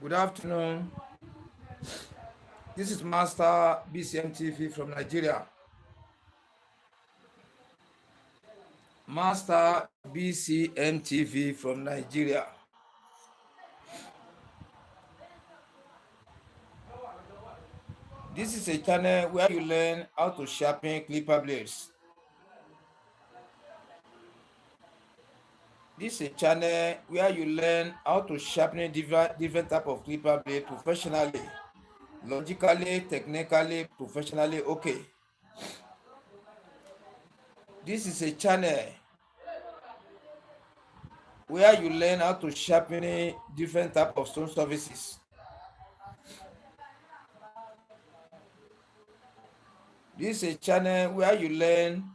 Good afternoon. This is Master BCMTV from Nigeria. Master BCMTV from Nigeria. This is a channel where you learn how to sharpen clipper blades. This is a channel where you learn how to sharpen different type of clipper blade professionally, logically, technically, professionally. Okay. This is a channel where you learn how to sharpen different type of stone surfaces. This is a channel where you learn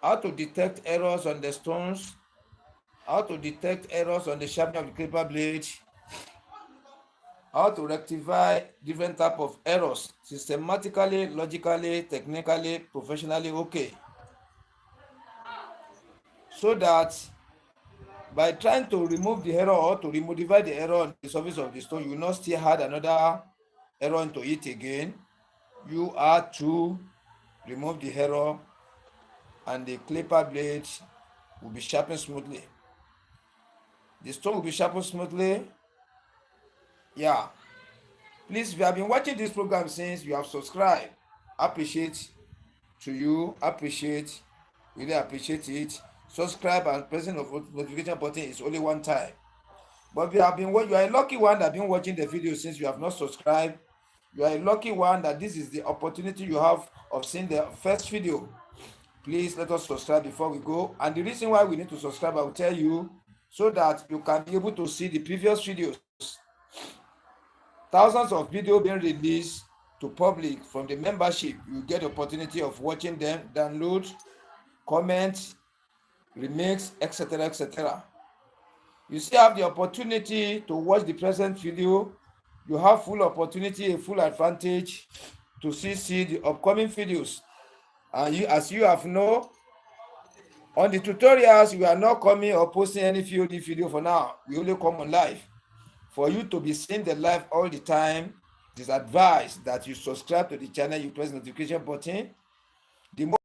how to detect errors on the stones, how to detect errors on the sharpening of the clipper blade, how to rectify different type of errors systematically, logically, technically, professionally. Okay. So that by trying to remove the error or to remodify the error on the surface of the stone, you will not still add another error into it again. You are to remove the error and the clipper blade will be sharpened smoothly. The stone will be sharpened smoothly. Yeah. Please, if you have been watching this program since you have subscribed, appreciate to you, appreciate, really appreciate it. Subscribe and pressing the notification button is only one time. But if you have been, you are a lucky one that have been watching the video since you have not subscribed. You are a lucky one that this is the opportunity you have of seeing the first video. Please let us subscribe before we go. And the reason why we need to subscribe, I will tell you, so that you can be able to see the previous videos. Thousands of videos being released to public from the membership. You get the opportunity of watching them, download, comment, remix, etc., etc. You still have the opportunity to watch the present video. You have full opportunity, a full advantage to see the upcoming videos. And you, as you have know, on the tutorials, we are not coming or posting any VOD video for now. We only come on live. For you to be seeing the live all the time, it is advised that you subscribe to the channel, you press the notification button. The moment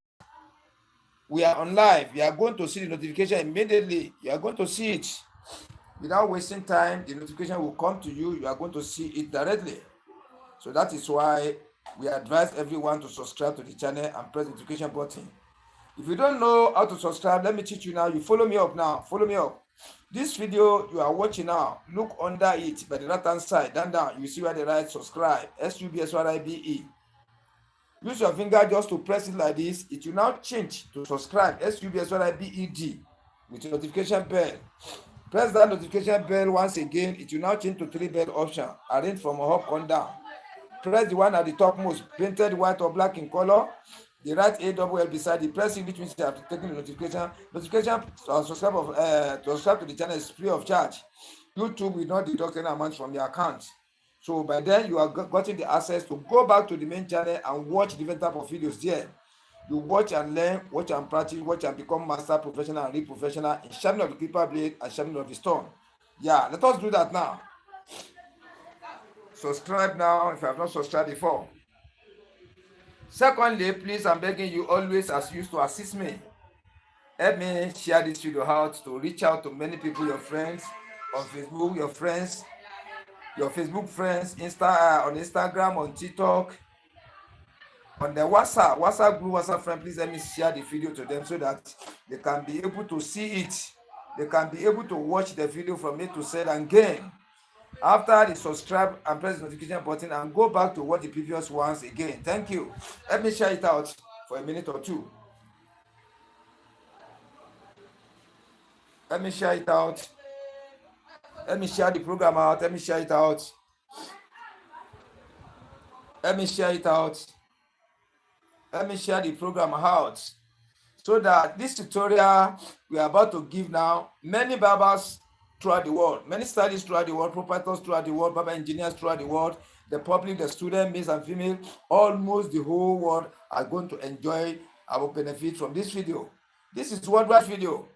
we are on live, you are going to see the notification immediately. You are going to see it without wasting time. The notification will come to you. You are going to see it directly. So that is why we advise everyone to subscribe to the channel and press the notification button. If you don't know how to subscribe, let me teach you now. You follow me up now. Follow me up. This video you are watching now, look under it by the right hand side, down, you see where they write subscribe, SUBSYBE. Use your finger just to press it like this. It will now change to subscribe, SUBSYBED, with your notification bell. Press that notification bell once again. It will now change to 3 bell option, arranged from up and down. Press the one at the topmost, painted white or black in color. The right AWL beside it, press it, which means you have taken the notification. Notification to subscribe to the channel is free of charge. YouTube will not deduct any amount from your account. So by then you are getting the access to go back to the main channel and watch different type of videos there. You watch and learn, watch and practice, watch and become master professional and real professional in sharpening of the clipper blade and sharpening of the stone. Yeah, let us do that now. Subscribe now if you have not subscribed before. Secondly, please, I'm begging you always, as used, to assist me. Help me share this video out to reach out to many people, your friends on Facebook, your Facebook friends, on Instagram, on TikTok, on the WhatsApp group, WhatsApp friend. Please let me share the video to them so that they can be able to see it. They can be able to watch the video from A to Z and gain. After they subscribe and press the notification button and go back to watch the previous ones again. Thank you. Let me share it out for a minute or two. Let me share it out. Let me share the program out. Let me share it out. Let me share it out. Let me share the program out. So that this tutorial we are about to give now, many barbers throughout the world, many stylists throughout the world, proprietors throughout the world, barber engineers throughout the world, the public, the student, males and female, almost the whole world are going to enjoy our benefit from this video. This is worldwide video.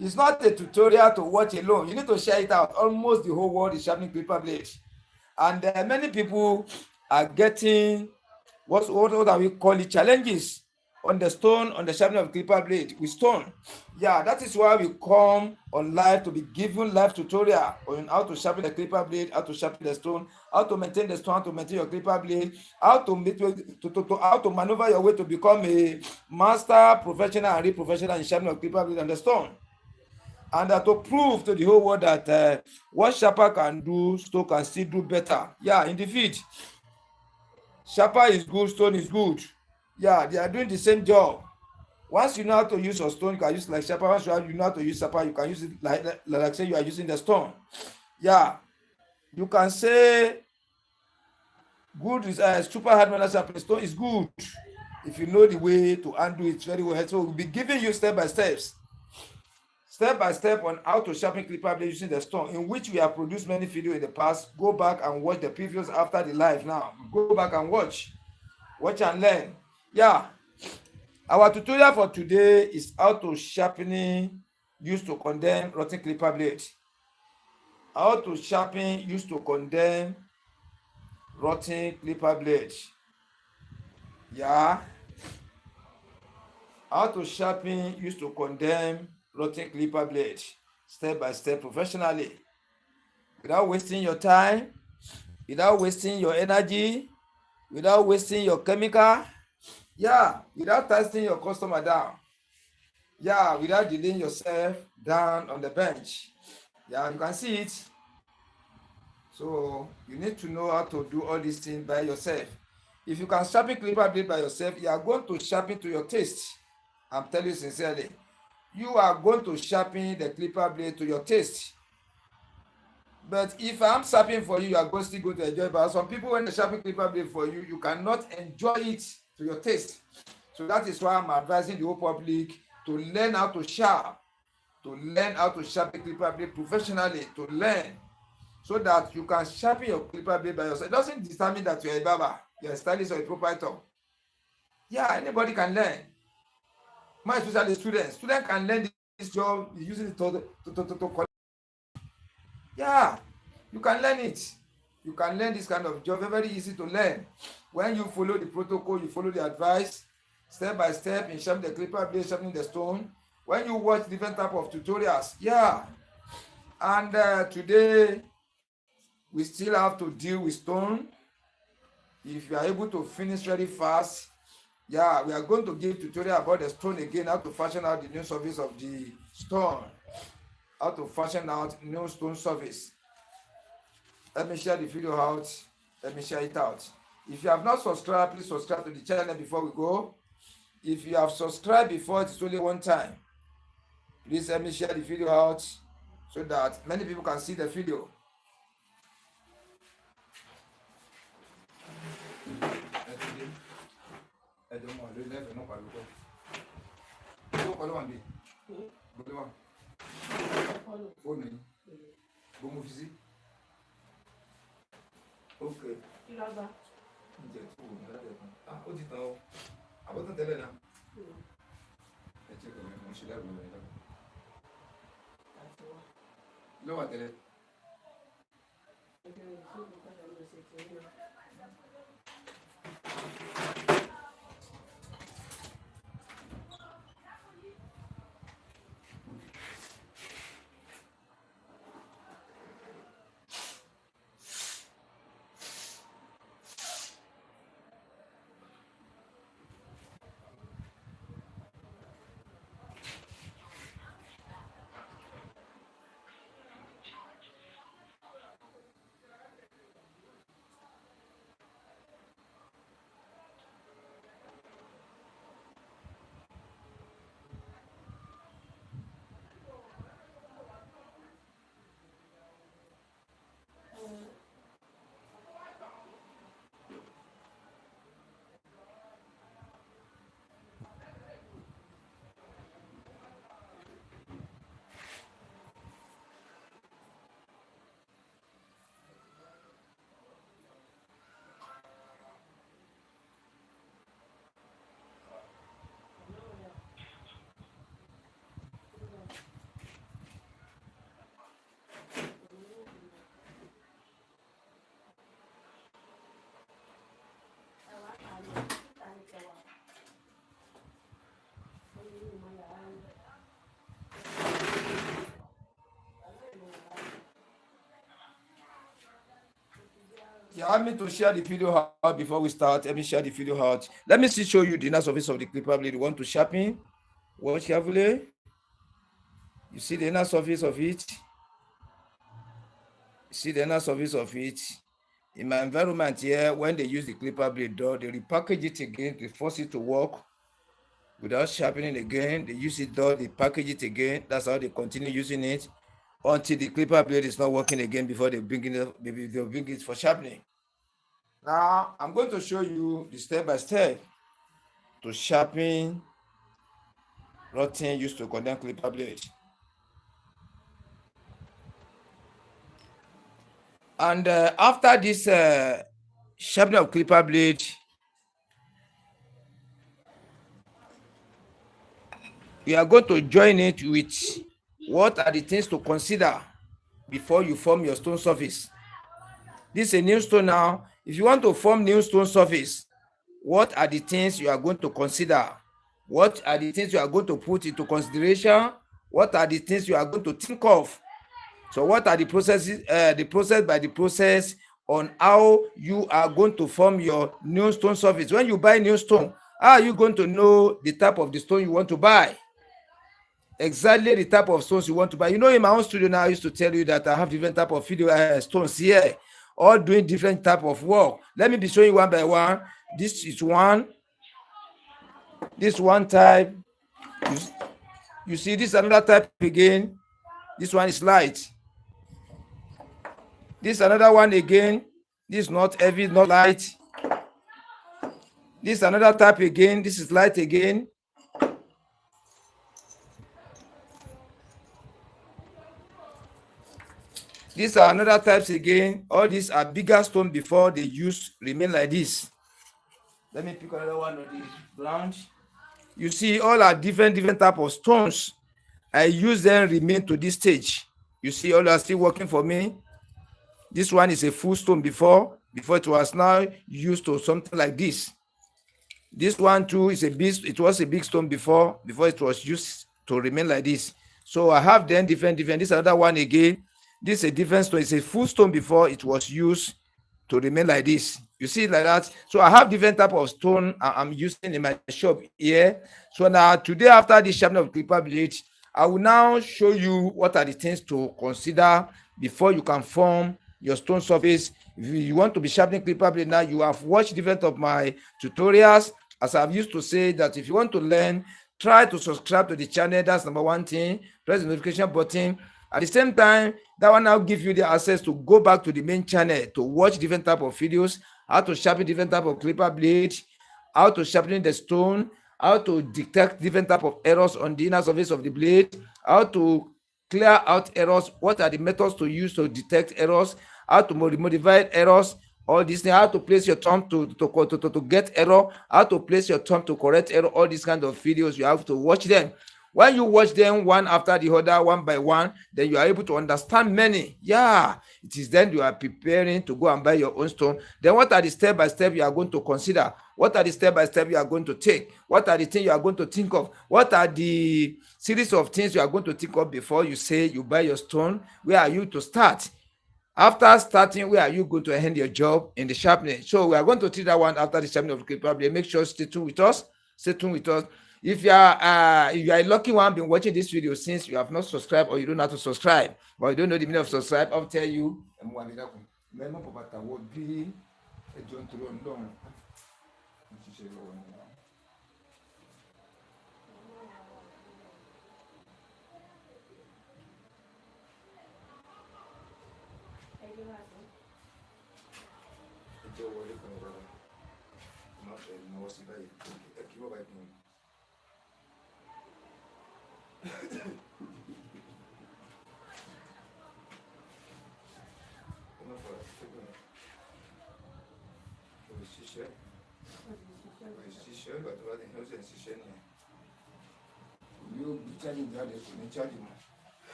It's not a tutorial to watch alone. You need to share it out. Almost the whole world is sharpening clipper blade. And many people are getting what are we call it, challenges on the stone, on the sharpening of clipper blade with stone. Yeah, that is why we come on live to be given live tutorial on how to sharpen the clipper blade, how to sharpen the stone, how to maintain the stone, how to maintain your clipper blade, how to how to maneuver your way to become a master professional and real professional in sharpening of clipper blade and the stone. And to prove to the whole world that what sharper can do, stone can still do better. Yeah, in the field, sharper is good, stone is good. Yeah, they are doing the same job. Once you know how to use your stone, you can use it like sharper. Once you know how to use sharper, you can use it like say you are using the stone. Yeah, you can say good is super hard metal sharpening stone is good if you know the way to undo it very well. So we'll be giving you step by step on how to sharpen clipper blade using the stone, in which we have produced many videos in the past. Go back and watch the previous after the live now. Go back and watch and learn. Yeah, our tutorial for today is how to sharpening used to condemn rotten clipper blade. How to sharpen used to condemn rotten clipper blade. Yeah, how to sharpen used to condemn rotten clipper blade step by step professionally without wasting your time, without wasting your energy, without wasting your chemical. Yeah, without testing your customer down. Yeah, without delaying yourself down on the bench. Yeah, you can see it. So you need to know how to do all these things by yourself. If you can sharpen clipper blade by yourself, you are going to sharpen to your taste. I'm telling you sincerely. You are going to sharpen the clipper blade to your taste. But if I'm sharpening for you, you are going still going to enjoy it. But some people, when they sharpen clipper blade for you, you cannot enjoy it to your taste. So that is why I'm advising the whole public to learn how to sharpen clipper blade professionally, to learn so that you can sharpen your clipper blade by yourself. It doesn't determine that you're a barber, you're a stylist or a proprietor. Yeah, anybody can learn. More especially students. Students can learn this job using it to collect. Yeah, you can learn it. You can learn this kind of job. Very easy to learn. When you follow the protocol, you follow the advice, step by step in sharpening the clipper blade, sharpening the stone. When you watch different type of tutorials, yeah. And today, we still have to deal with stone. If you are able to finish very fast, yeah, we are going to give tutorial about the stone again, how to fashion out the new surface of the stone, how to fashion out new stone surface. Let me share the video out. Let me share it out. If you have not subscribed, please subscribe to the channel before we go. If you have subscribed before, it's only one time. Please let me share the video out so that many people can see the video. Okay. Ó ti tán o. Àbọ̀tán tẹ́lẹ̀ náà. Ẹ jẹ́ kí mo ṣe lẹ́rù rẹ̀ lọ́wọ́. Lọ́wọ́ tẹ́lẹ̀. You want me to share the video out before we start? Let me share the video out. Let me see show you the inner surface of the clipper blade. You want to sharpen? Watch carefully. You see the inner surface of it. You see the inner surface of it. In my environment here, when they use the clipper blade, though, they repackage it again. They force it to work without sharpening again. They use it, though, they package it again. That's how they continue using it until the clipper blade is not working again before they bring it for sharpening. Now, I'm going to show you the step by step to sharpen rod tin used to condemn clipper blade. And after this sharpening of clipper blade, you are going to join it with what are the things to consider before you form your stone surface. This is a new stone now. If you want to form new stone surface, what are the things you are going to consider? What are the things you are going to put into consideration? What are the things you are going to think of? So what are the processes, the process on how you are going to form your new stone surface? When you buy new stone, how are you going to know the type of the stone you want to buy? Exactly the type of stones you want to buy. You know, in my own studio now, I used to tell you that I have different type of video stones here, all doing different type of work. Let me be showing you one by one. This is one. This one type. You see, this another type again. This one is light. This another one again. This is not heavy, not light. This another type again. This is light again. These are another types again. All these are bigger stone before they remain like this. Let me pick another one of these ground. You see, all are different type of stones. I use them remain to this stage. You see, all are still working for me. This one is a full stone before it was now used to something like this. This one too is it was a big stone before it was used to remain like this. So I have them different. This is another one again. This is a different stone. It's a full stone before it was used to remain like this. You see it like that. So I have different type of stone I'm using in my shop here. So now today, after this sharpening of clipper blade, I will now show you what are the things to consider before you can form your stone surface. If you want to be sharpening clipper blade now, you have watched different of my tutorials. As I've used to say that if you want to learn, try to subscribe to the channel. That's number one thing. Press the notification button. At the same time, that one now give you the access to go back to the main channel to watch different type of videos, how to sharpen different type of clipper blade, how to sharpen the stone, how to detect different type of errors on the inner surface of the blade, how to clear out errors, what are the methods to use to detect errors, how to modify errors, all these things, how to place your thumb to get error, how to place your thumb to correct error, all these kind of videos, you have to watch them. When you watch them one after the other, one by one, then you are able to understand many. Yeah, it is then you are preparing to go and buy your own stone. Then what are the step by step you are going to consider? What are the step by step you are going to take? What are the things you are going to think of? What are the series of things you are going to think of before you say you buy your stone? Where are you to start? After starting, where are you going to end your job in the sharpening? So we are going to treat that one after the sharpening of the clipper blade. Make sure stay tuned with us. Stay tuned with us. If you are a lucky one, been watching this video since you have not subscribed or you don't know how to subscribe, or you don't know the meaning of subscribe, I'll tell you.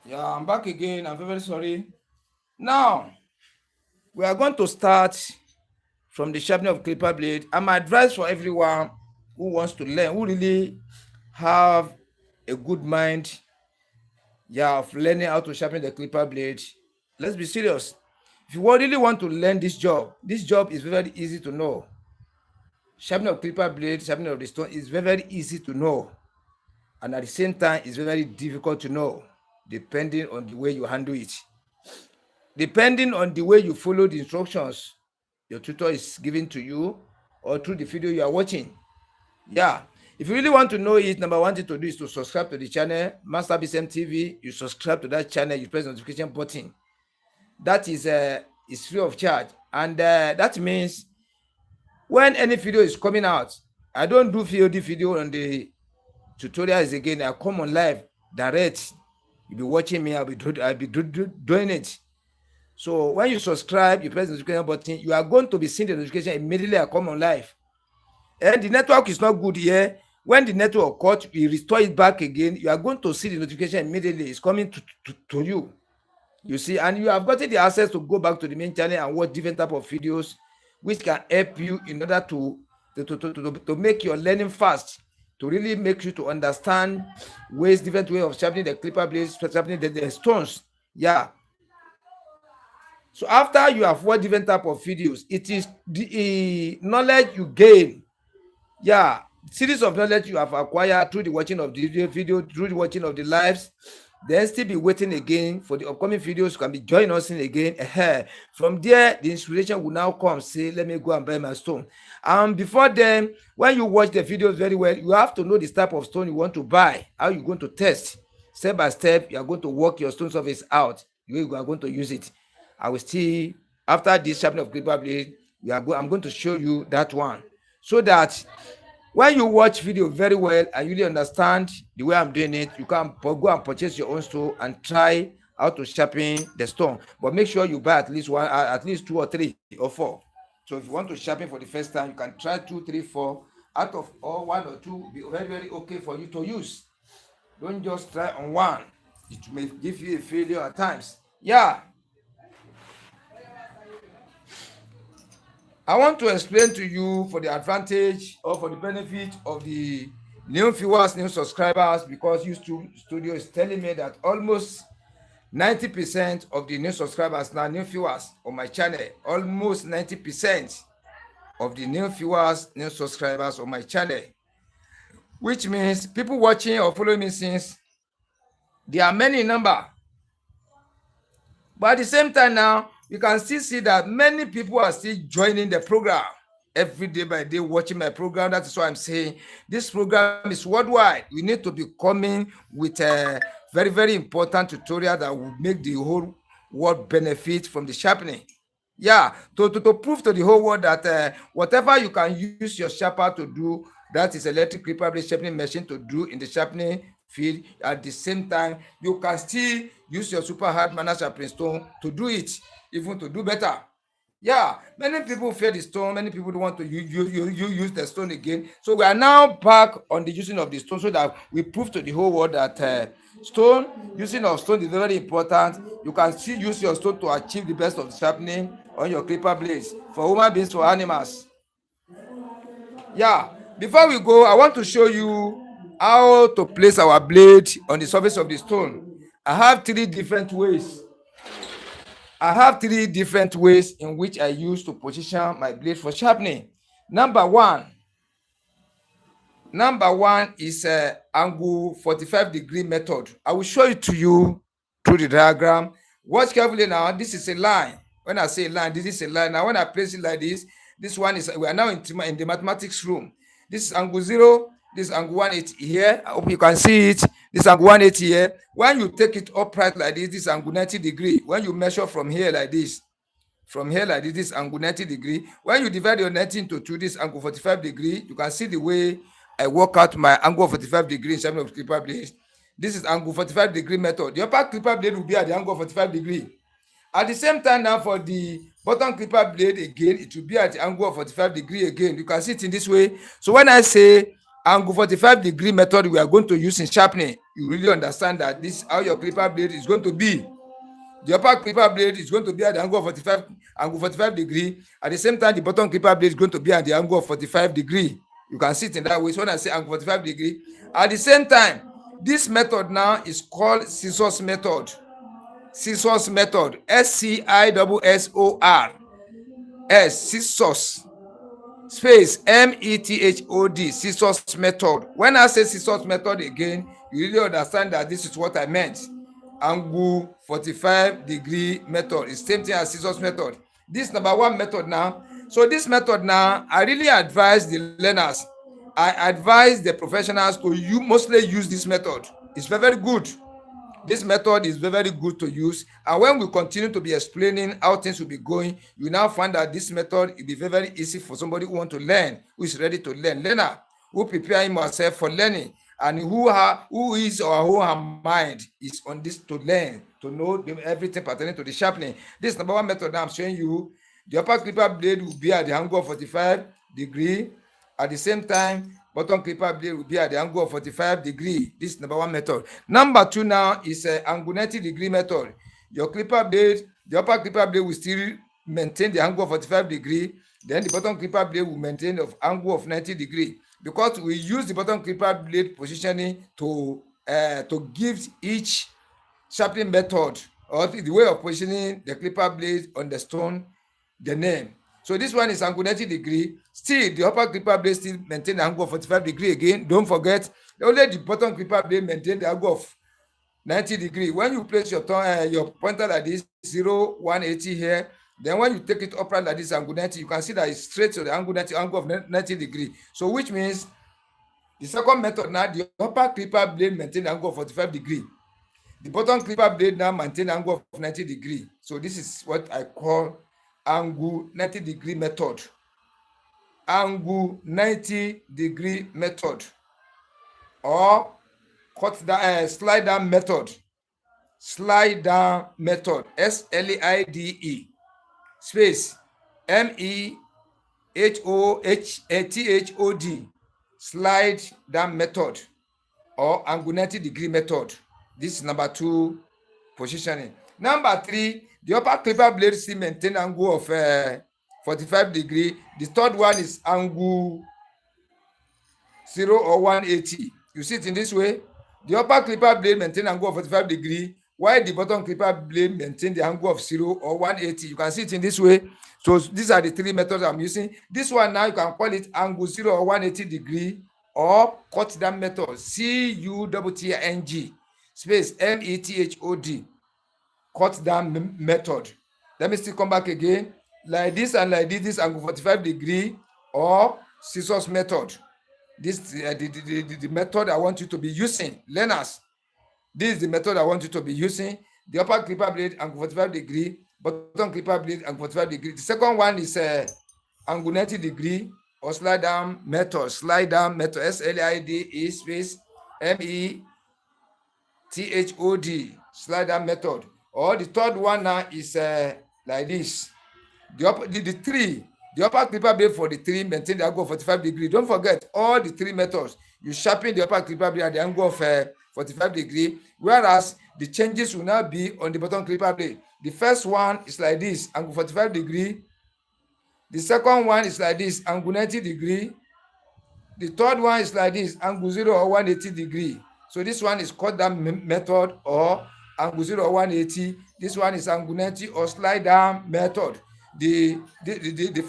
Yeah, I'm back again. I'm very, very sorry. Now, we are going to start from the sharpening of clipper blade. And my advice for everyone who wants to learn, who really have a good mind, yeah, of learning how to sharpen the clipper blade. Let's be serious. If you really want to learn this job is very easy to know. Sharpening of clipper blade, sharpening of the stone is very, very easy to know. And at the same time, it's very difficult to know, depending on the way you handle it. Depending on the way you follow the instructions your tutor is giving to you or through the video you are watching. Yeah. If you really want to know it, number one thing to do is to subscribe to the channel, Master BSM TV. You subscribe to that channel, you press the notification button. That is free of charge. And that means when any video is coming out, I don't do VOD video on the tutorials again. I come on live, direct. You'll be watching me, I'll be doing it. So when you subscribe, you press the notification button, you are going to be seeing the notification immediately I come on live. And the network is not good here. When the network cut, we restore it back again. You are going to see the notification immediately. It's coming to you. You see, and you have gotten the access to go back to the main channel and watch different type of videos, which can help you in order to make your learning fast, to really make you to understand different way of sharpening the clipper blades, sharpening the stones. Yeah. So after you have watched different type of videos, it is the knowledge you gain. Yeah, series of knowledge you have acquired through the watching of the video, through the watching of the lives. Then still be waiting again for the upcoming videos. You can be joining us in again. From there, the inspiration will now come. Say, let me go and buy my stone. Before then, when you watch the videos very well, you have to know the type of stone you want to buy, how you're going to test. Step by step, you are going to work your stone surface out. You are going to use it. I will still, after this sharpening of clipper blade, I'm going to show you that one. So that when you watch video very well and you really understand the way I'm doing it, you can go and purchase your own stone and try how to sharpen the stone. But make sure you buy at least one, at least 2 or 3 or 4. So if you want to sharpen for the first time, you can try 2, 3, 4. Out of all 1 or 2 will be very, very okay for you to use. Don't just try on one. It may give you a failure at times. Yeah. I want to explain to you for the advantage or for the benefit of the new viewers, new subscribers, because YouTube Studio is telling me that almost 90% of the new subscribers now new viewers on my channel. Almost 90% of the new viewers, new subscribers on my channel, which means people watching or following me since there are many in number. But at the same time now, you can still see that many people are still joining the program every day by day, watching my program. That is why I'm saying this program is worldwide. We need to be coming with a very, very important tutorial that will make the whole world benefit from the sharpening. Yeah, to prove to the whole world that whatever you can use your sharper to do, that is electric clipper blade sharpening machine to do in the sharpening field, at the same time you can still use your super hard manner sharpening stone to do it, even to do better. Yeah, many people fear the stone, many people don't want to use the stone again. So we are now back on the using of the stone so that we prove to the whole world that using of stone is very important. You can still use your stone to achieve the best of the sharpening on your clipper blades for human beings, for animals. Yeah, before we go, I want to show you how to place our blade on the surface of the stone. I have three different ways in which I use to position my blade for sharpening. Number one is angle 45-degree method. I will show it to you through the diagram. Watch carefully now. This is a line. When I say line, this is a line. Now when I place it like this one is, we are now in the mathematics room. This is angle 0, this is angle 180 here. I hope you can see it. This is angle 180 here. When you take it upright like this is angle 90 degree. When you measure from here like this, this is angle 90 degree. When you divide your 90 into 2, this angle 45 degree. You can see the way I work out my angle 45 degree in terms of clipper blade. This is angle 45 degree method. The upper clipper blade will be at the angle 45 degree. At the same time now for the bottom clipper blade again, it will be at the angle of 45 degree again. You can see it in this way. So when I say angle 45-degree method we are going to use in sharpening, you really understand that this how your clipper blade is going to be. The upper clipper blade is going to be at the angle of 45 degree. At the same time, the bottom clipper blade is going to be at the angle of 45 degree. You can see it in that way. So when I say angle 45 degree, at the same time, this method now is called scissors method. Scissors method. SCISSOR. Scissors. Space METHOD. Scissors method. When I say scissors method again, you really understand that this is what I meant. Angle 45-degree method is same thing as scissors method. This number one method now. So this method now, I really advise the learners, I advise the professionals to mostly use this method. It's very, very good. This method is very, very good to use, and when we continue to be explaining how things will be going, you now find that this method will be very, very easy for somebody who want to learn, who is ready to learner who prepare himself for learning, and who is or who her mind is on this to learn, to know everything pertaining to the sharpening. This number one method now I'm showing you. The upper clipper blade will be at the angle of 45 degree. At the same time, bottom clipper blade will be at the angle of 45 degree. This is number one method. Number two now is angle 90-degree method. Your clipper blade, the upper clipper blade will still maintain the angle of 45 degree. Then the bottom clipper blade will maintain the angle of 90 degree. Because we use the bottom clipper blade positioning to give each sharpening method or the way of positioning the clipper blade on the stone the name. So this one is angle 90 degree. Still, the upper clipper blade still maintain the angle of 45 degree again. Don't forget, only the bottom clipper blade maintain the angle of 90 degree. When you place your pointer like this, 0, 180 here, then when you take it upright like this, angle 90, you can see that it's straight to the angle 90, angle of 90 degree. So which means the second method now, the upper clipper blade maintain the angle of 45 degree. The bottom clipper blade now maintain the angle of 90 degree. So this is what I call angle 90 degree method. Angle 90 degree method, or slide down method. Slide down method. SLIDE space MEHOTHOD. Slide down method or angle 90 degree method. This is number two positioning. Number three, the upper clipper blade still maintain angle of 45 degree. The third one is angle 0 or 180. You see it in this way. The upper clipper blade maintain angle of 45 degree, while the bottom clipper blade maintain the angle of 0 or 180. You can see it in this way. So these are the three methods I'm using. This one now you can call it angle 0 or 180 degree, or cut down method, CUTTING space METHOD. Cut down method. Let me still come back again. Like this and like this angle 45 degree, or scissors method. This the method I want you to be using, learners. This is the method I want you to be using. The upper clipper blade angle 45 degree, bottom clipper blade angle 45 degree. The second one is angle 90 degree, or slide down method. Slide down method, SLIDE space METHOD. Slide down method. Or the third one now is like this. The upper clipper blade for the three maintain the angle of 45 degree. Don't forget all the three methods. You sharpen the upper clipper blade at the angle of 45 degree, whereas the changes will now be on the bottom clipper blade. The first one is like this, angle 45 degree. The second one is like this, angle 90 degree. The third one is like this, angle 0 or 180 degree. So this one is cut down method, or angle 0 or 180. This one is angle 90 or slide down method. The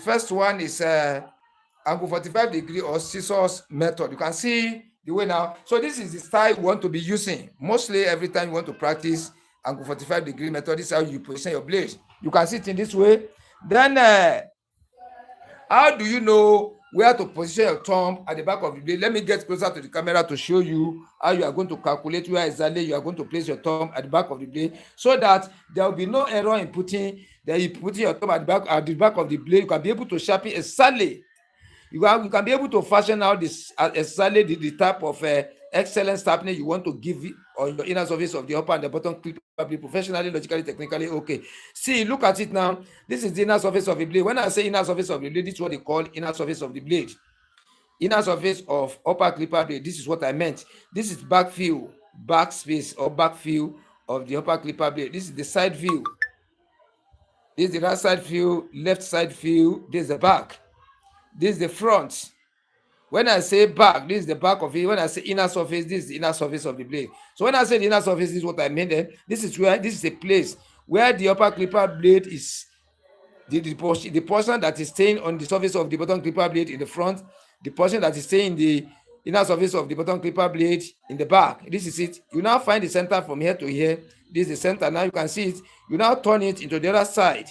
first one is angle 45 degree or scissors method. You can see the way now. So this is the style you want to be using. Mostly every time you want to practice angle 45 degree method, this is how you position your blade. You can see it in this way. Then how do you know where to position your thumb at the back of the blade? Let me get closer to the camera to show you how you are going to calculate where exactly you are going to place your thumb at the back of the blade, so that there will be no error in putting your thumb at the back of the blade. You can be able to sharpen exactly. You can be able to fashion out this exactly the type of excellent sharpening you want to give on your inner surface of the upper and the bottom clipper blade, professionally, logically, technically. Okay. See, look at it now. This is the inner surface of the blade. When I say inner surface of the blade, this is what they call inner surface of the blade. Inner surface of upper clipper blade. This is what I meant. This is back view, back space or back view of the upper clipper blade. This is the side view. This is the right side view, left side view. This is the back. This is the front. When I say back, this is the back of it. When I say inner surface, this is the inner surface of the blade. So when I say the inner surface, this is what I mean. Then this is a place where the upper clipper blade is the portion that is staying on the surface of the bottom clipper blade in the front, the portion that is staying in the inner surface of the bottom clipper blade in the back. This is it. You now find the center from here to here. This is the center. Now you can see it. You now turn it into the other side.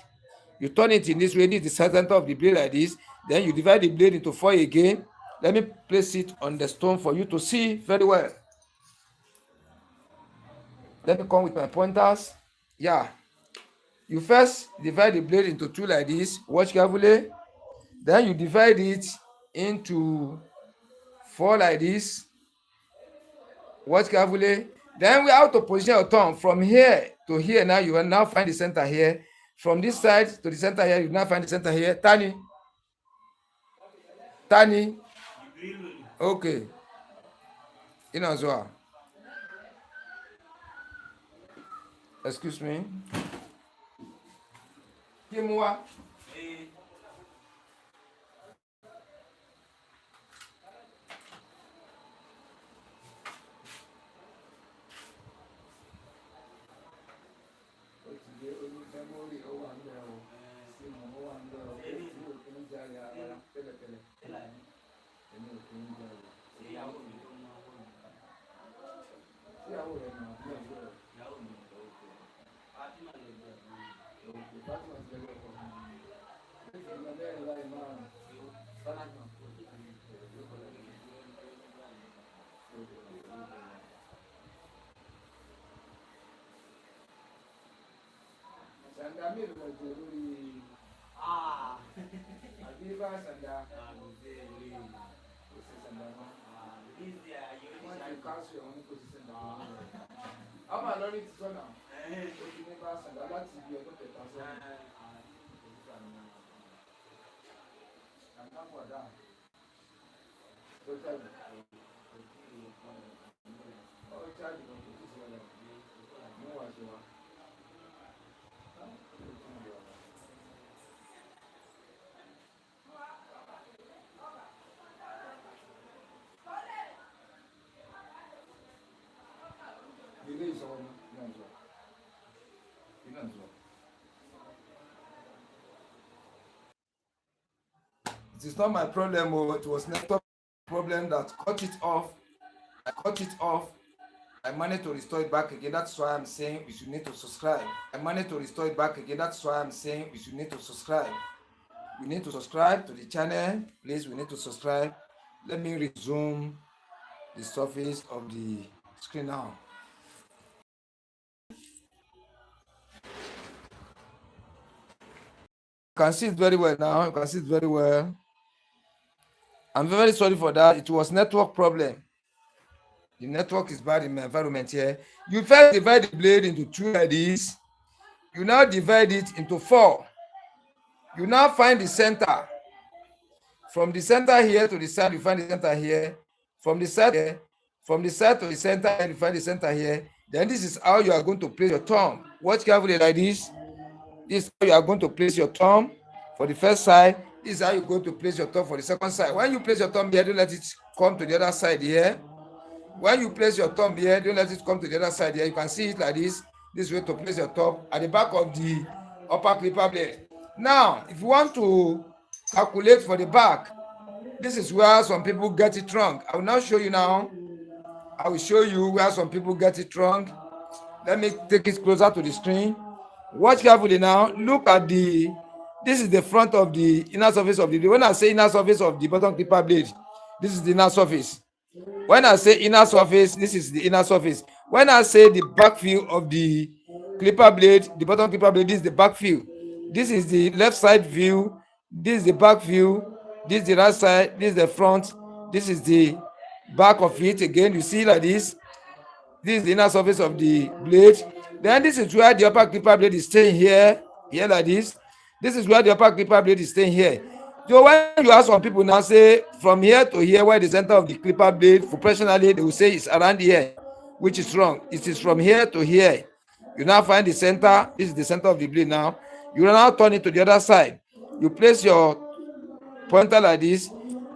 You turn it in this way. This is the center of the blade like this. Then you divide the blade into 4 again. Let me place it on the stone for you to see very well. Let me come with my pointers. Yeah. You first divide the blade into 2 like this. Watch carefully. Then you divide it into 4 like this. Watch carefully. Then we have to position your thumb from here to here. Now you will now find the center here. From this side to the center here, you now find the center here. Tani. Okay. In as well. Excuse me. Kimwa. It is not my problem. It was network problem that cut it off. I cut it off. I managed to restore it back again. That's why I'm saying we should need to subscribe. I managed to restore it back again. That's why I'm saying we should need to subscribe. We need to subscribe to the channel. Please, we need to subscribe. Let me resume the surface of the screen now. You can see it very well now. You can see it very well. I'm very sorry for that. It was network problem. The network is bad in my environment here. You first divide the blade into 2 like this. You now divide it into 4. You now find the center. From the center here to the side, you find the center here. From the side here, from the side to the center, you find the center here. Then this is how you are going to place your thumb. Watch carefully like this. This is how you are going to place your thumb for the first side. This is how you're going to place your thumb for the second side. When you place your thumb here, don't let it come to the other side here. When you place your thumb here, don't let it come to the other side here. You can see it like this. This way to place your thumb at the back of the upper clipper blade. Now, if you want to calculate for the back, this is where some people get it wrong. I will now show you now. I will show you where some people get it wrong. Let me take it closer to the screen. Watch carefully now. Look at this is the front of the inner surface of the blade. When I say inner surface of the bottom clipper blade, this is the inner surface. When I say inner surface, this is the inner surface. When I say the back view of the clipper blade, the bottom clipper blade, this is the back view. This is the left side view. This is the back view. This is the right side. This is the front. This is the back of it. Again, you see like this. This is the inner surface of the blade. Then this is where the upper clipper blade is staying here like this. This is where the upper clipper blade is staying here. So when you ask some people now, say from here to here, where the center of the clipper blade for professionally, they will say it's around here, which is wrong. It is from here to here. You now find the center. This is the center of the blade now. You now turn it to the other side. You place your pointer like this.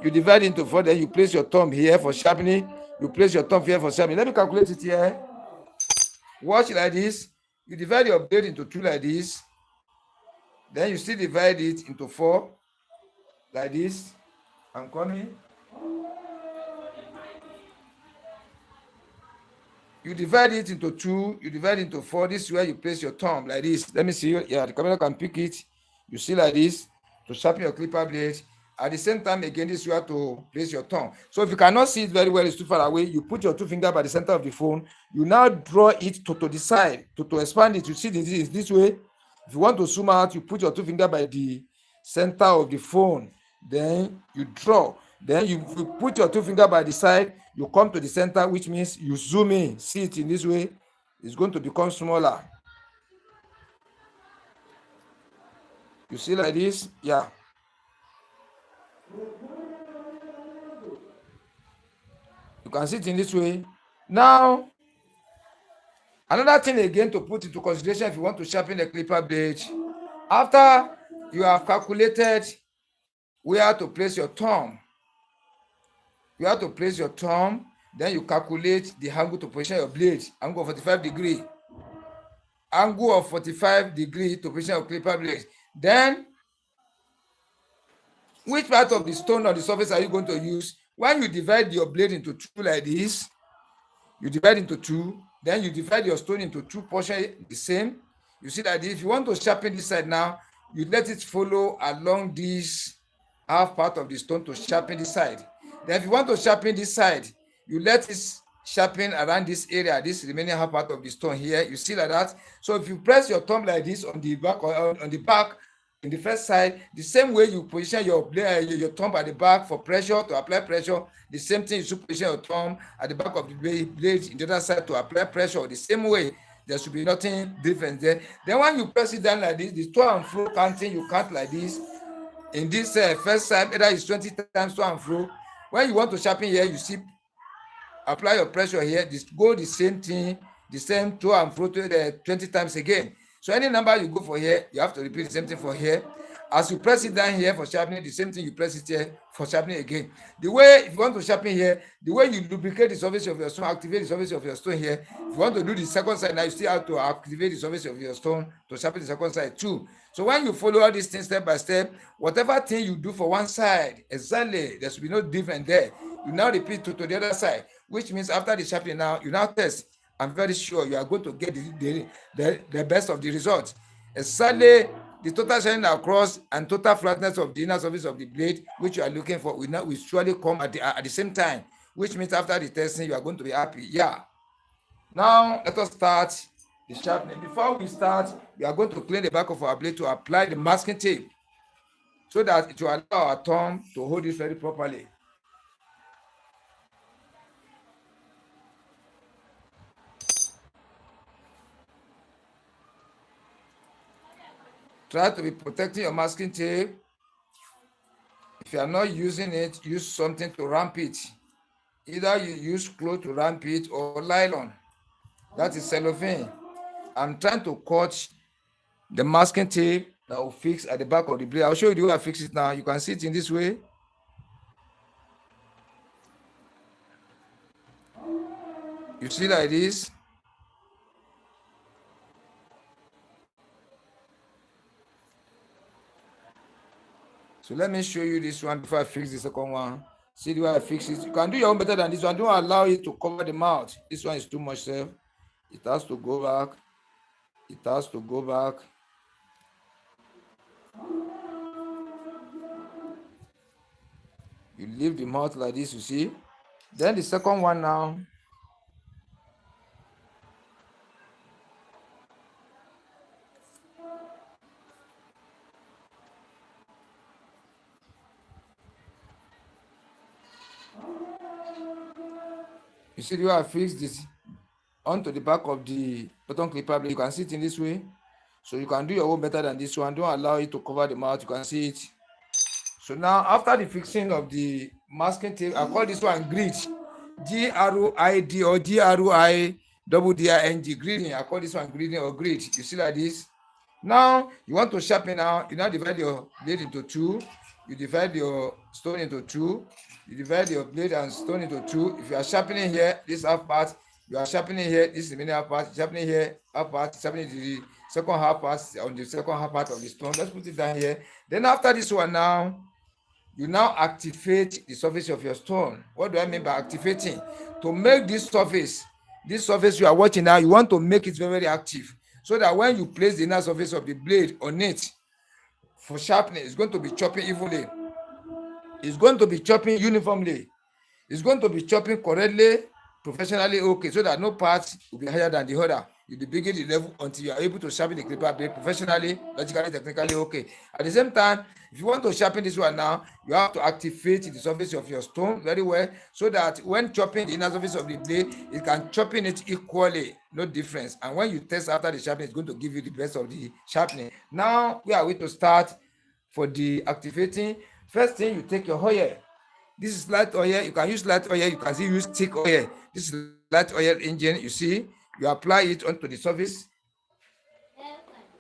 You divide into four. Then you place your thumb here for sharpening. You place your thumb here for sharpening. Let me calculate it here. Watch like this. You divide your blade into two like this. Then you still divide it into four like this. I'm coming. You divide it into two, you divide it into four. This is where you place your thumb like this. Let me see. Yeah, the camera can pick it. You see like this to sharpen your clipper blade. At the same time, again, this is where to place your thumb. So if you cannot see it very well, it's too far away, you put your two fingers by the center of the phone. You now draw it to the side to expand it. You see this way. If you want to zoom out, you put your two fingers by the center of the phone. Then you draw. Then you put your two fingers by the side. You come to the center, which means you zoom in. See it in this way. It's going to become smaller. You see like this? Yeah. You can see it in this way. Now, another thing again to put into consideration if you want to sharpen the clipper blade, after you have calculated where to place your thumb, you have to place your thumb, then you calculate the angle to position your blade, angle of 45 degree. Angle of 45 degree to position your clipper blade. Then, which part of the stone on the surface are you going to use? When you divide your blade into two like this, you divide into two, then you divide your stone into two portions the same. You see that if you want to sharpen this side now, you let it follow along this half part of the stone to sharpen this side. Then if you want to sharpen this side, you let it sharpen around this area, this remaining half part of the stone here. You see like that. So if you press your thumb like this on the back or on the back, in the first side, the same way you position your thumb at the back for pressure, to apply pressure, the same thing you should position your thumb at the back of the blade in the other side to apply pressure. The same way, there should be nothing different there. Then when you press it down like this, the to and fro counting, you count like this. In this first side, either it's 20 times to and fro. When you want to sharpen here, you see, apply your pressure here, this go the same thing, the same to and fro 20 times again. So any number you go for here, you have to repeat the same thing for here. As you press it down here for sharpening, the same thing you press it here for sharpening again. The way, if you want to sharpen here, the way you lubricate the surface of your stone, activate the surface of your stone here. If you want to do the second side, now you still have to activate the surface of your stone to sharpen the second side too. So when you follow all these things step by step, whatever thing you do for one side, exactly, there should be no difference there. You now repeat to the other side, which means after the sharpening now, you now test. I'm very sure you are going to get the best of the results. Exactly, the total shining across and total flatness of the inner surface of the blade, which you are looking for, will surely come at the same time, which means after the testing, you are going to be happy. Yeah. Now, let us start the sharpening. Before we start, we are going to clean the back of our blade to apply the masking tape so that it will allow our thumb to hold it very properly. Try to be protecting your masking tape. If you are not using it, use something to ramp it. Either you use cloth to ramp it or nylon. That is cellophane. I'm trying to cut the masking tape that will fix at the back of the blade. I'll show you the way I fix it now. You can see it in this way. You see like this. So let me show you this one before I fix the second one. See the way I fix it. You can do your own better than this one. Don't allow it to cover the mouth. This one is too much self. It has to go back. It has to go back. You leave the mouth like this, you see. Then the second one now. You see the way I fix this onto the back of the bottom clipper blade. You can see it in this way. So you can do your own better than this one. Don't allow it to cover the mouth. You can see it. So now after the fixing of the masking tape, I call this one grid. GRID or GRIDDING. Grading. I call this one grading or grid. You see like this. Now you want to sharpen now. You now divide your blade into two. You divide your stone into two. You divide your blade and stone into two. If you are sharpening here, this half part. You are sharpening here. This is the middle half part. Sharpening here, half part. Sharpening the second half part on the second half part of the stone. Let's put it down here. Then after this one now, you now activate the surface of your stone. What do I mean by activating? To make this surface you are watching now, you want to make it very, very active, so that when you place the inner surface of the blade on it for sharpening, it's going to be chopping evenly. It's going to be chopping uniformly. It's going to be chopping correctly, professionally, okay, so that no part will be higher than the other. You'll be bringing the level until you are able to sharpen the clipper blade professionally, logically, technically, okay. At the same time, if you want to sharpen this one now, you have to activate the surface of your stone very well, so that when chopping the inner surface of the blade, it can chopping it equally, no difference. And when you test after the sharpening, it's going to give you the best of the sharpening. Now, we are going to start for the activating. First thing, you take your oil. This is light oil. You can use light oil. You can still use thick oil. This is light oil engine. You see, you apply it onto the surface.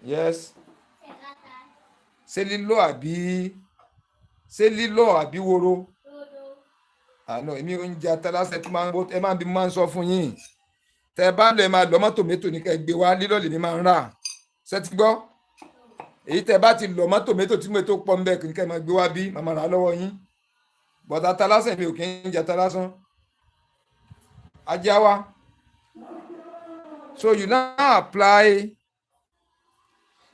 Yes. Ṣé lílọ àbí woro? Àná èmi ò ń jẹ atálásẹ tí ẹ máa ń bí máa ń sọ fún yín. Tẹ ẹ bá lọ ẹ máa lọ mọ́ tòmẹ́tò ní ká ẹ gbé wá, lílọ lèmi máa ń rà. Ṣé ti gbọ́? Èyí tẹ ẹ bá ti lọ mọ́ tòmẹ́tò tí tòmẹ́tò pọ̀ ń bẹ̀ kí ẹ máa gbé wá bí màmá rà lọ́wọ́ yín. But atálásẹ mi ò kí ń jẹ atálásán. Ajá wa. So you now apply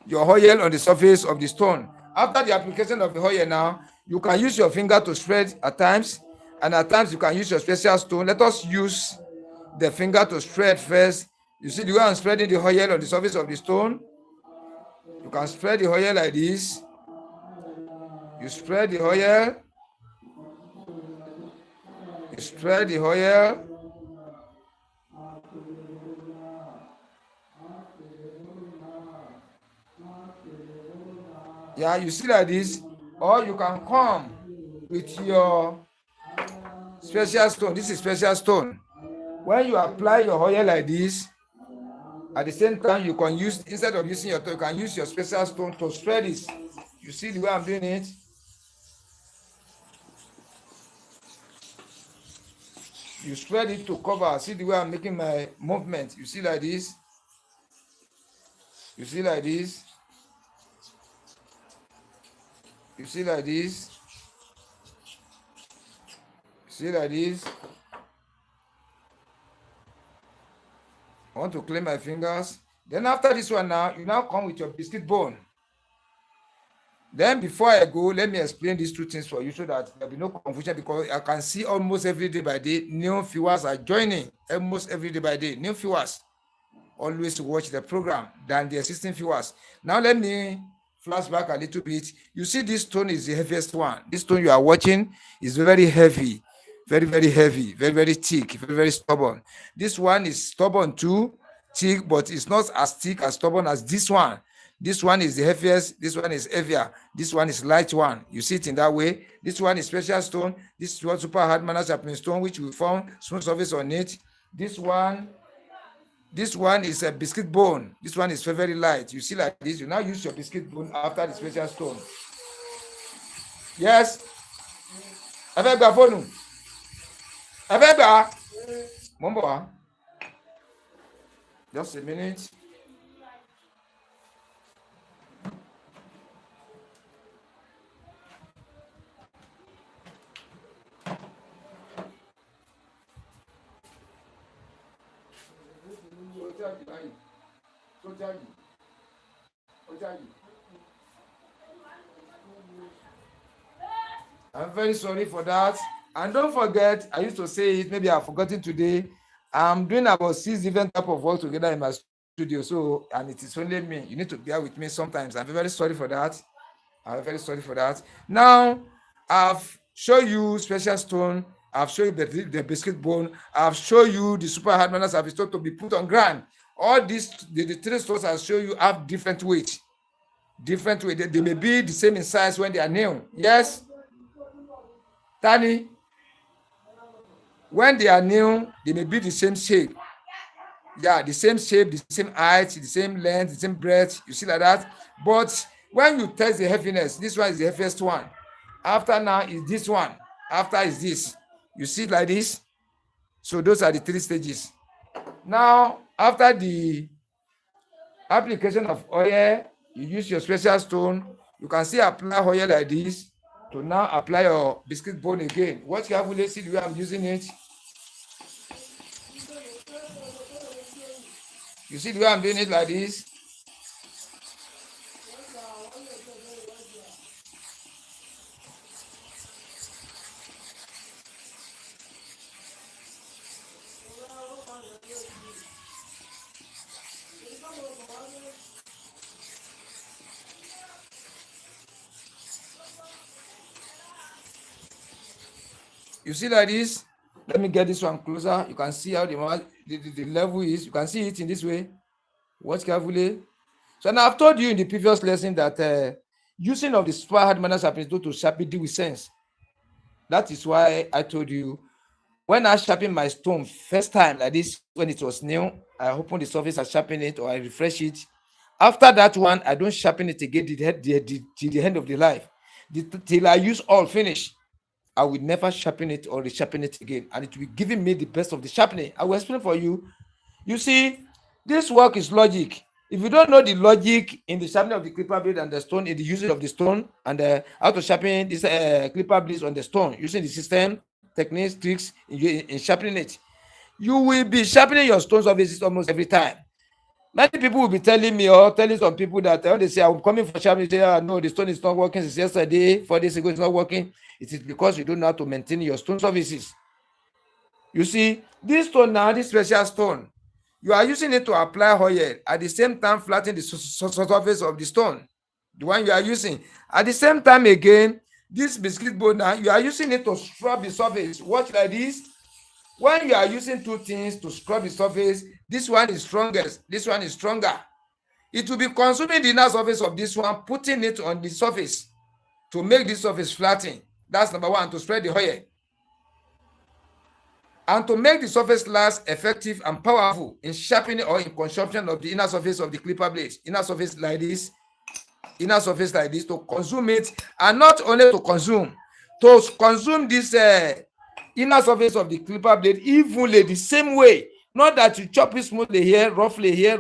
your oil on the surface of the stone. After the application of the oil now, you can use your finger to spread at times, and at times you can use your special stone. Let us use the finger to spread first. You see the way I'm spreading the oil on the surface of the stone? You can spread the oil like this. You spread the oil. You spread the oil. Yeah, you see like this, or you can come with your special stone. This is special stone. When you apply your oil like this, at the same time you can use, instead of using your toe, you can use your special stone to spread it. You see the way I'm doing it? You spread it to cover. See the way I'm making my movement. You see like this? You see like this? You see like this? See like this? I want to clean my fingers. Then after this one now, you now come with your biscuit bone. Then before I go, let me explain these two things for you so that there will be no confusion, because I can see almost every day by day, new viewers are joining. Almost every day by day, new viewers always watch the program than the existing viewers. Now let me flashback a little bit. You see, this stone is the heaviest one. This stone you are watching is very heavy, very, very heavy, very, very thick, very, very stubborn. This one is stubborn too, thick, but it's not as thick, as stubborn as this one. This one is the heaviest. This one is heavier. This one is light one. You see it in that way. This one is special stone. This is what super hard manner sharpening stone, which we found smooth surface on it. This one is a biscuit bone. This one is very, very light. You see like this. You now use your biscuit bone after the special stone. Yes. Ẹ fẹ́ gba fóònù. Ẹ fẹ́ gbà. Mo ń bọ̀ wá. Just a minute. I'm very sorry for that. And don't forget, I used to say it, maybe I've forgotten today. I'm doing about 6 different type of work together in my studio. So, and it is only me. You need to bear with me sometimes. I'm very sorry for that. I'm very sorry for that. Now, I've shown you special stone. I've shown you the biscuit bone. I've shown you the super hard manners I've stored to be put on ground. All these, the 3 stones I'll show you have different weight. Different weight. They may be the same in size when they are new. Yes. Tani, when they are new, they may be the same shape. Yeah, the same shape, the same height, the same length, the same breadth. You see like that. But when you test the heaviness, this one is the heaviest one. After now is this one. After is this. You see it like this. So those are the three stages. Now, after the application of oil, you use your special stone. You can still apply oil like this to now apply your biscuit bone again. Watch carefully, see the way I'm using it. You see the way I'm doing it like this. You see like this. Let me get this one closer. You can see how the level is. You can see it in this way. Watch carefully. So now I've told you in the previous lesson that using of the super hard manners happens to sharpen deal with sense. That is why I told you when I sharpen my stone first time like this, when it was new, I open the surface, I sharpen it or I refresh it. After that one, I don't sharpen it again till the end of the life. Till I use all finish. I will never sharpen it or resharpen it again. And it will be giving me the best of the sharpening. I will explain for you. You see, this work is logic. If you don't know the logic in the sharpening of the clipper blade and the stone, in the usage of the stone, and how to sharpen this clipper blades on the stone, using the system, techniques, tricks in sharpening it, you will be sharpening your stone surfaces almost every time. Many people will be telling me or telling some people that when they say I'm coming for sharpening, say, no, the stone is not working since yesterday, 4 days ago, it's not working. It is because you don't know how to maintain your stone surfaces. You see, this stone now, this special stone, you are using it to apply oil at the same time flatten the surface of the stone, the one you are using. At the same time again, this biscuit board now, you are using it to scrub the surface. Watch like this. When you are using two things to scrub the surface, this one is strongest, this one is stronger. It will be consuming the inner surface of this one, putting it on the surface to make this surface flatten. That's number one, to spread the oil. And to make the surface last effective and powerful in sharpening or in consumption of the inner surface of the clipper blades, inner surface like this, to consume it, and not only to consume this inner surface of the clipper blade evenly the same way. Not that you chop it smoothly here, roughly here,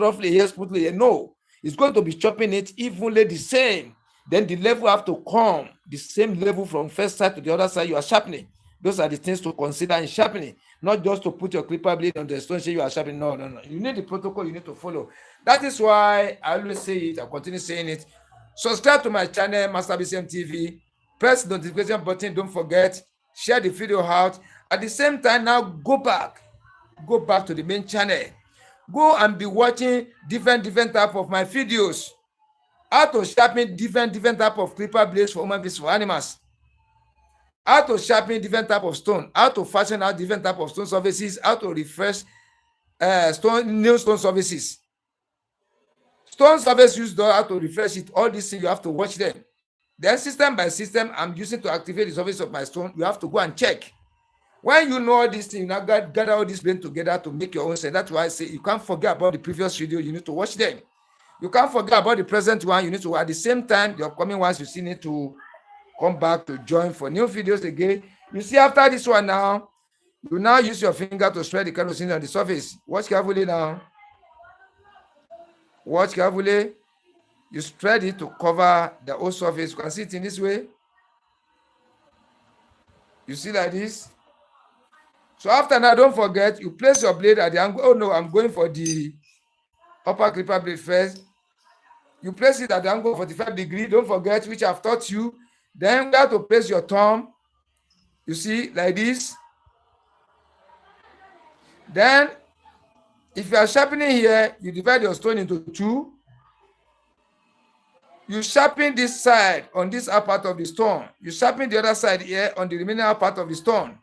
smoothly here. No, it's going to be chopping it evenly the same. Then the level have to come the same level from first side to the other side you are sharpening. Those are the things to consider in sharpening, not just to put your clipper blade on the stone, say you are sharpening. No. You need the protocol you need to follow. That is why I always say it, I continue saying it. Subscribe to my channel, Master BCM TV. Press the notification button, don't forget. Share the video out. At the same time, now go back to the main channel. Go and be watching different type of my videos. How to sharpen different type of clipper blades for human beings, for animals. How to sharpen different type of stone, how to fashion out different type of stone surfaces, how to refresh new stone surfaces. Stone surface used, how to refresh it. All these things you have to watch them. Then system by system I'm using to activate the surface of my stone, you have to go and check. When you know all these things, you now gather all these brain together to make your own sense. That's why I say you can't forget about the previous video, you need to watch them. You can't forget about the present one, you need to, at the same time, the upcoming ones, you still need to come back to join for new videos again. You see, after this one now, you now use your finger to spread the kerosene on the surface. Watch carefully now. Watch carefully. You spread it to cover the whole surface. You can see it in this way. You see like this. So after now, don't forget, you place your blade at the angle. Oh no, I'm going for the upper clipper blade first. You place it at the angle of 45 degrees. Don't forget, which I've taught you. Then you have to place your thumb. You see, like this. Then, if you are sharpening here, you divide your stone into two. You sharpen this side on this upper part of the stone. You sharpen the other side here on the remaining part of the stone.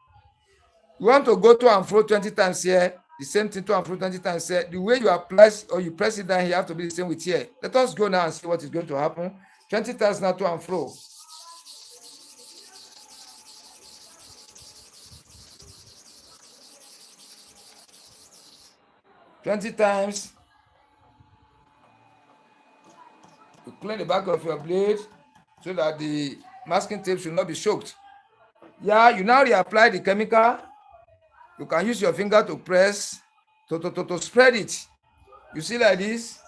You want to go to and fro 20 times here. The same thing to and fro 20 times here. The way you apply or you press it down here have to be the same with here. Let us go now and see what is going to happen. 20 times now to and fro. 20 times. You clean the back of your blade so that the masking tape should not be soaked. Yeah, you now reapply the chemical. You can use your finger to press to spread it. You see like this.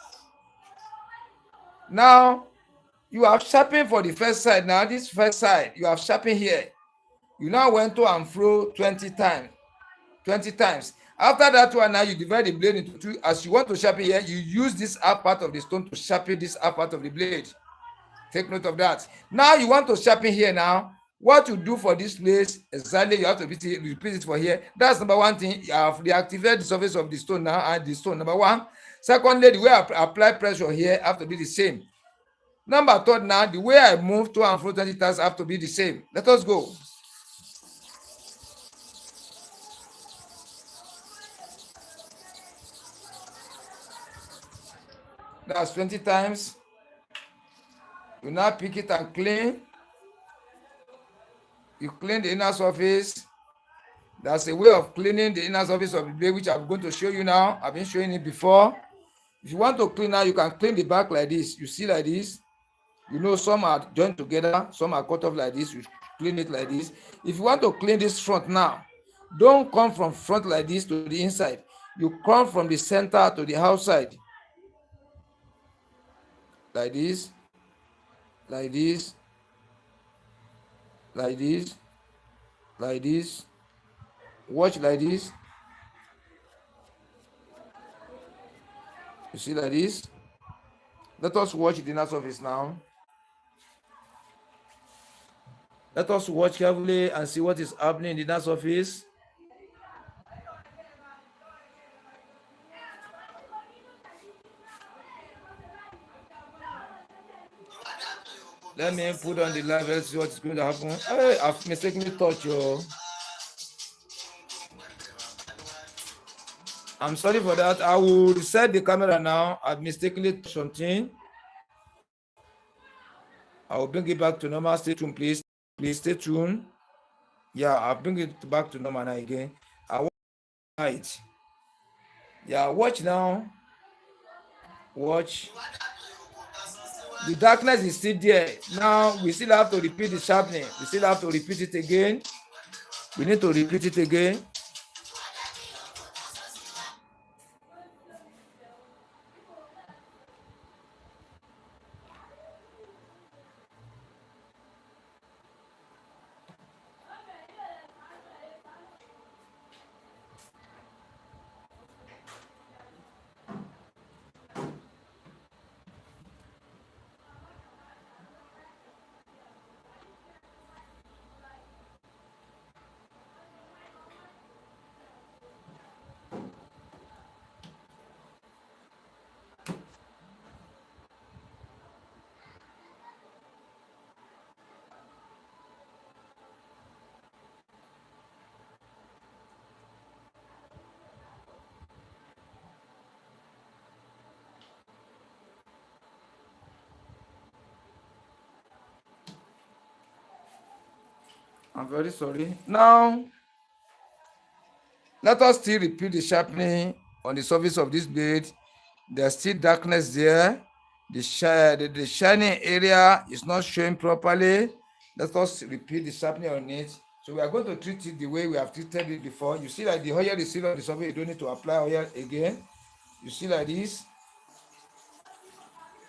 Now you have sharpened for the first side. Now this first side you have sharpened here. You now went to and fro 20 times. 20 times. After that one, now you divide the blade into two. As you want to sharpen here, you use this upper part of the stone to sharpen this upper part of the blade. Take note of that. Now you want to sharpen here now. What you do for this place, exactly, you have to repeat it for here. That's number one thing. You have reactivated the surface of the stone now and the stone, number one. Secondly, the way I apply pressure here have to be the same. Number third, now, the way I move to and fro 20 times have to be the same. Let us go. That's 20 times. You now pick it and clean. You clean the inner surface. That's a way of cleaning the inner surface of the blade, which I'm going to show you now. I've been showing it before. If you want to clean now, you can clean the back like this. You see like this. You know, some are joined together, some are cut off like this. You clean it like this. If you want to clean this front now, don't come from front like this to the inside. You come from the center to the outside. Like this, like this, like this, like this. Watch like this. You see like this. Let us watch the inner surface now. Let us watch carefully and see what is happening in the inner surface. Let me put on the live. Let's see what is going to happen. Hey, I've mistakenly touched you. I'm sorry for that. I will reset the camera now. I've mistakenly touched something. I will bring it back to normal. Stay tuned, please. Please stay tuned. Yeah, I'll bring it back to normal now again. I watch it. Yeah, watch now. Watch. The darkness is still there. Now we still have to repeat the sharpening. We still have to repeat it again. We need to repeat it again. I'm very sorry. Now, let us still repeat the sharpening on the surface of this blade. There's still darkness there. The shining area is not showing properly. Let us repeat the sharpening on it. So we are going to treat it the way we have treated it before. You see like the oil is still on the surface. You don't need to apply oil again. You see like this.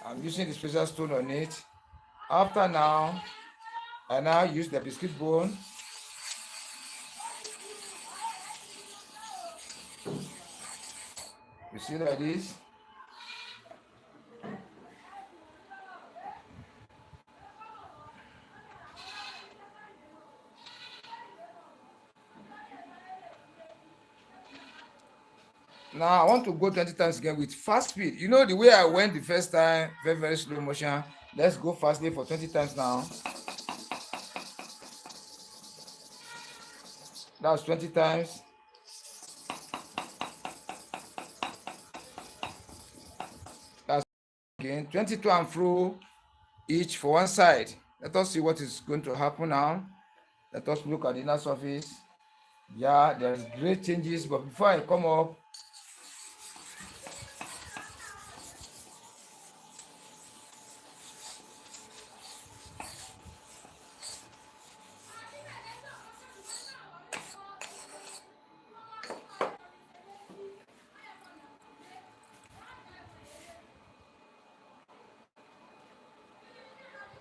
I'm using the special stone on it. After now, I now use the biscuit bone. You see like this. Now I want to go 20 times again with fast speed. You know the way I went the first time, very, very slow motion. Let's go fastly for 20 times now. That's 20 times. That's again 22 and fro each for one side. Let us see what is going to happen now. Let us look at the inner surface. Yeah, there's great changes, but before I come up,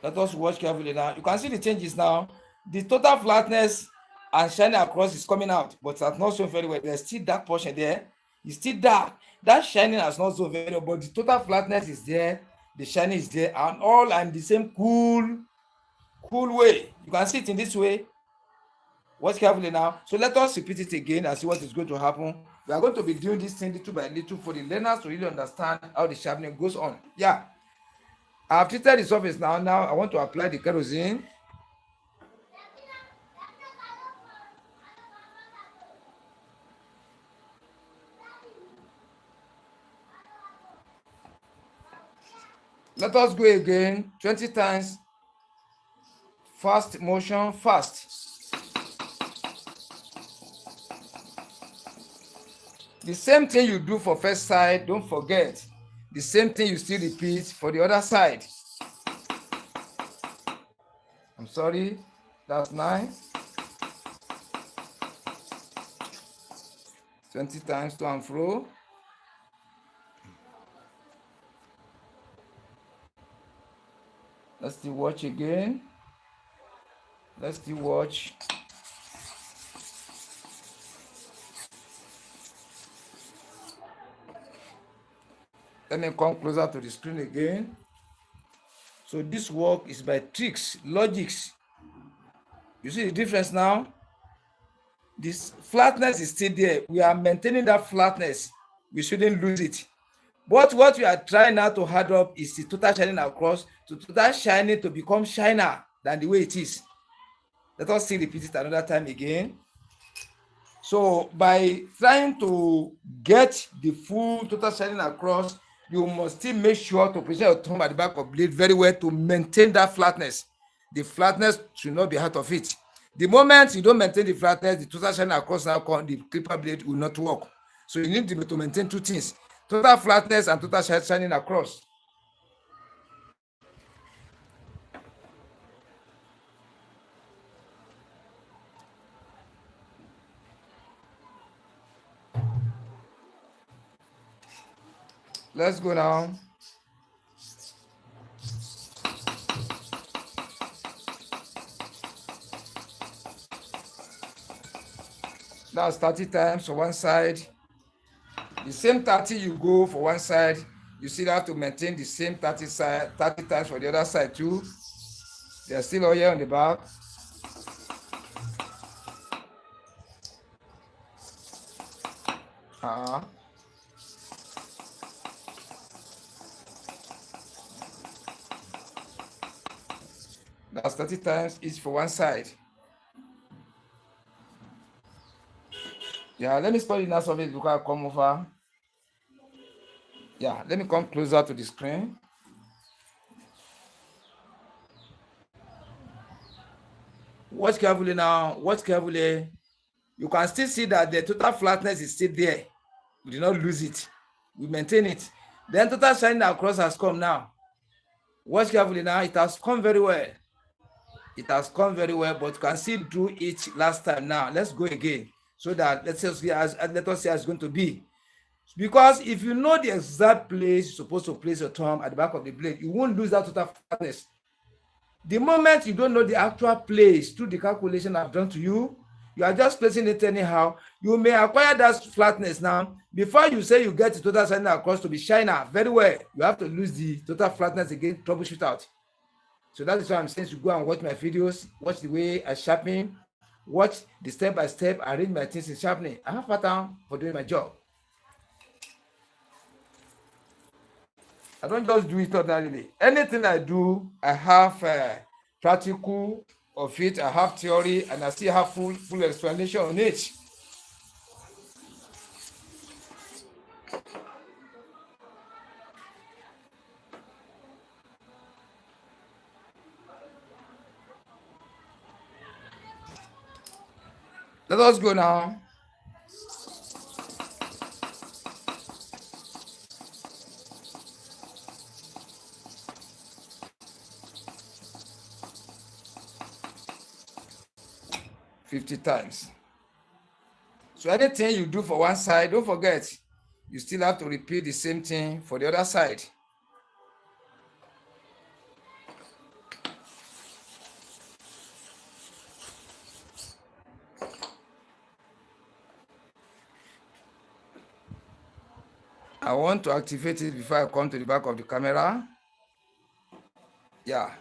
Let us watch carefully now. You can see the changes now. The total flatness and shining across is coming out, but that's not shown very well. There's still dark portion there. It's still dark. That shining has not shown very well, but the total flatness is there. The shining is there, and all are in the same cool way. You can see it in this way. Watch carefully now. So let us repeat it again and see what is going to happen. We are going to be doing this thing little by little for the learners to really understand how the sharpening goes on. Yeah. I have treated the surface now. Now I want to apply the kerosene. Let us go again 20 times. Fast motion, fast. The same thing you do for first side, don't forget. The same thing you still repeat for the other side. I'm sorry, that's 9. 20 times to and fro. Let's still watch again. Let's still watch. Let me come closer to the screen again. So this work is by tricks, logics. You see the difference now? This flatness is still there. We are maintaining that flatness. We shouldn't lose it. But what we are trying now to add up is the total shining across, to total shining to become shiner than the way it is. Let us still repeat it another time again. So by trying to get the full total shining across, you must still make sure to position your thumb at the back of blade very well to maintain that flatness. The flatness should not be out of it. The moment you don't maintain the flatness, the total shining across now, the clipper blade will not work. So you need to maintain two things: total flatness and total shining across. Let's go now. That's 30 times for one side. The same 30 you go for one side, you still have to maintain the same 30 times for the other side too. There's still oil on the back. That's 30 times each for one side. Yeah, let me spell the last of it before I come over. Yeah, let me come closer to the screen. Watch carefully now. Watch carefully. You can still see that the total flatness is still there. We did not lose it. We maintain it. Then total shining across has come now. Watch carefully now. It has come very well. It has come very well, but you can still do it last time now. Let's go again so that let us see how it's going to be. Because if you know the exact place you're supposed to place your thumb at the back of the blade, you won't lose that total flatness. The moment you don't know the actual place through the calculation I've done to you, you are just placing it anyhow. You may acquire that flatness now. Before you say you get the total shining across to be shiner very well, you have to lose the total flatness again, troubleshoot out. So that is why I'm saying to go and watch my videos, watch the way I sharpen, watch the step-by-step, arrange my things in sharpening. I have pattern for doing my job. I don't just do it ordinarily. Anything I do, I have practical of it, I have theory, and I still have full explanation on it. Let us go now. $50 times. So anything you do for one side, don't forget, you still have to repeat the same thing for the other side. I want to activate it before I come to the back of the camera. Yeah.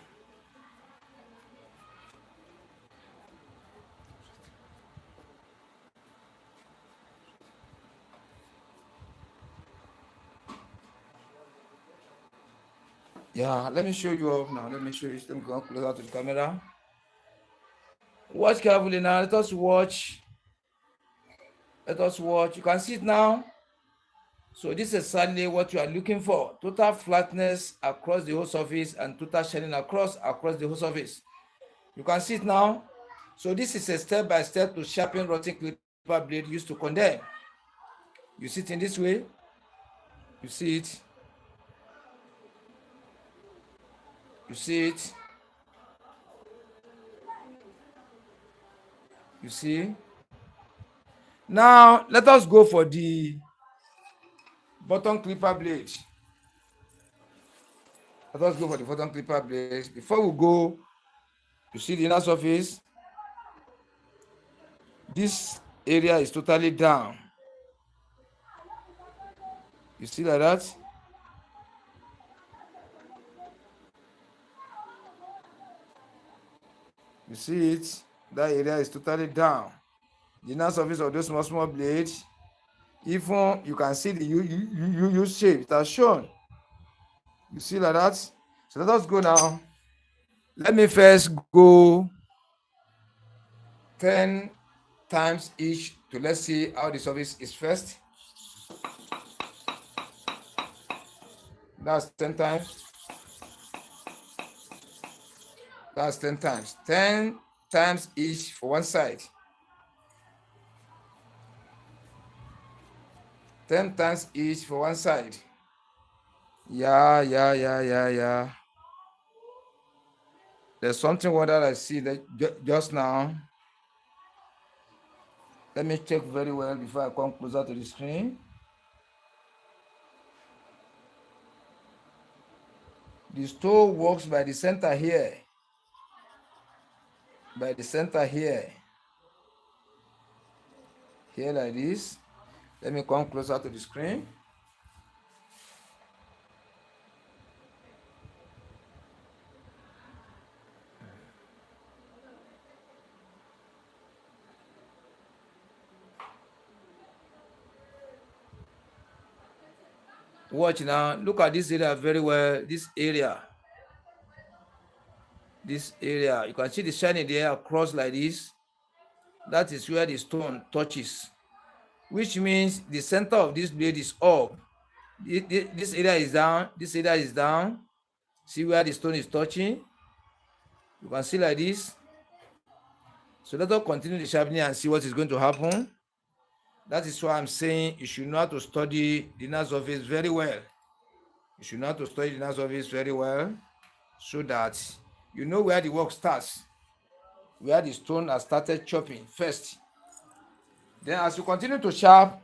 Yeah, let me show you up now. Let me show you. Let me go closer to the camera. Watch carefully now. Let us watch. Let us watch. You can see it now. So this is exactly what you are looking for. Total flatness across the whole surface and total shining across the whole surface. You can see it now. So this is a step-by-step to sharpen rotting clipper blade used to condemn. You see it in this way. You see it. You see it. You see. Now let us go for the bottom clipper blade. Let us go for the bottom clipper blade. Before we go, you see the inner surface. This area is totally down. You see like that? You see it? That area is totally down. The inner surface of those small blades, even you can see the U shape it has shown. You see like that? So let us go now. Let me first go 10 times each to let's see how the surface is first. That's 10 times. That's 10 times. 10 times each for one side. 10 times each for one side. Yeah. There's something what that I see that just now. Let me check very well before I come closer to the screen. The stove works by the center here. By the center here. Here like this. Let me come closer to the screen. Watch now. Look at this area very well. This area. You can see the shining there across like this. That is where the stone touches, which means the center of this blade is up. This area is down. This area is down. See where the stone is touching? You can see like this. So let us continue the sharpening and see what is going to happen. That is why I'm saying you should know how to study the inner surface very well. You should know how to study the inner surface very well so that you know where the work starts, where the stone has started chopping first. Then as you continue to sharp,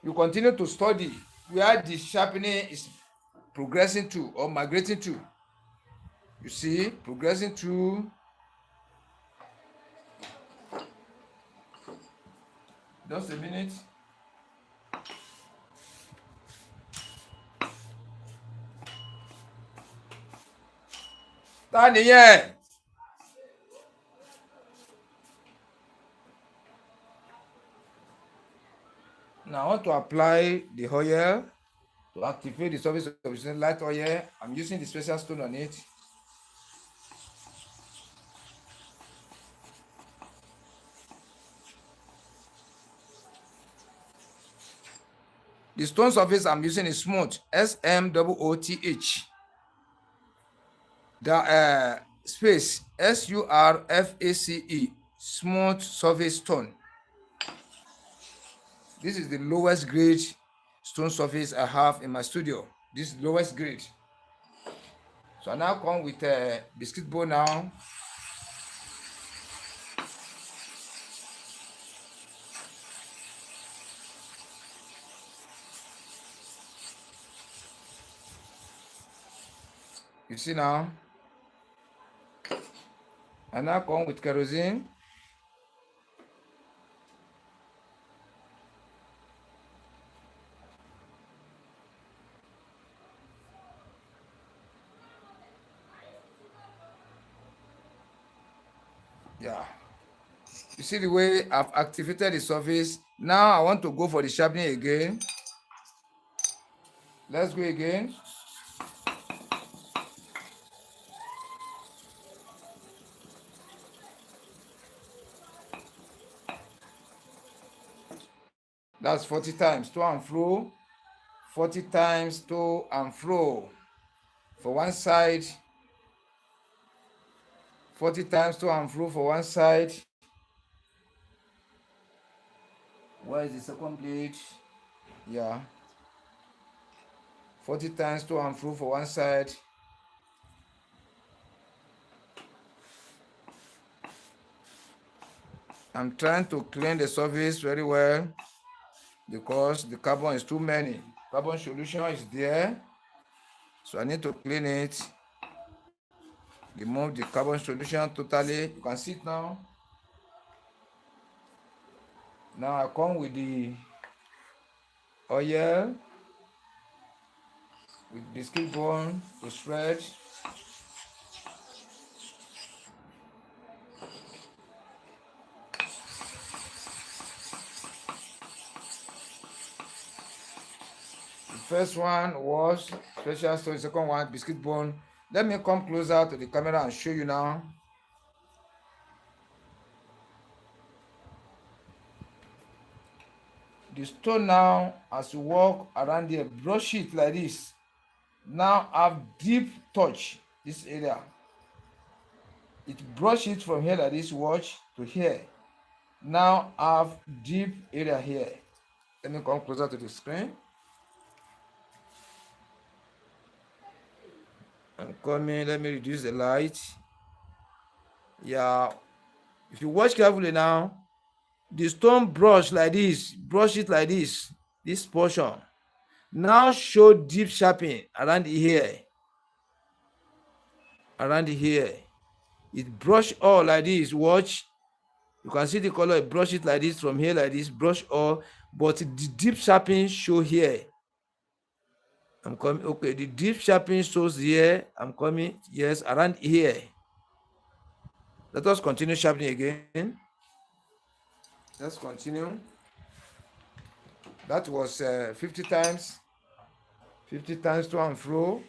you continue to study where the sharpening is progressing to or migrating to. You see, progressing to. Just a minute. Ta nìyẹn. Now I want to apply the oil to activate the surface of the light oil. I'm using the special stone on it. The stone surface I'm using is smooth, SMOOTH. The space SURFACE, smooth surface stone. This is the lowest grade stone surface I have in my studio. This is lowest grade. So I now come with a biscuit bowl now. You see now? I now come with kerosene. Yeah. You see the way I've activated the surface. Now I want to go for the sharpening again. Let's go again. That's 40 times to and fro. 40 times to and fro. For one side. 40 times to and fro for one side. Where is the second blade? Yeah. 40 times to and fro for one side. I'm trying to clean the surface very well because the carbon is too many. Carbon solution is there. So I need to clean it. Remove the carbon solution totally. You can see it now. Now I come with the oil with biscuit bone to spread. The first one was special stone, the second one biscuit bone. Let me come closer to the camera and show you now. The stone now, as you walk around here, brush it like this. Now have deep touch this area. It brush it from here like this, watch, to here. Now have deep area here. Let me come closer to the screen. I'm coming, let me reduce the light. Yeah, if you watch carefully now, the stone brush like this, brush it like this portion. Now show deep sharpening around here. Around here. It brush all like this, watch. You can see the color, it brush it like this, from here like this, brush all, but the deep sharpening show here. I'm coming, okay, the deep sharpening shows here, I'm coming, yes, around here. Let us continue sharpening again. Let's continue. That was 50 times. 50 times to and fro.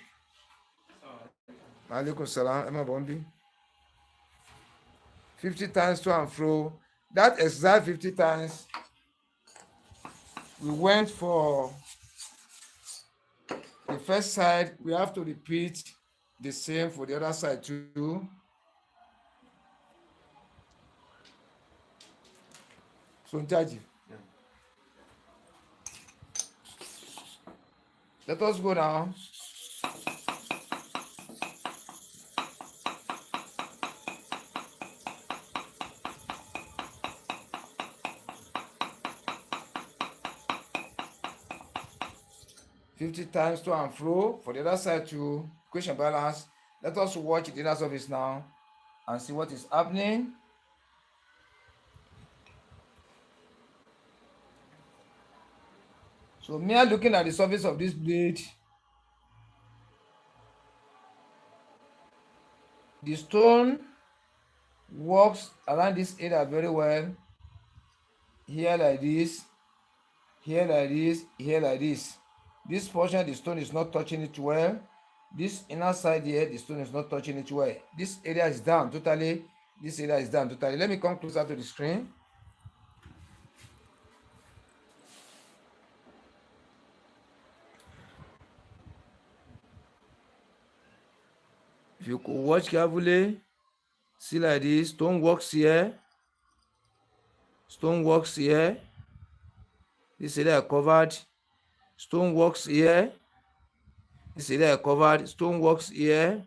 Alaikum salam, Emma Bondi. 50 times to and fro. That exact 50 times, we went for the first side. We have to repeat the same for the other side too. So, Ntaji. Yeah. Let us go now. $50 times to and fro for the other side to equation balance. Let us watch the inner surface now and see what is happening. So me are looking at the surface of this blade. The stone works around this area very well. Here like this, here like this, here like this. This portion, the stone is not touching it well. This inner side here, the stone is not touching it well. This area is down totally. This area is down totally. Let me come closer to the screen. If you could watch carefully, see like this, stone works here. Stone works here. This area covered. Stone works here. This area covered. Stone works here.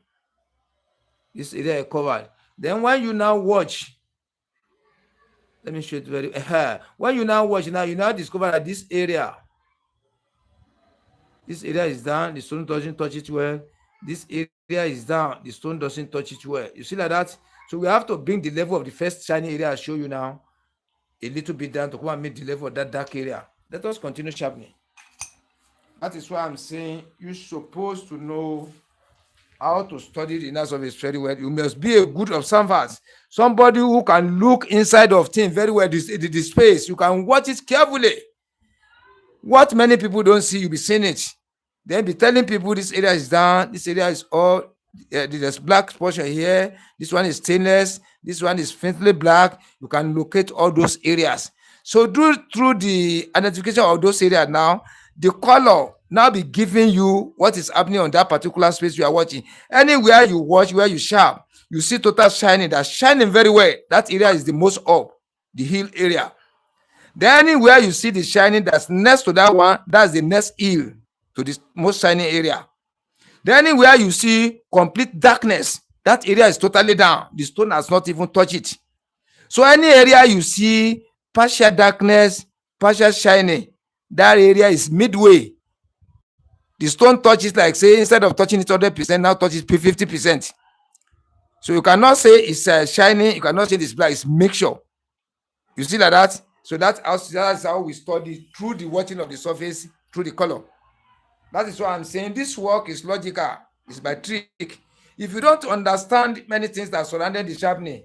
This area covered. Then when you now watch, let me show it very. When you now watch, now you now discover that this area is down. The stone doesn't touch it well. This area is down. The stone doesn't touch it well. You see like that? So we have to bring the level of the first shiny area I show you now a little bit down to come and meet the level of that dark area. Let us continue sharpening. That is why I'm saying you're supposed to know how to study the inner surface very well, you must be a good observer, somebody who can look inside of things very well, the space. You can watch it carefully. What many people don't see, you be seeing it. Then be telling people this area is down, this area is all there's black portion here, this one is stainless, this one is faintly black. You can locate all those areas. So through the identification of those areas now, the color now be giving you what is happening on that particular space you are watching. Anywhere you watch, where you sharp, you see total shining, that's shining very well. That area is the most up, the hill area. Then anywhere you see the shining that's next to that one, that's the next hill to the most shining area. Then anywhere you see complete darkness, that area is totally down. The stone has not even touched it. So any area you see partial darkness, partial shining, that area is midway. The stone touches, like say, instead of touching it 100%, now touches 50%. So you cannot say it's shining, you cannot say it's black, it's mixture. You see like that? So that's how we study through the watching of the surface, through the color. That is why I'm saying this work is logical, it's by trick. If you don't understand many things that surrounding the sharpening,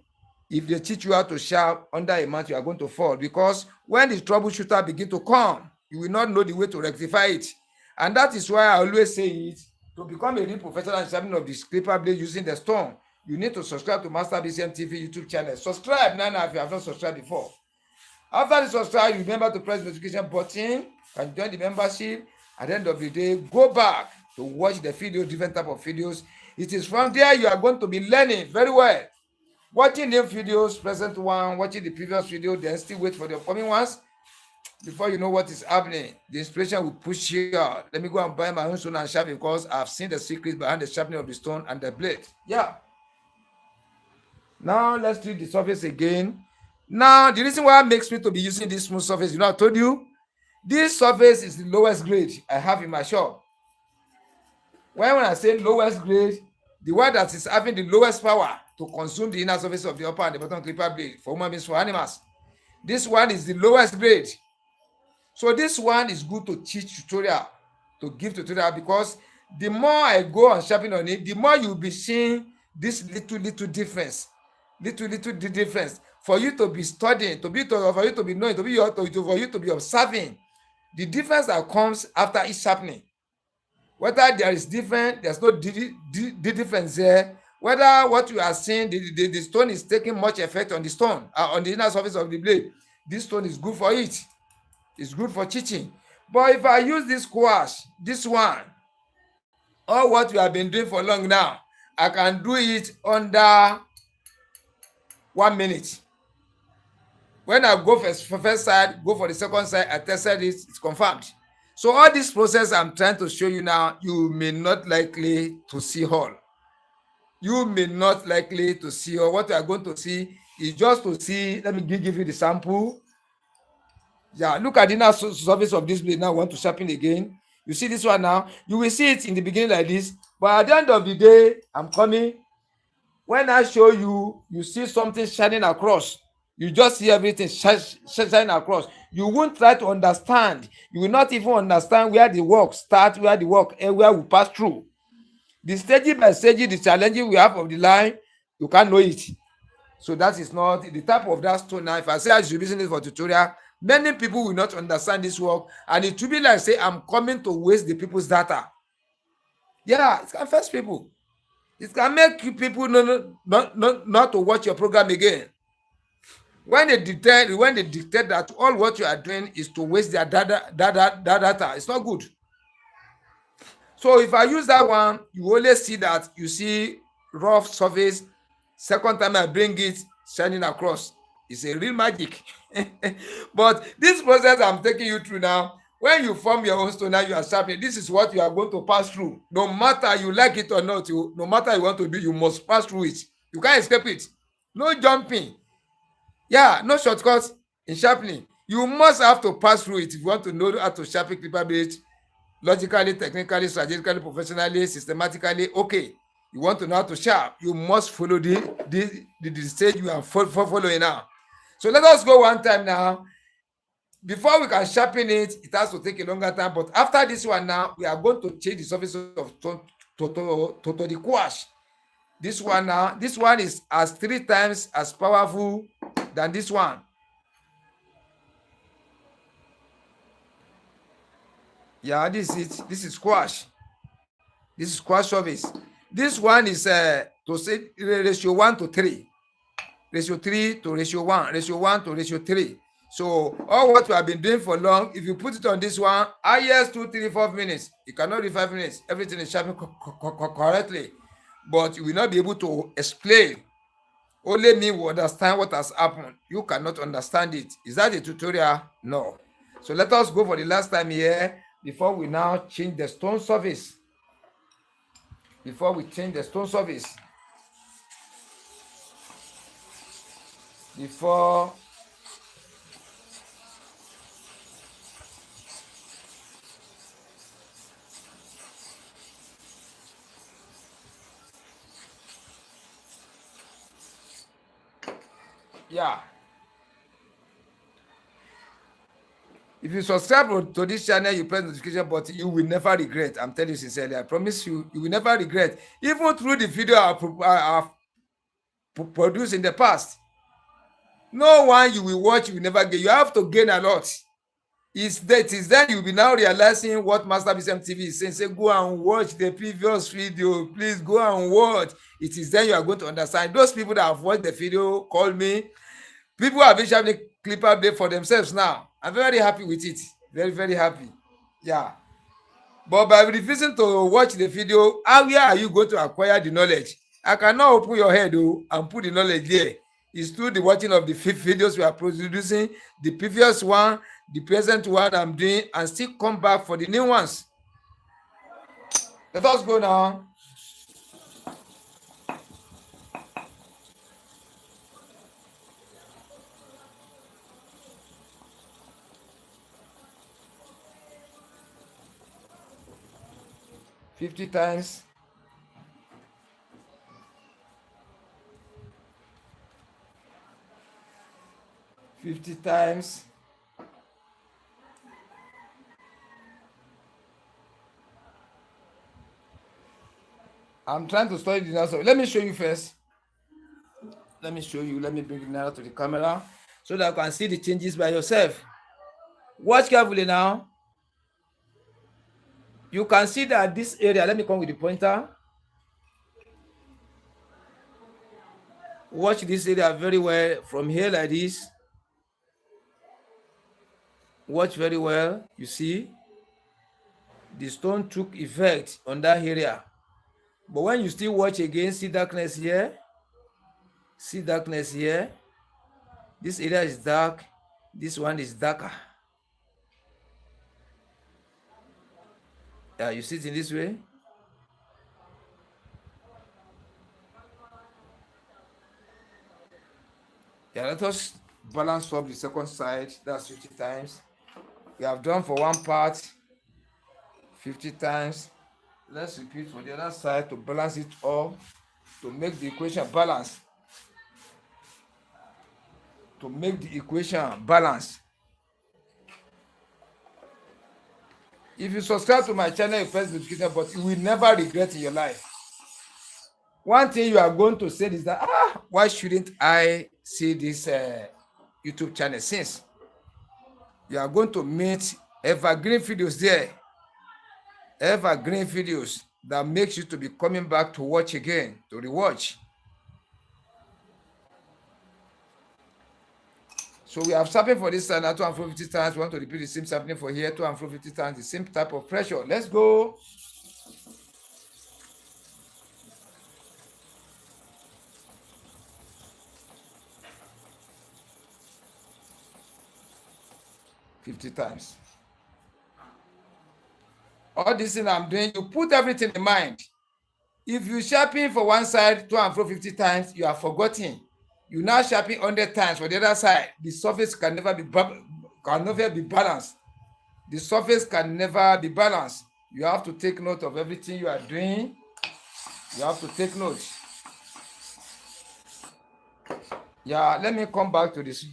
if they teach you how to sharp under a mat, you are going to fall, because when the troubleshooter begin to come, you will not know the way to rectify it. And that is why I always say it, to become a real professional in sharpening of the scraper blade using the stone, you need to subscribe to Master BCM TV YouTube channel. Subscribe now if you have not subscribed before. After the subscribe, remember to press the notification button and join the membership. At the end of the day, go back to watch the video, different type of videos. It is from there you are going to be learning very well. Watching the videos, present one, watching the previous video, then still wait for the upcoming ones. Before you know what is happening, the inspiration will push you out. Let me go and buy my own stone and sharpen, because I've seen the secrets behind the sharpening of the stone and the blade. Yeah. Now let's treat the surface again. Now the reason why it makes me to be using this smooth surface, you know, I told you, this surface is the lowest grade I have in my shop. When I say lowest grade, the one that is having the lowest power to consume the inner surface of the upper and the bottom clipper blade for human beings, for animals. This one is the lowest grade. So this one is good to teach tutorial, to give tutorial, because the more I go on sharpening on it, the more you'll be seeing this little difference. Little difference. For you to be studying, for you to be knowing, for you to be observing the difference that comes after each sharpening. Whether there is difference, there's no difference there. Whether what you are seeing, the stone is taking much effect on the stone, on the inner surface of the blade. This stone is good for it. It's good for teaching. But if I use this squash, this one, all what we have been doing for long now, I can do it under 1 minute. When I go for first side, go for the second side, I tested it, it's confirmed. So all this process I'm trying to show you now, you may not likely to see all. You may not likely to see all. What you are going to see is just to see, let me give you the sample. Yeah, look at the inner surface of this blade now. I want to sharpen again. You see this one now? You will see it in the beginning like this, but at the end of the day, I'm coming. When I show you, you see something shining across. You just see everything shining across. You won't try to understand. You will not even understand where the work starts, where the work, where we pass through. The stage by stage, the challenges we have of the line, you can't know it. So that is not the type of that stone. Now, if I say I should be using it for tutorial, many people will not understand this work, and it will be like say I'm coming to waste the people's data. Yeah, it can first people. It can make people not to watch your program again. When they detect that all what you are doing is to waste their data, it's not good. So if I use that one, you always see that you see rough surface. Second time I bring it, shining across. It's a real magic. But this process I'm taking you through now, when you form your own stone, now you are sharpening, this is what you are going to pass through. No matter you like it or not, no matter you want to do, you must pass through it. You can't escape it. No jumping. Yeah, no shortcuts in sharpening. You must have to pass through it if you want to know how to sharpen clipper blade logically, technically, strategically, professionally, systematically. Okay, you want to know how to sharp, you must follow the stage you are following now. So let us go one time now. Before we can sharpen it, it has to take a longer time. But after this one now, we are going to change the surface of stone to the quash. This one now, this one is as 3 times as powerful than this one. Yeah, this is it. This is squash. This is squash service. This one is to say ratio 1 to 3, ratio 3 to ratio 1, ratio 1 to ratio 3. So all what we have been doing for long, if you put it on this one, highest 2, 3, 4 minutes. You cannot do 5 minutes. Everything is sharpened correctly, but you will not be able to explain. Only me will understand what has happened. You cannot understand it. Is that a tutorial? No. So let us go for the last time here before we now change the stone surface. Before we change the stone surface. Before yeah. If you subscribe to this channel, you press notification button, you will never regret. I'm telling you sincerely. I promise you, you will never regret. Even through the video I have produced in the past. No one you will watch, you will never gain. You have to gain a lot. It is then you will be now realizing what Masterpiece MTV is saying. Say, go and watch the previous video. Please go and watch. It is then you are going to understand. Those people that have watched the video, call me. People have been having clip update for themselves now. I'm very happy with it. Very, very happy. Yeah. But by refusing to watch the video, where are you going to acquire the knowledge? I cannot open your head and put the knowledge there. It's through the watching of the videos we are producing, the previous one, the present one I'm doing, and still come back for the new ones. Let us go now. $50 times. $50 times. I'm trying to study the answer. Let me show you first. Let me show you. Let me bring it now to the camera so that you can see the changes by yourself. Watch carefully now. You can see that this area, let me come with the pointer. Watch this area very well from here like this. Watch very well. You see, the stone took effect on that area. But when you still watch again, see darkness here. See darkness here. This area is dark. This one is darker. You see it in this way. Yeah, let us balance up the second side. That's 50 times. We have done for one part 50 times. Let's repeat for the other side to balance it up, to make the equation balance. To make the equation balance. If you subscribe to my channel, you press the notification button, you will never regret in your life. One thing you are going to say is that, why shouldn't I see this YouTube channel? Since you are going to meet evergreen videos there, evergreen videos that makes you to be coming back to watch again, to rewatch. So we have sharpened for this side now 250 times. We want to repeat the same sharpening for here 250 times, the same type of pressure. Let's go. $50 times. All this thing I'm doing, you put everything in mind. If you sharpen for one side 250 times, you are forgotten. You now sharpen 100 times for the other side. The surface can never be balanced. The surface can never be balanced. You have to take note of everything you are doing. You have to take note. Yeah, let me come back to this.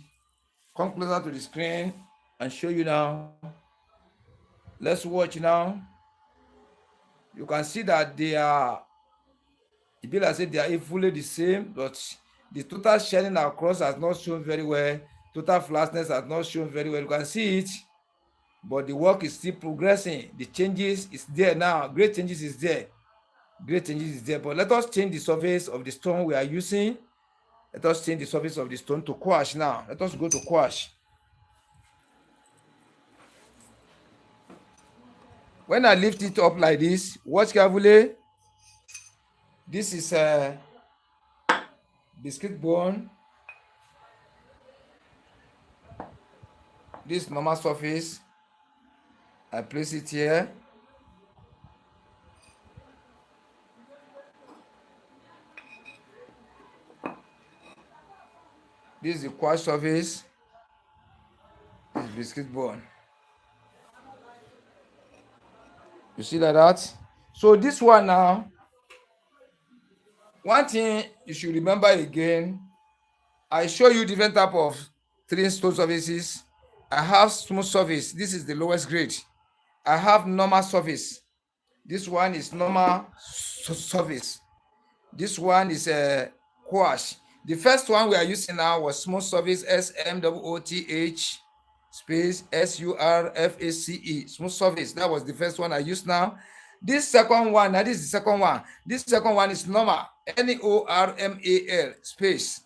Come closer to the screen and show you now. Let's watch now. You can see that they are, it be like say they are fully the same, but the total shedding across has not shown very well. Total flatness has not shown very well. You can see it, but the work is still progressing. The changes is there now. Great changes is there. Great changes is there. But let us change the surface of the stone we are using. Let us change the surface of the stone to quash now. Let us go to quash. When I lift it up like this, watch carefully. This is a biscuit bone. This normal surface. I place it here. This is the quash surface. This is biscuit bone. You see like that? So this one now, one thing you should remember again, I show you different type of three stone surfaces. I have smooth surface. This is the lowest grade. I have normal surface. This one is normal surface. This one is a quash. The first one we are using now was smooth surface, SMOOTH space SURFACE, smooth surface. That was the first one I used now. This second one, now this is the second one. This second one is normal, NORMAL space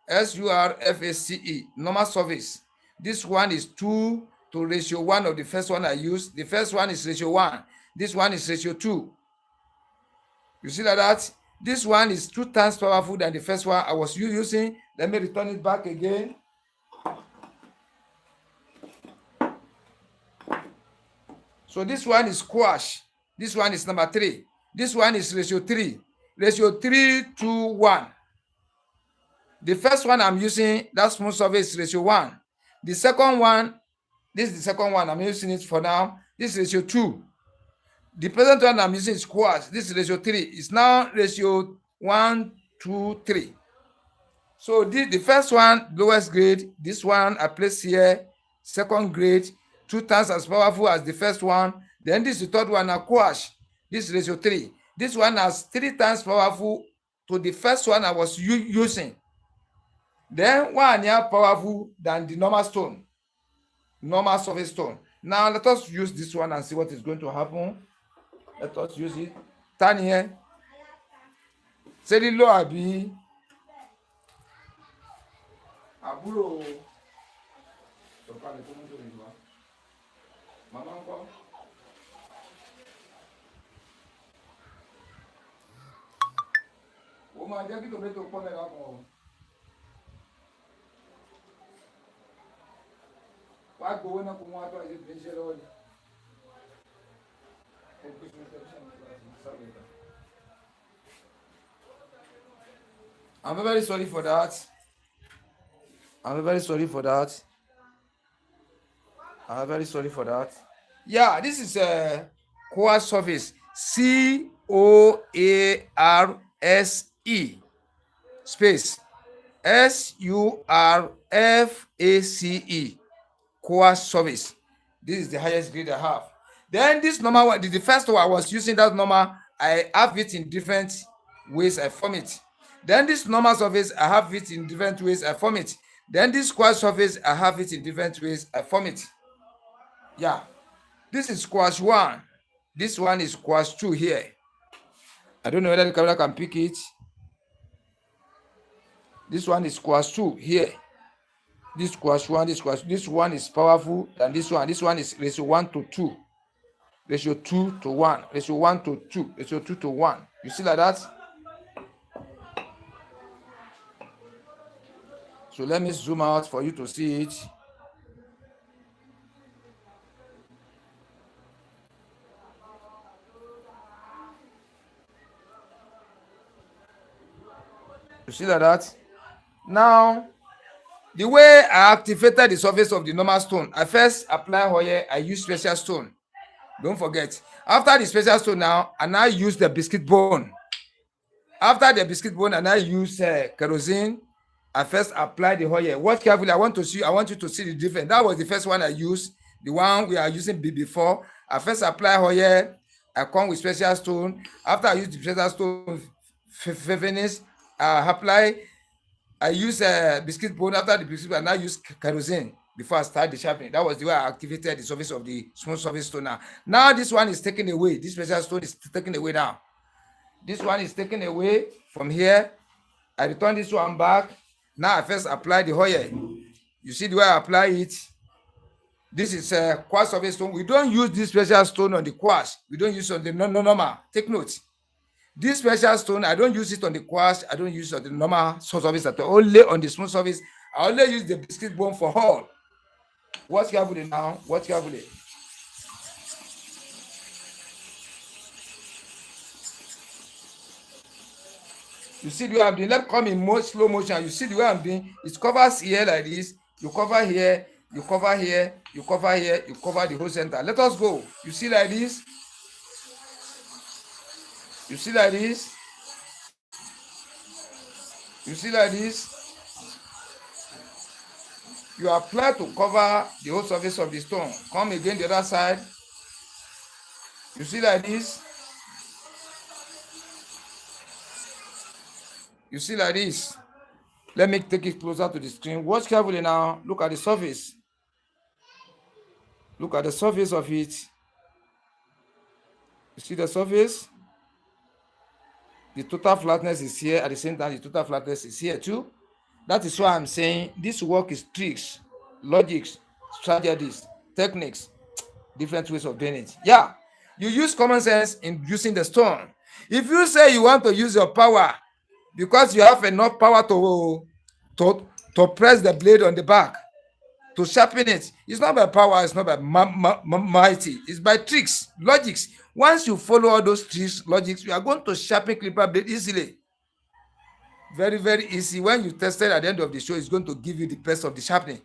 SURFACE, normal surface. This one is 2 to ratio 1 of the first one I used. The first one is ratio 1. This one is ratio 2. You see like that? This one is 2 times powerful than the first one I was using. Let me return it back again. So this one is quash. This one is number 3. This one is ratio 3. Ratio 3 to 1. The first one I'm using, that smooth surface is ratio 1. The second one, this is the second one. I'm using it for now. This is ratio 2. The present one I'm using is quash. This is ratio 3. It's now ratio 1, 2, 3. So the first one, lowest grade. This one I place here, second grade, 2 times as powerful as the first one. Then this is the third one, a quash. This is ratio 3. This one has 3 times powerful to the first one I was using. Then one here powerful than the normal stone, normal surface stone. Now let us use this one and see what is going to happen. Let us use it. Turn here. Ṣé lílo àbí àbúrò sọ̀kalẹ̀ tó mú tó lè wá? Màmá ń kọ́. Ó máa jẹ́ kí tòmẹ́tò pọ́n mẹ́ta kan o. Wá gbowó náà kó mú wá tó àìsí tó ń ṣe lọ́wọ́ yìí. I'm very sorry for that. I'm very sorry for that. I'm very sorry for that. Yeah, this is a quash surface. COARSE space SURFACE quash surface. This is the highest grade I have. Then this normal one, the first one I was using, that normal, I have it in different ways I form it. Then this normal surface, I have it in different ways I form it. Then this quash surface, I have it in different ways I form it. Yeah, this is quash 1. This one is quash 2 here. I don't know whether the camera can pick it. This one is quash 2 here. This quash 1, this one is powerful than this one. This one is ratio 1 to 2. Ratio 2 to 1. Ratio 1 to 2. Ratio 2 to 1. You see like that? So let me zoom out for you to see it. You see like that? Now, the way I activated the surface of the normal stone, I first apply oil, I use special stone. Don't forget. After the special stone now, I now use the biscuit bone. After the biscuit bone, I now use kerosene. I first apply the oil. Watch carefully. I want you to see the difference. That was the first one I used. The one we are using before. I first apply oil. I come with special stone. After I use the special stone finish, I apply. I use biscuit bone. After the biscuit bone, I now use kerosene before I start the sharpening. That was the way I activated the surface of the smooth surface stone. Now this one is taken away. This special stone is taken away now. This one is taken away from here. I return this one back. Now I first apply the oil. You see the way I apply it. This is a quartz surface stone. We don't use this special stone on the quartz. We don't use it on the normal. Take note. This special stone, I don't use it on the quartz. I don't use it on the normal surface at all. Only on the smooth surface. I only use the biscuit bone for all. Watch carefully now. Watch carefully. You see the way I'm doing. Let come in more slow motion. You see the way I'm doing. It covers here like this. You cover here. You cover here. You cover here. You cover the whole center. Let us go. You see like this. You see like this. You see like this. You apply to cover the whole surface of the stone. Come again the other side. You see like this. You see like this. Let me take it closer to the screen. Watch carefully now. Look at the surface. Look at the surface of it. You see the surface? The total flatness is here. At the same time, the total flatness is here too. That is why I'm saying this work is tricks, logics, strategies, techniques, different ways of doing it. Yeah, you use common sense in using the stone. If you say you want to use your power because you have enough power to press the blade on the back, to sharpen it, it's not by power, it's not by mighty, it's by tricks, logics. Once you follow all those tricks, logics, you are going to sharpen clipper blade easily. Very, very easy. When you test it at the end of the show, it's going to give you the best of the sharpening.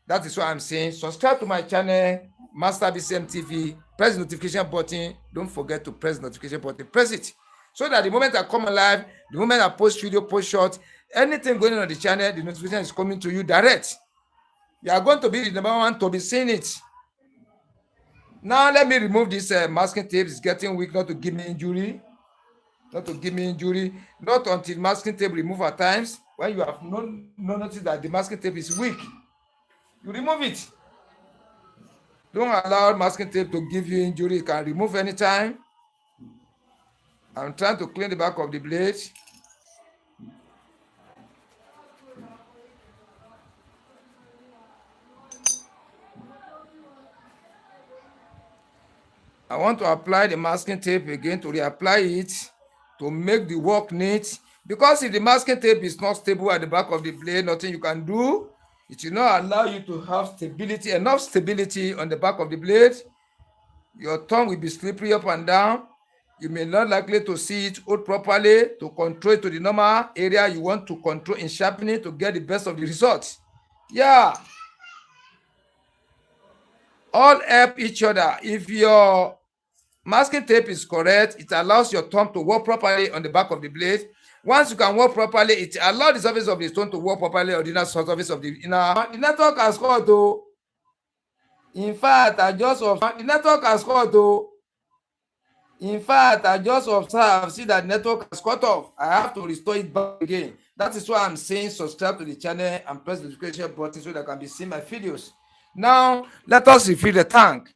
That is what I'm saying. Subscribe to my channel, Master BCM TV. Press the notification button. Don't forget to press the notification button. Press it. So that the moment I come alive, the moment I post video, post short, anything going on the channel, the notification is coming to you direct. You are going to be the number one to be seeing it. Now let me remove this masking tape. It's getting weak, not to give me injury. Not to give me injury. Not until masking tape remove at times. When you have no noticed that the masking tape is weak, you remove it. Don't allow masking tape to give you injury. You can remove anytime. I'm trying to clean the back of the blade. I want to apply the masking tape again to reapply it to make the work neat. Because if the masking tape is not stable at the back of the blade, nothing you can do. It will not allow you to have stability, enough stability on the back of the blade. Your tongue will be slippery up and down. You may not likely to see it hold properly to control it to the normal area you want to control in sharpening to get the best of the results. Yeah. All help each other. If your masking tape is correct, it allows your thumb to work properly on the back of the blade. Once you can work properly, it allows the surface of the stone to work properly on the inner surface of the inner. The network has caught though. In fact, I just observed the network has caught though. In fact, I just observed, see that network has cut off. I have to restore it back again. That is why I'm saying subscribe to the channel and press the notification button so that I can be seeing my videos. Now, let us refill the tank.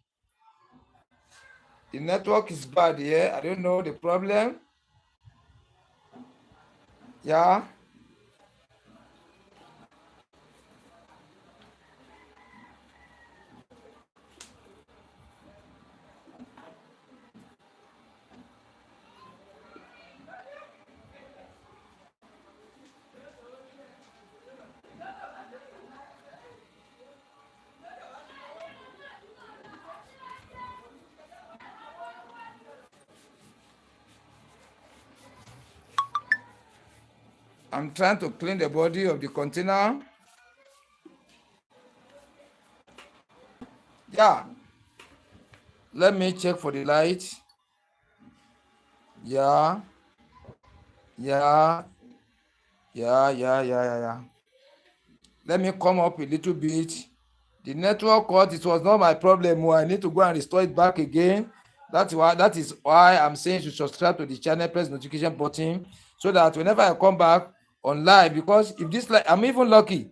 The network is bad here. I don't know the problem. Yeah. I'm trying to clean the body of the container. Yeah. Let me check for the light. Yeah. Yeah. Yeah. Let me come up a little bit. The network cut, it was not my problem. I need to go and restore it back again. That is why I'm saying to subscribe to the channel, press notification button, so that whenever I come back on live, because if this like I'm even lucky.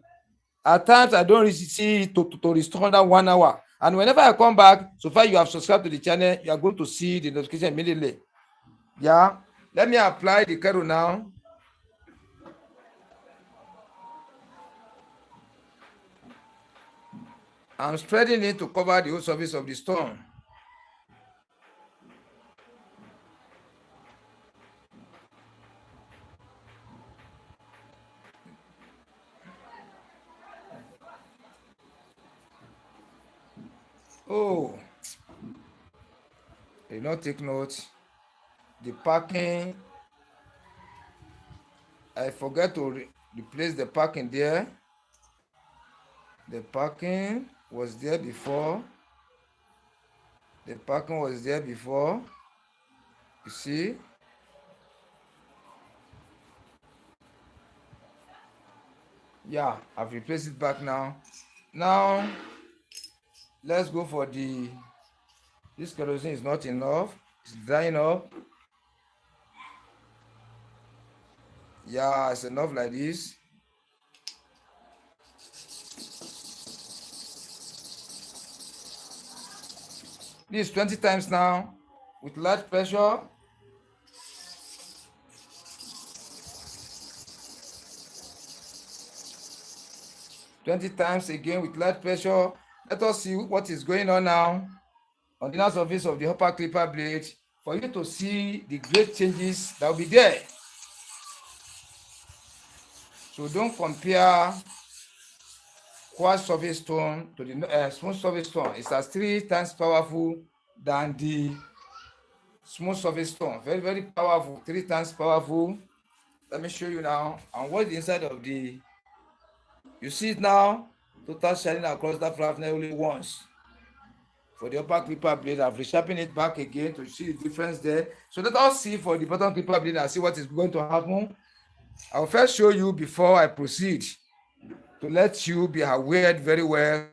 At times I don't see to restore under 1 hour. And whenever I come back, so far you have subscribed to the channel, you are going to see the notification immediately. Yeah. Let me apply the kettle now. I'm spreading it to cover the whole surface of the stone. Oh, you not take note. The packing, I forget to replace the packing there. The packing was there before. The packing was there before. You see? Yeah, I've replaced it back now. Now, let's go for the, this kerosene is not enough. It's drying up. Yeah, it's enough like this. This 20 times now with large pressure. Twenty times again with large pressure. Let us see what is going on now on the inner surface of the upper clipper blade for you to see the great changes that will be there. So don't compare quartz surface stone to the smooth surface stone. It's as 3 times powerful than the smooth surface stone. Very, very powerful. 3 times powerful. Let me show you now. And what's the inside of the, you see it now? Total shining across that flatness only once. For the upper clipper blade, I've resharpened it back again to see the difference there. So let us see for the bottom clipper blade and see what is going to happen. I'll first show you before I proceed to let you be aware very well.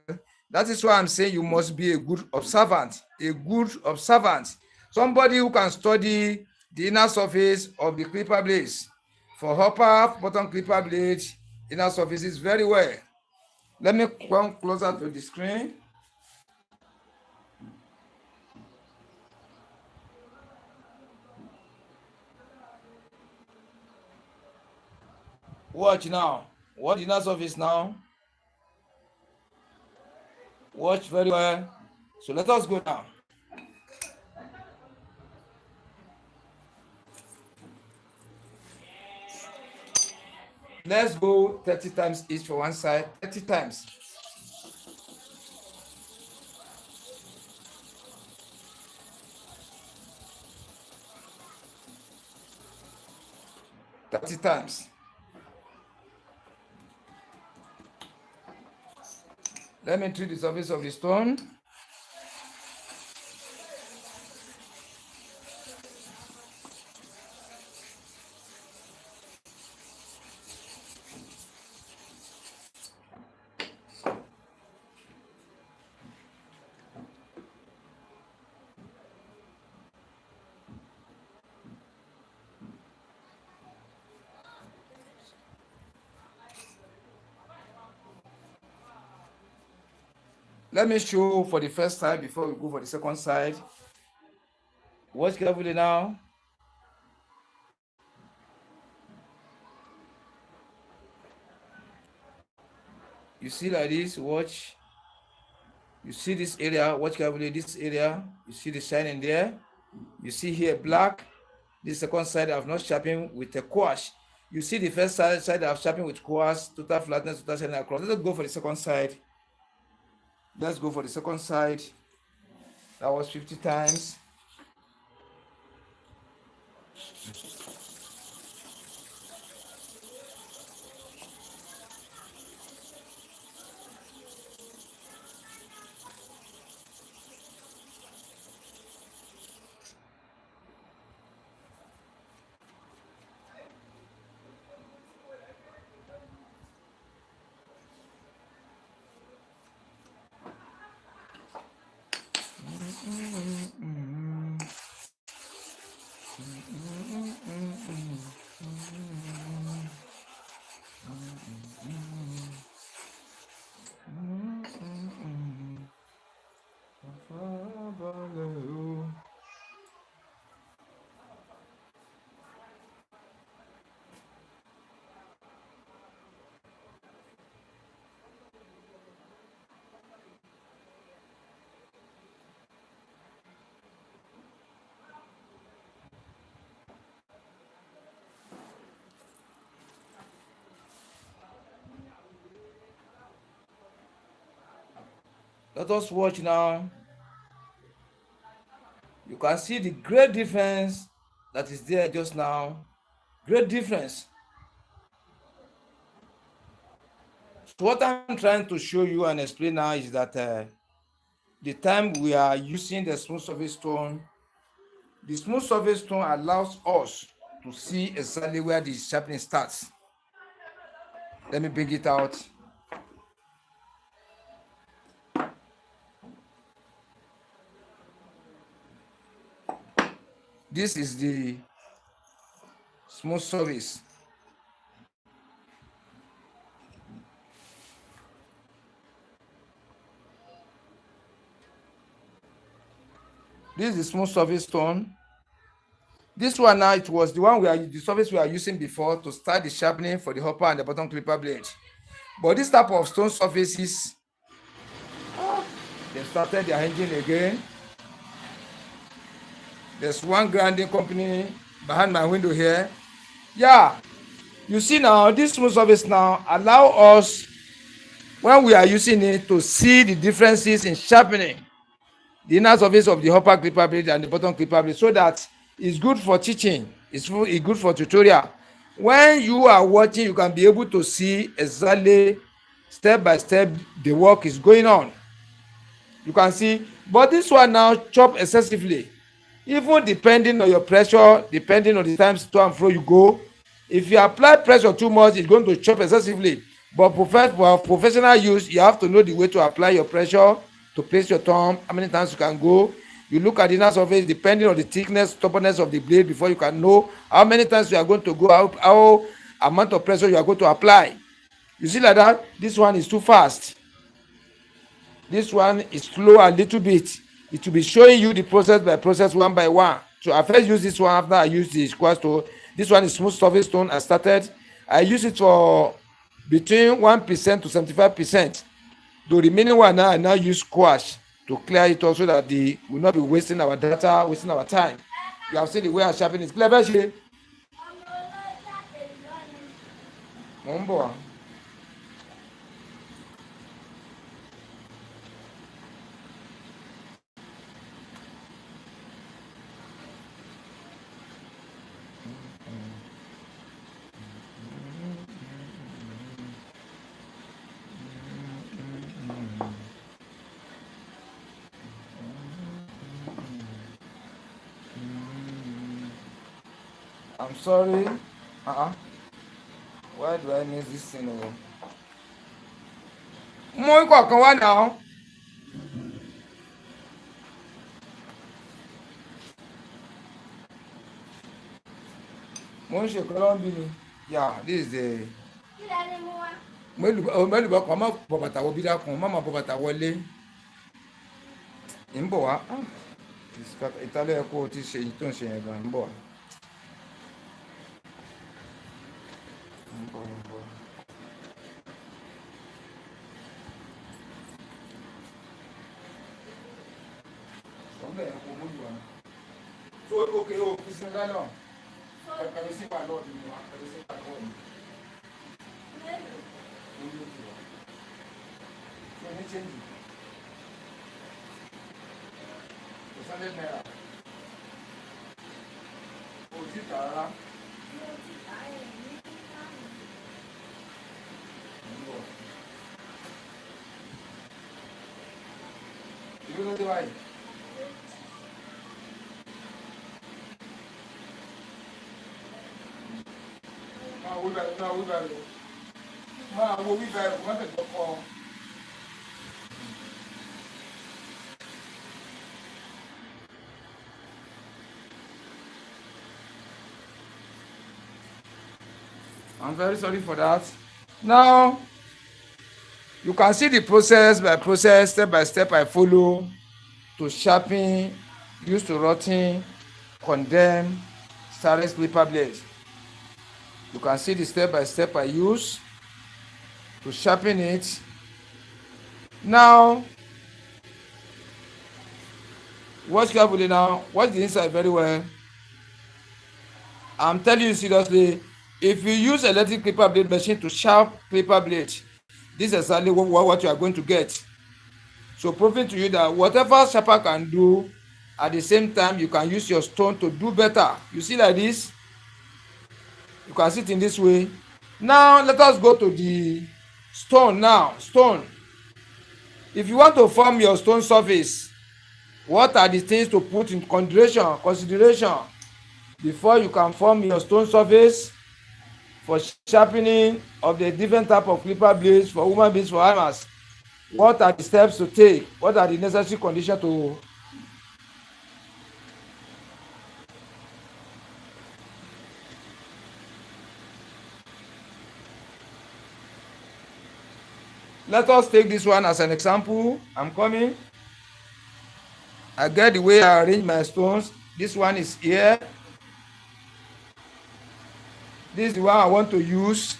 That is why I'm saying you must be a good observant. A good observant. Somebody who can study the inner surface of the clipper blades. For upper, bottom clipper blade, inner surfaces very well. Let me come closer to the screen. Watch now. Watch the inner surface now. Watch very well. So let us go now. Let's go 30 times each for one side. 30 times. 30 times. Let me treat the surface of the stone. Let me show for the first side before we go for the second side. Watch carefully now. You see like this, watch. You see this area, watch carefully this area. You see the shining there. You see here black. This second side I've not sharpened with a quartz. You see the first side I've sharpened with quartz, total flatness, total shining across. Let's go for the second side. Let's go for the second side. That was 50 times. Let us watch now. You can see the great difference that is there just now. Great difference. So what I'm trying to show you and explain now is that the time we are using the smooth surface stone, the smooth surface stone allows us to see exactly where the sharpening starts. Let me bring it out. This is the smooth surface. This is the smooth surface stone. This one now, it was the surface we are using before to start the sharpening for the upper and the bottom clipper blade. But this type of stone surfaces, they started their engine again. There's one grinding company behind my window here. Yeah, you see now, this smooth surface now allow us, when we are using it, to see the differences in sharpening the inner surface of the upper clipper blade and the bottom clipper blade, so that it's good for teaching, it's good for tutorial. When you are watching, you can be able to see exactly step by step the work is going on. You can see, but this one now chop excessively. Even depending on your pressure, depending on the times to and fro you go, if you apply pressure too much, it's going to chop excessively. But for professional use, you have to know the way to apply your pressure, to place your thumb, how many times you can go. You look at the inner surface depending on the thickness, stubbornness of the blade before you can know how many times you are going to go, how amount of pressure you are going to apply. You see like that, this one is too fast. This one is slow a little bit. It will be showing you the process by process, one by one. So I first use this one after I use the square stone. This one is smooth surface stone. I use it for between 1% to 75%. The remaining one now, I now use squash to clear it also, that we will not be wasting our data, wasting our time. You have seen the way I sharpen it. Clever shey. Mo ń bọ̀ wá. I'm sorry. Why do I miss this thing? Mú ìkọ̀ọ̀kan wá náà. Mo ń ṣe kọ́lọ́ bí ni. Yeah, this is the. Mélòó kan má bọ̀ bàtà wọ bí dákun, má má bọ̀ bàtà wọlé. Ń bọ̀ wá. Ìtàlẹ́ ẹ̀kọ́ ti ṣe èyí tó ń ṣe yẹn gan. Ń bọ̀ wá. Ń bọ̀, ń bọ̀. Ọ̀gbẹ́ ẹ̀kọ́ mú ìwà. So okay, o fi sinmi lánàá. Pẹ̀lú sí pàlọ́ ọ̀dùn mi wá. Pẹ̀lú sí pàlọ́ ọ̀dùn mi. So ní change. Kò sáré náírà. O ti tà rárá. Ìlú ló dé báyìí. Máa wo wíbẹ̀rù. Máa wo wíbẹ̀rù, má tẹ̀jọ́ kọ́. I'm very sorry for that. Now, you can see the process by process, step by step I follow to sharpen, use to rotten, condemn, starless clipper blade. You can see the step by step I use to sharpen it. Now, watch carefully now. Watch the inside very well. I'm telling you seriously, if you use electric clipper blade machine to sharp clipper blade, this is exactly what you are going to get. So proving to you that whatever sharper can do, at the same time you can use your stone to do better. You see like this, you can sit in this way. Now let us go to the stone. Now stone, if you want to form your stone surface, what are the things to put in consideration before you can form your stone surface for sharpening of the different type of clipper blades for human beings, for hammers? What are the steps to take? What are the necessary conditions to? Let us take this one as an example. I'm coming. I get the way I arrange my stones. This one is here. This is the one I want to use.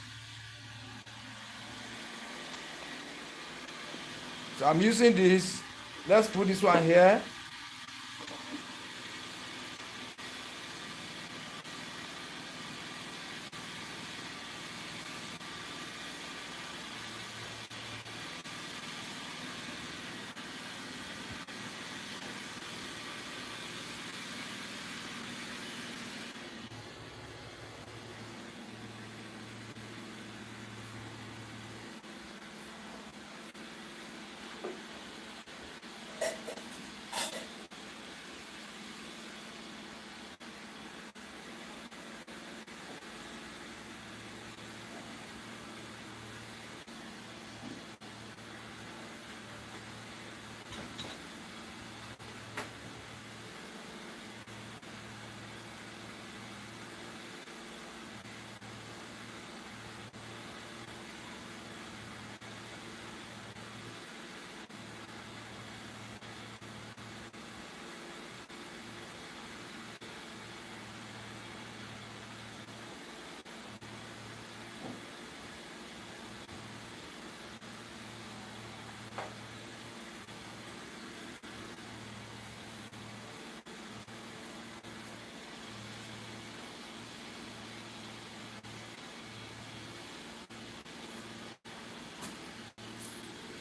So I'm using this. Let's put this one here.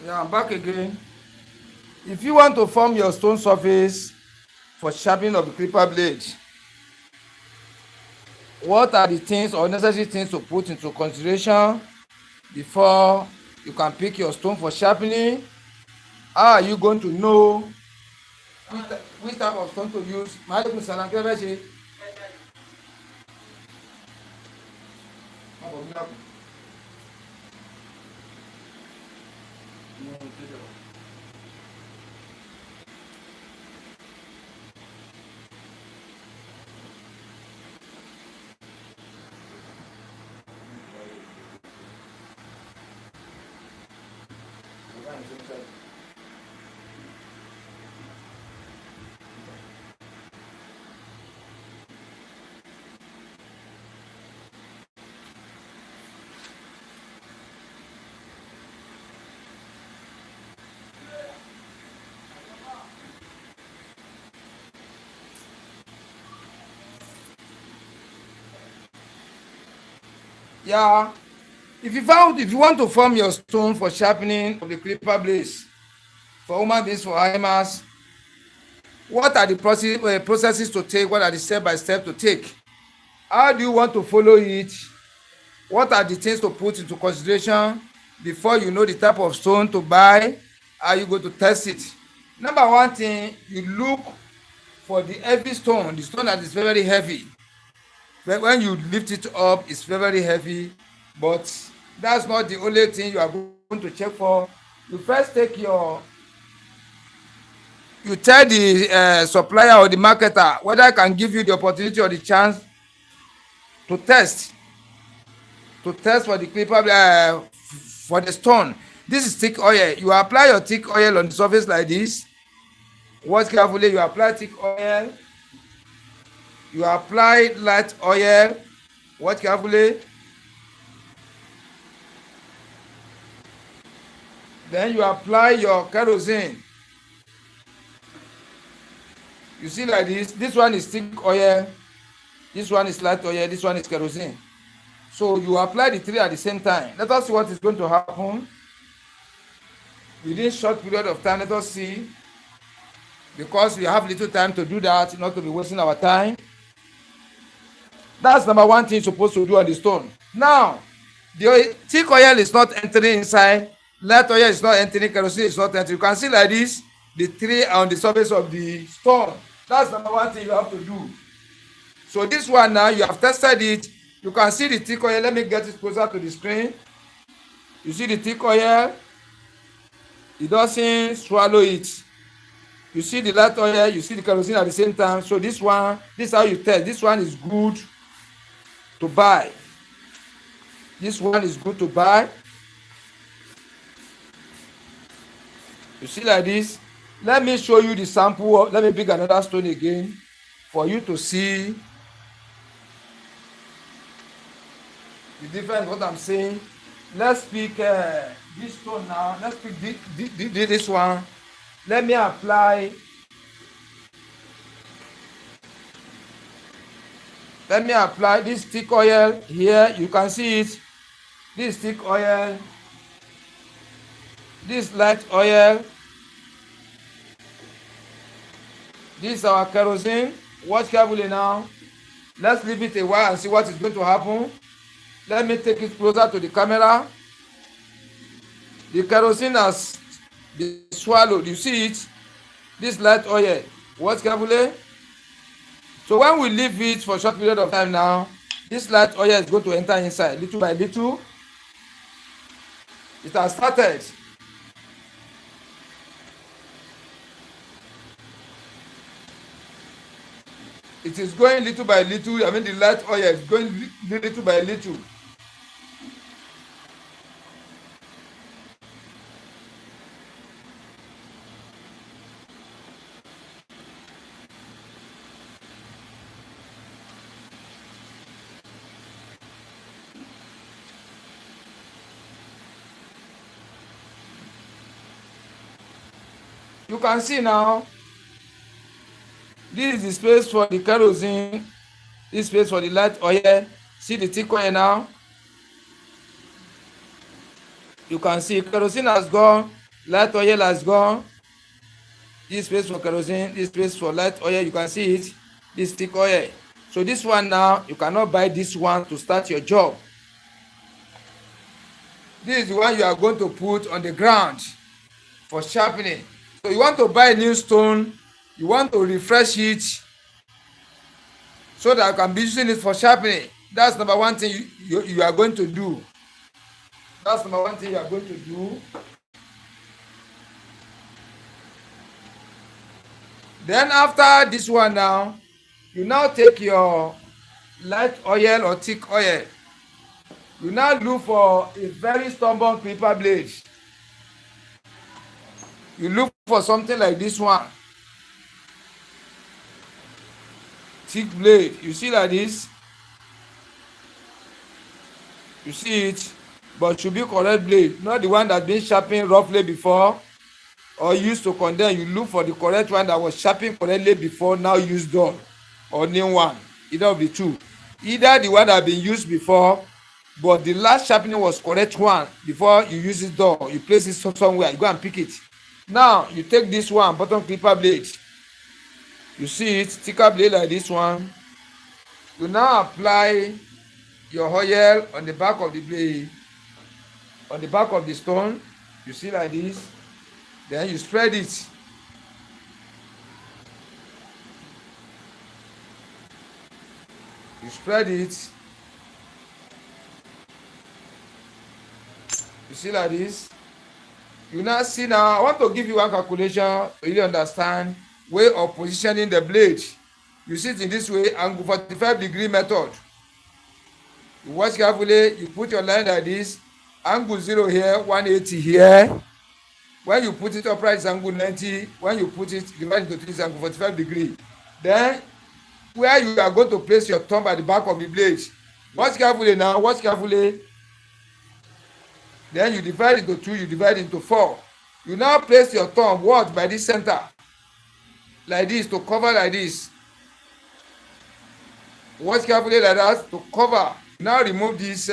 Yeah, I'm back again. If you want to form your stone surface for sharpening of the clipper blade, what are the things or necessary things to put into consideration before you can pick your stone for sharpening? How are you going to know which type of stone to use? Maaleykum salaam, kí ló fẹ́ ṣe? Yeah. If you want to form your stone for sharpening of the clipper blades for human beings, for hammers, what are the processes to take? What are the step by step to take? How do you want to follow it? What are the things to put into consideration before you know the type of stone to buy? How you go to test it? Number one thing, you look for the heavy stone, the stone that is very heavy. When you lift it up, it's very heavy, but that's not the only thing you are going to check for. You first you tell the supplier or the marketer whether I can give you the opportunity or the chance to test for the clipper for the stone. This is thick oil. You apply your thick oil on the surface like this. Watch carefully. You apply thick oil. You apply light oil. Watch carefully. Then you apply your kerosene. You see like this. This one is thick oil. This one is light oil. This one is kerosene. So you apply the three at the same time. Let us see what is going to happen. within short period of time. Let us see, because we have little time to do that, not to be wasting our time. That's number one thing you're supposed to do on the stone. Now, the thick oil is not entering inside, light oil is not entering, kerosene is not entering. You can see like this, the three on the surface of the stone. That's number one thing you have to do. So this one now, you have tested it. You can see the thick oil. Let me get it closer to the screen. You see the thick oil, it doesn't swallow it. You see the light oil, you see the kerosene at the same time. So this one, this is how you test. This one is good to buy. This one is good to buy. You see like this. Let me show you the sample. Let me pick another stone again for you to see the difference. What I'm saying. Let's pick this stone now. Let's pick this one. Let me apply. Let me apply this thick oil here. You can see it. This thick oil. This light oil. This is our kerosene. Watch carefully now. Let's leave it a while and see what is going to happen. Let me take it closer to the camera. The kerosene has been swallowed. You see it? This light oil. Watch carefully. So when we leave it for a short period of time now, this light oil is going to enter inside little by little. It has started. It is going little by little. I mean, the light oil is going little by little. You can see now, this is the space for the kerosene, this space for the light oil. See the thick oil now. You can see kerosene has gone, light oil has gone. This space for kerosene, this space for light oil. You can see it, this thick oil. So this one now, you cannot buy this one to start your job. This is the one you are going to put on the ground for sharpening. So you want to buy a new stone, you want to refresh it so that you can be using it for sharpening. That's number one thing you are going to do. That's number one thing you are going to do. Then after this one now, you now take your light oil or thick oil. You now look for a very stubborn clipper blade. You look for something like this one. Thick blade. You see like this? You see it? But should be correct blade. Not the one that's been sharpened roughly before or used to condemn. You look for the correct one that was sharpened correctly before, now used dull, or new one. Either of the two. Either the one that had been used before, but the last sharpening was correct one before you use it dull. You place it somewhere. You go and pick it. Now you take this one, bottom clipper blade. You see it, thicker blade like this one. You now apply your oil on the back of the blade, on the back of the stone. You see like this. Then you spread it. You spread it. You see like this. You now see now, I want to give you one calculation to really understand way of positioning the blade. You see it in this way, angle 45-degree method. You watch carefully, you put your line like this, angle 0 here, 180 here. When you put it upright, it's angle 90. When you put it divided into 3, it's angle 45 degree. Then, where you are going to place your thumb at the back of the blade. Watch carefully now, watch carefully. Then you divide into 2, you divide into 4. You now place your thumb what by this center, like this, to cover like this. Watch carefully like that to cover. Now remove these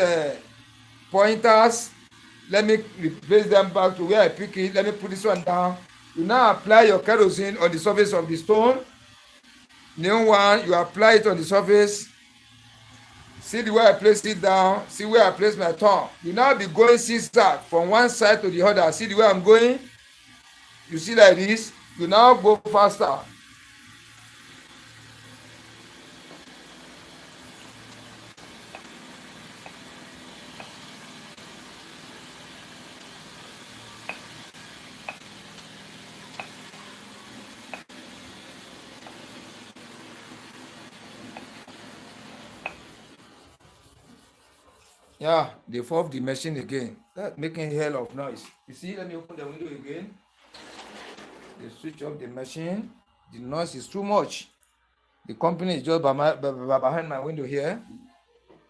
pointers. Let me replace them back to where I pick it. Let me put this one down. You now apply your kerosene on the surface of the stone. New one, you apply it on the surface. See the way I place it down. See where I place my thumb. You now be going zigzag from one side to the other. See the way I'm going? You see like this? You now go faster. Yeah, they off the machine again. That's making hell of noise. You see, let me open the window again. They switch off the machine. The noise is too much. The company is just behind my window here.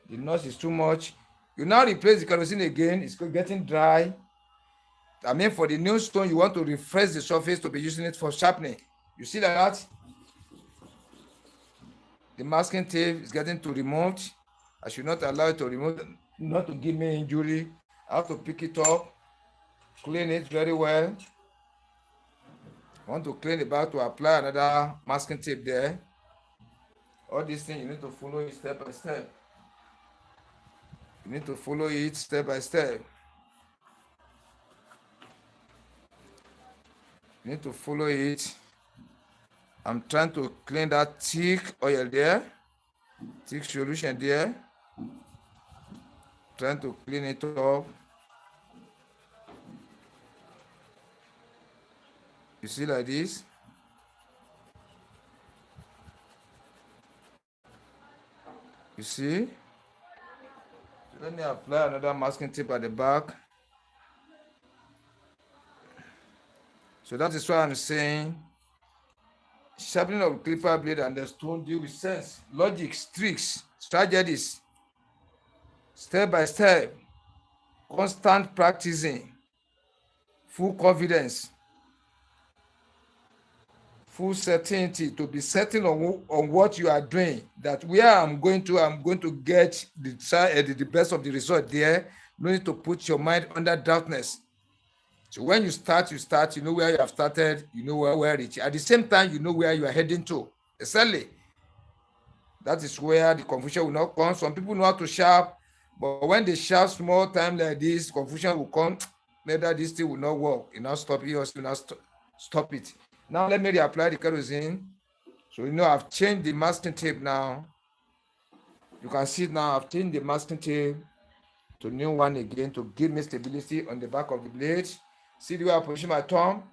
The noise is too much. You now replace the kerosene again. It's getting dry. I mean, for the new stone, you want to refresh the surface to be using it for sharpening. You see like that? The masking tape is getting to remove. I should not allow it to remove, not to give me injury. I have to pick it up, clean it very well. I want to clean it back to apply another masking tape there. All these things, you need to follow it step by step. You need to follow it step by step. You need to follow it. I'm trying to clean that thick oil there, thick solution there. Trying to clean it up. You see like this? You see? So let me apply another masking tape at the back. So that is why I'm saying sharpening of clipper blade and the stone deal with sense, logic, tricks, strategies, step by step, constant practicing, full confidence, full certainty, to be certain on what you are doing, that where I'm going to get the best of the result there. No need to put your mind under darkness. So when you start, you know where you have started, you know where it is. At the same time, you know where you are heading to. Exactly. That is where the confusion will not come. Some people know how to sharp, but when they sharp small time like this, confusion will come. Later, this thing will not work. You now stop it, or you now stop it. Now let me reapply the kerosene. So you know I've changed the masking tape now. You can see now I've changed the masking tape to new one again to give me stability on the back of the blade. See the way I position my thumb?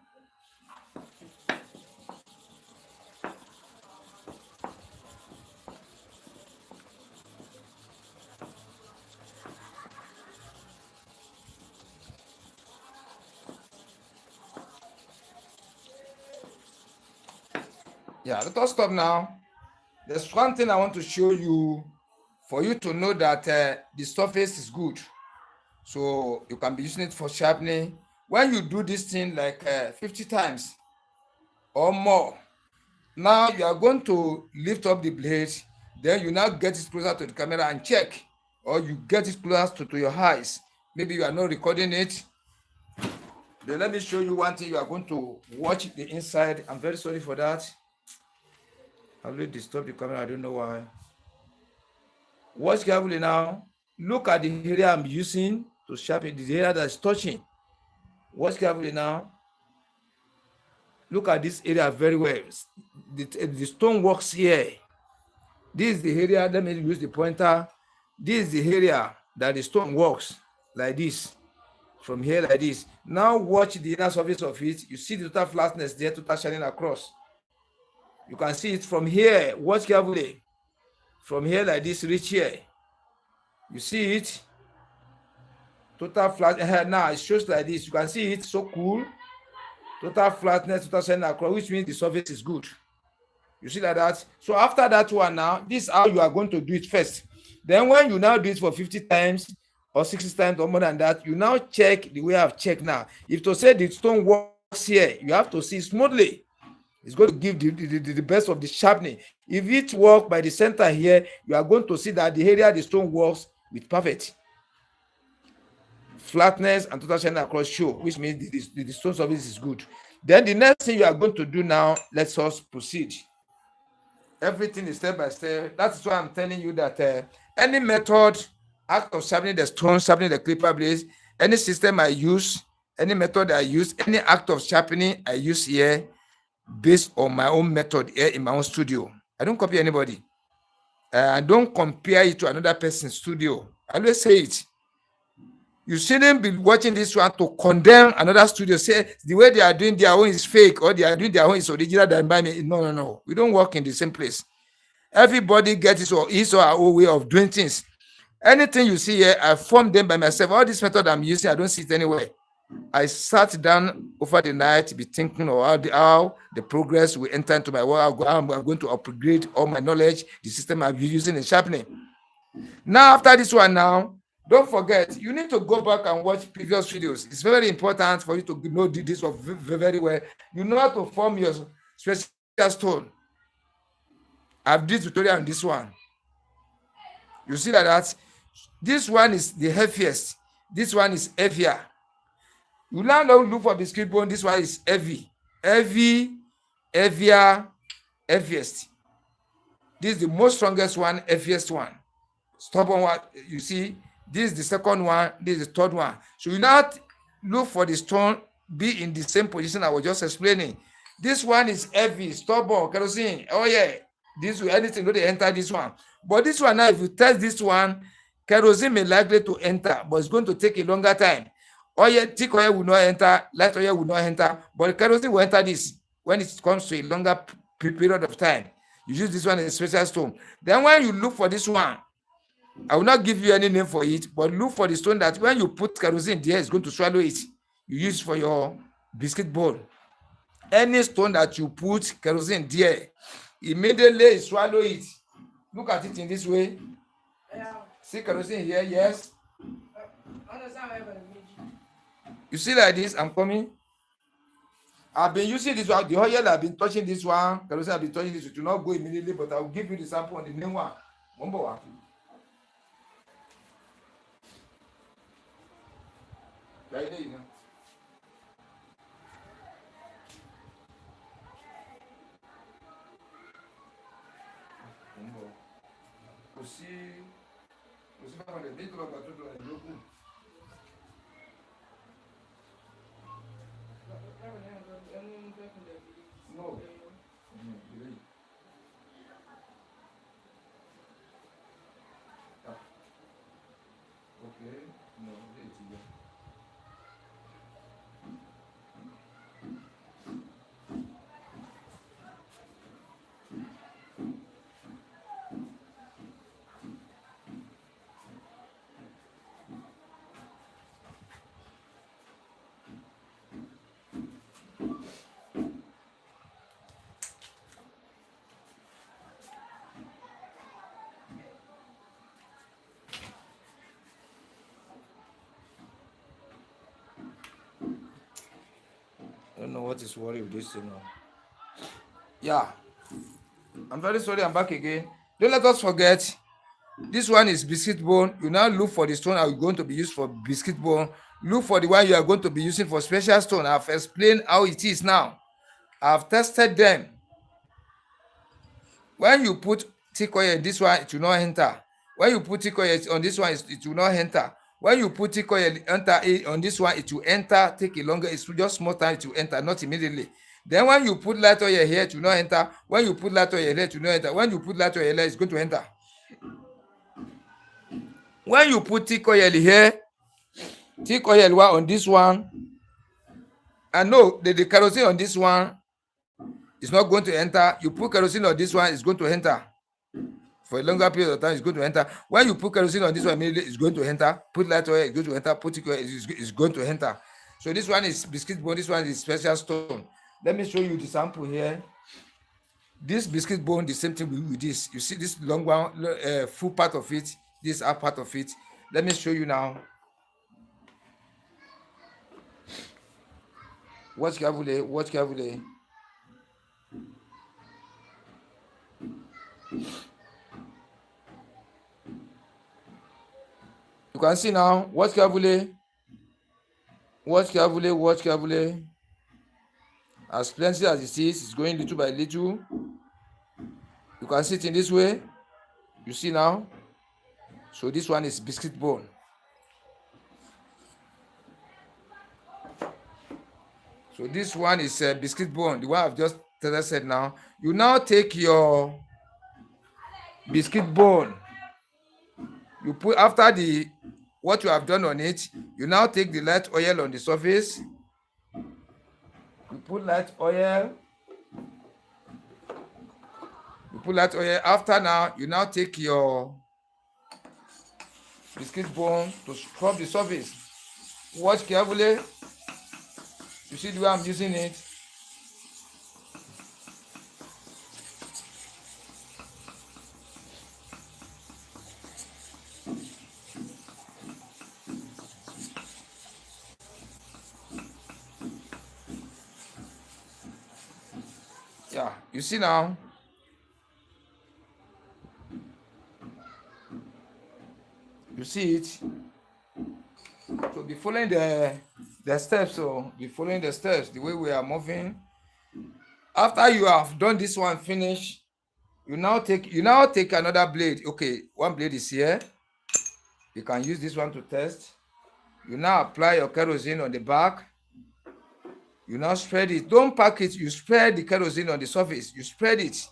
Yeah, let us stop now. There's one thing I want to show you for you to know that the surface is good. So you can be using it for sharpening. When you do this thing like 50 times or more, now you are going to lift up the blade. Then you now get it closer to the camera and check, or you get it closer to your eyes. Maybe you are not recording it. Then let me show you one thing. You are going to watch the inside. I'm very sorry for that. I will disturb the camera. I don't know why. Watch carefully now. Look at the area I'm using to sharpen, the area that's touching. Watch carefully now. Look at this area very well. The stone works here. This is the area. Let me use the pointer. This is the area that the stone works like this. From here like this. Now watch the inner surface of it. You see the total flatness there, total shining across. You can see it from here. Watch carefully. From here like this, reach here. You see it? Total flat. Now it shows like this. You can see it. So cool. Total flatness, total shining across, which means the surface is good. You see like that? So after that one now, this is how you are going to do it first. Then when you now do it for 50 times or 60 times or more than that, you now check the way I've checked now. If to say the stone works here, you have to see smoothly. It's going to give the best of the sharpening. If it works by the center here, you are going to see that the area the stone works with perfect. flatness and total shining across show, which means the stone surface is good. Then the next thing you are going to do now, let us proceed. Everything is step by step. That's why I'm telling you that any method, act of sharpening the stone, sharpening the clipper blades, any system I use, any method I use, any act of sharpening I use here, based on my own method here in my own studio. I don't copy anybody. I don't compare it to another person's studio. I always say it. You shouldn't be watching this one to condemn another studio. Say the way they are doing their own is fake, or they are doing their own is original than by me. No. We don't work in the same place. Everybody gets his or her own way of doing things. Anything you see here, I formed them by myself. All this method I'm using, I don't see it anywhere. I sat down over the night to be thinking of how the progress will enter into my work. I'm going to upgrade all my knowledge, the system I've been using in sharpening. Now, after this one now, don't forget, you need to go back and watch previous videos. It's very important for you to know this one very well. You know how to form your special stone. I've did tutorial on this one. You see that this one is the heaviest. This one is heavier. You now look for biscuit bone. This one is heavy, heavier, heaviest. This is the most strongest one, heaviest one. Stubborn one. You see, this is the second one. This is the third one. So you not look for the stone be in the same position I was just explaining. This one is heavy, stubborn, kerosene. Oh yeah, this will anything they enter this one. But this one now, if you test this one, kerosene may likely to enter, but it's going to take a longer time. Oil, thick oil will not enter, light oil will not enter, but kerosene will enter this when it comes to a longer period of time. You use this one as a special stone. Then when you look for this one, I will not give you any name for it, but look for the stone that when you put kerosene there, it's going to swallow it. You use for your biscuit bowl. Any stone that you put kerosene there, immediately swallow it. Look at it in this way. See kerosene here, yes. You see like this, I'm coming. I've been using this one. The whole year I've been touching this one. Kerosene I've been touching this. It will not go immediately, but I will give you the sample on the main one. Number one. Right there, you know. No. Okay. No, I don't know what is worry with this thing now. Yeah. I'm very sorry, I'm back again. Don't let us forget, this one is biscuit bone. You now look for the stone that are going to be used for biscuit bone. Look for the one you are going to be using for special stone. I've explained how it is now. I've tested them. When you put thick oil in this one, it will not enter. When you put thick oil on this one, it will not enter. When you put thick oil enter on this one, it will enter, take a longer, it's just small time to enter, not immediately. Then when you put light oil here, it will not enter. When you put light oil here, it will not enter. When you put light oil here, it's going to enter. When you put thick oil here, thick oil on this one, and no, the kerosene on this one is not going to enter. You put kerosene on this one, it's going to enter. For a longer period of time, it's going to enter. When you put kerosene on this one, immediately it's going to enter. Put light oil, it's going to enter. Put thick oil, it's going to enter. So this one is biscuit bone, this one is special stone. Let me show you the sample here. This biscuit bone, the same thing with this. You see this long one, full part of it, this half part of it. Let me show you now. Watch carefully, watch carefully. You can see now, watch carefully. Watch carefully, watch carefully. As plenty as it is, it's going little by little. You can see it in this way. You see now? So this one is biscuit bone. So this one is biscuit bone, the one I've just said now. You now take your biscuit bone. You put after the what you have done on it, you now take the light oil on the surface. You put light oil. You put light oil. After now, you now take your biscuit bone to scrub the surface. Watch carefully. You see the way I'm using it. Yeah, you see now. You see it. So be following the steps. So be following the steps the way we are moving. After you have done this one finish, you now take another blade. Okay, one blade is here. You can use this one to test. You now apply your kerosene on the back. You now spread it. Don't pack it. You spread the kerosene on the surface. You spread it.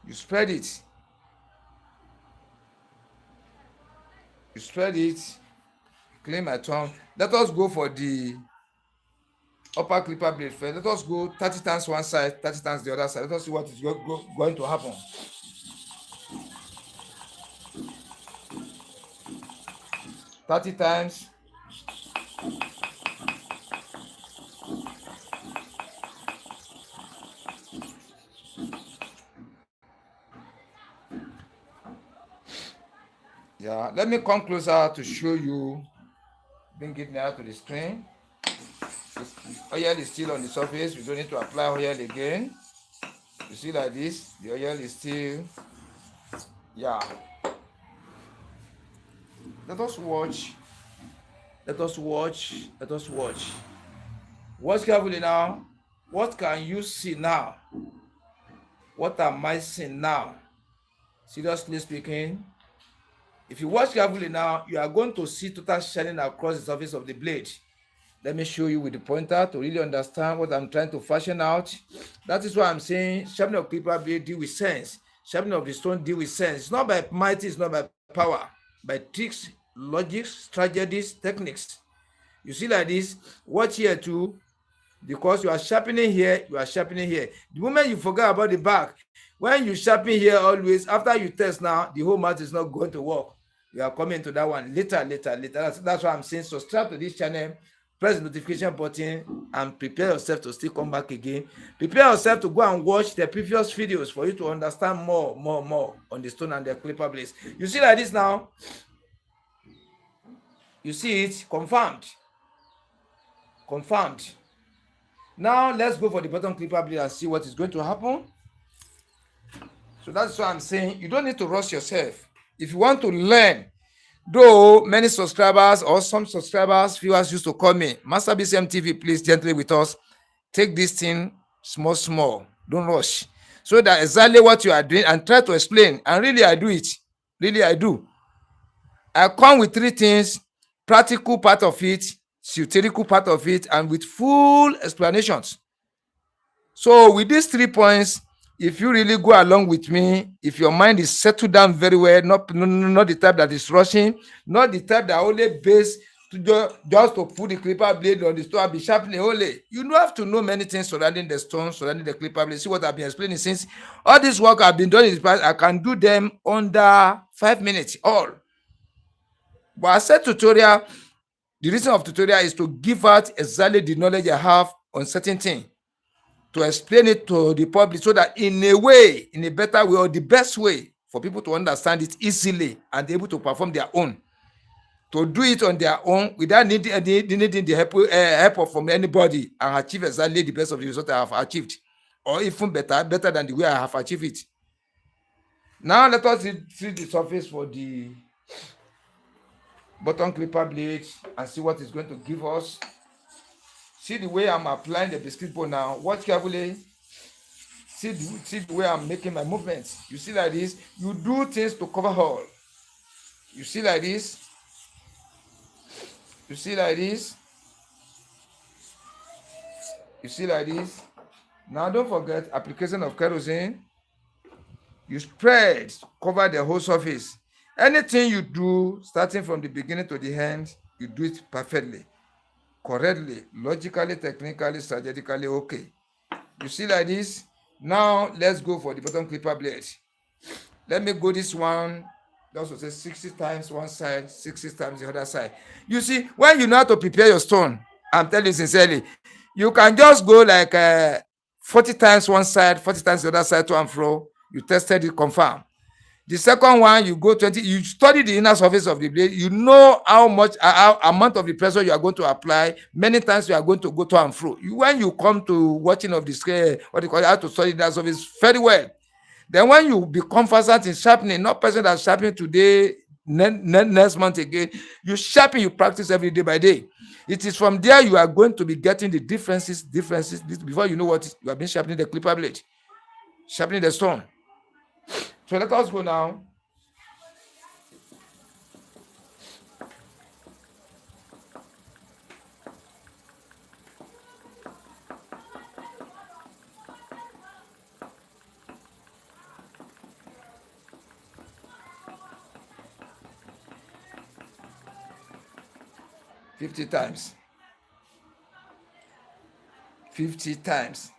You spread it. You spread it. Clean my tongue. Let us go for the upper clipper blade first. Let us go 30 times one side, 30 times the other side. Let us see what is going to happen. Thirty times. Yeah, let me come closer to show you. Bring it near to the screen. The oil is still on the surface. We don't need to apply oil again. You see like this, the oil is still, yeah. Let us watch. Let us watch. Let us watch. Watch carefully now. What can you see now? What am I seeing now? Seriously speaking, if you watch carefully now, you are going to see total shining across the surface of the blade. Let me show you with the pointer to really understand what I'm trying to fashion out. That is why I'm saying sharpening of clipper blade deal with sense. Sharpening of the stone deal with sense. It's not by might, it's not by power, by tricks, logics, strategies, techniques. You see like this, watch here too, because you are sharpening here, you are sharpening here. The moment you forget about the back, when you sharpen here always, after you test now, the whole math is not going to work. You are coming to that one later. That's why I'm saying subscribe to this channel, press the notification button, and prepare yourself to still come back again. Prepare yourself to go and watch the previous videos for you to understand more on the stone and the clipper blades. You see like this now? You see it? Confirmed. Confirmed. Now let's go for the bottom clipper blade and see what is going to happen. So that's why I'm saying you don't need to rush yourself. If you want to learn, though many subscribers or some subscribers, viewers used to call me, Master BCM TV, please gently with us. Take this thing small. Don't rush. So that exactly what you are doing and try to explain. And really I do it. Really I do. I come with three things: practical part of it, theoretical part of it, and with full explanations. So with these 3 points, if you really go along with me, if your mind is settled down very well, not the type that is rushing, not the type that only base to just to put the clipper blade on the stone and be sharpening only. You don't have to know many things surrounding the stone, surrounding the clipper blade. See what I've been explaining since all this work I've been doing in the past, I can do them under 5 minutes all. But I said tutorial, the reason of tutorial is to give out exactly the knowledge I have on certain things, to explain it to the public so that in a way, in a better way or the best way for people to understand it easily and able to perform their own, to do it on their own without needing the help from anybody and achieve exactly the best of the result I have achieved, or even better than the way I have achieved it. Now let us see the surface for the button clipper blade and see what it's going to give us. See the way I'm applying the biscuit board now. Watch carefully. See the way I'm making my movements. You see like this. You do things to cover all. You see like this. You see like this. You see like this. Now don't forget application of kerosene. You spread, cover the whole surface. Anything you do, starting from the beginning to the end, you do it perfectly, correctly, logically, technically, strategically, okay. You see like this? Now let's go for the bottom clipper blade. Let me go this one. That's what say 60 times one side, 60 times the other side. You see, when you know how to prepare your stone, I'm telling you sincerely, you can just go like 40 times one side, 40 times the other side to and fro. You tested it, confirm. The second one, you go 20, you study the inner surface of the blade, you know how much, how amount of the pressure you are going to apply. Many times you are going to go to and fro. When you come to watching of the scale, what you call it, how to study that surface very well. Then when you become conversant in sharpening, not person that's sharpening today, next month again, you sharpen, you practice every day by day. It is from there you are going to be getting the differences, before you know what you have been sharpening the clipper blade, sharpening the stone. So let us go now. Fifty times. 50 times.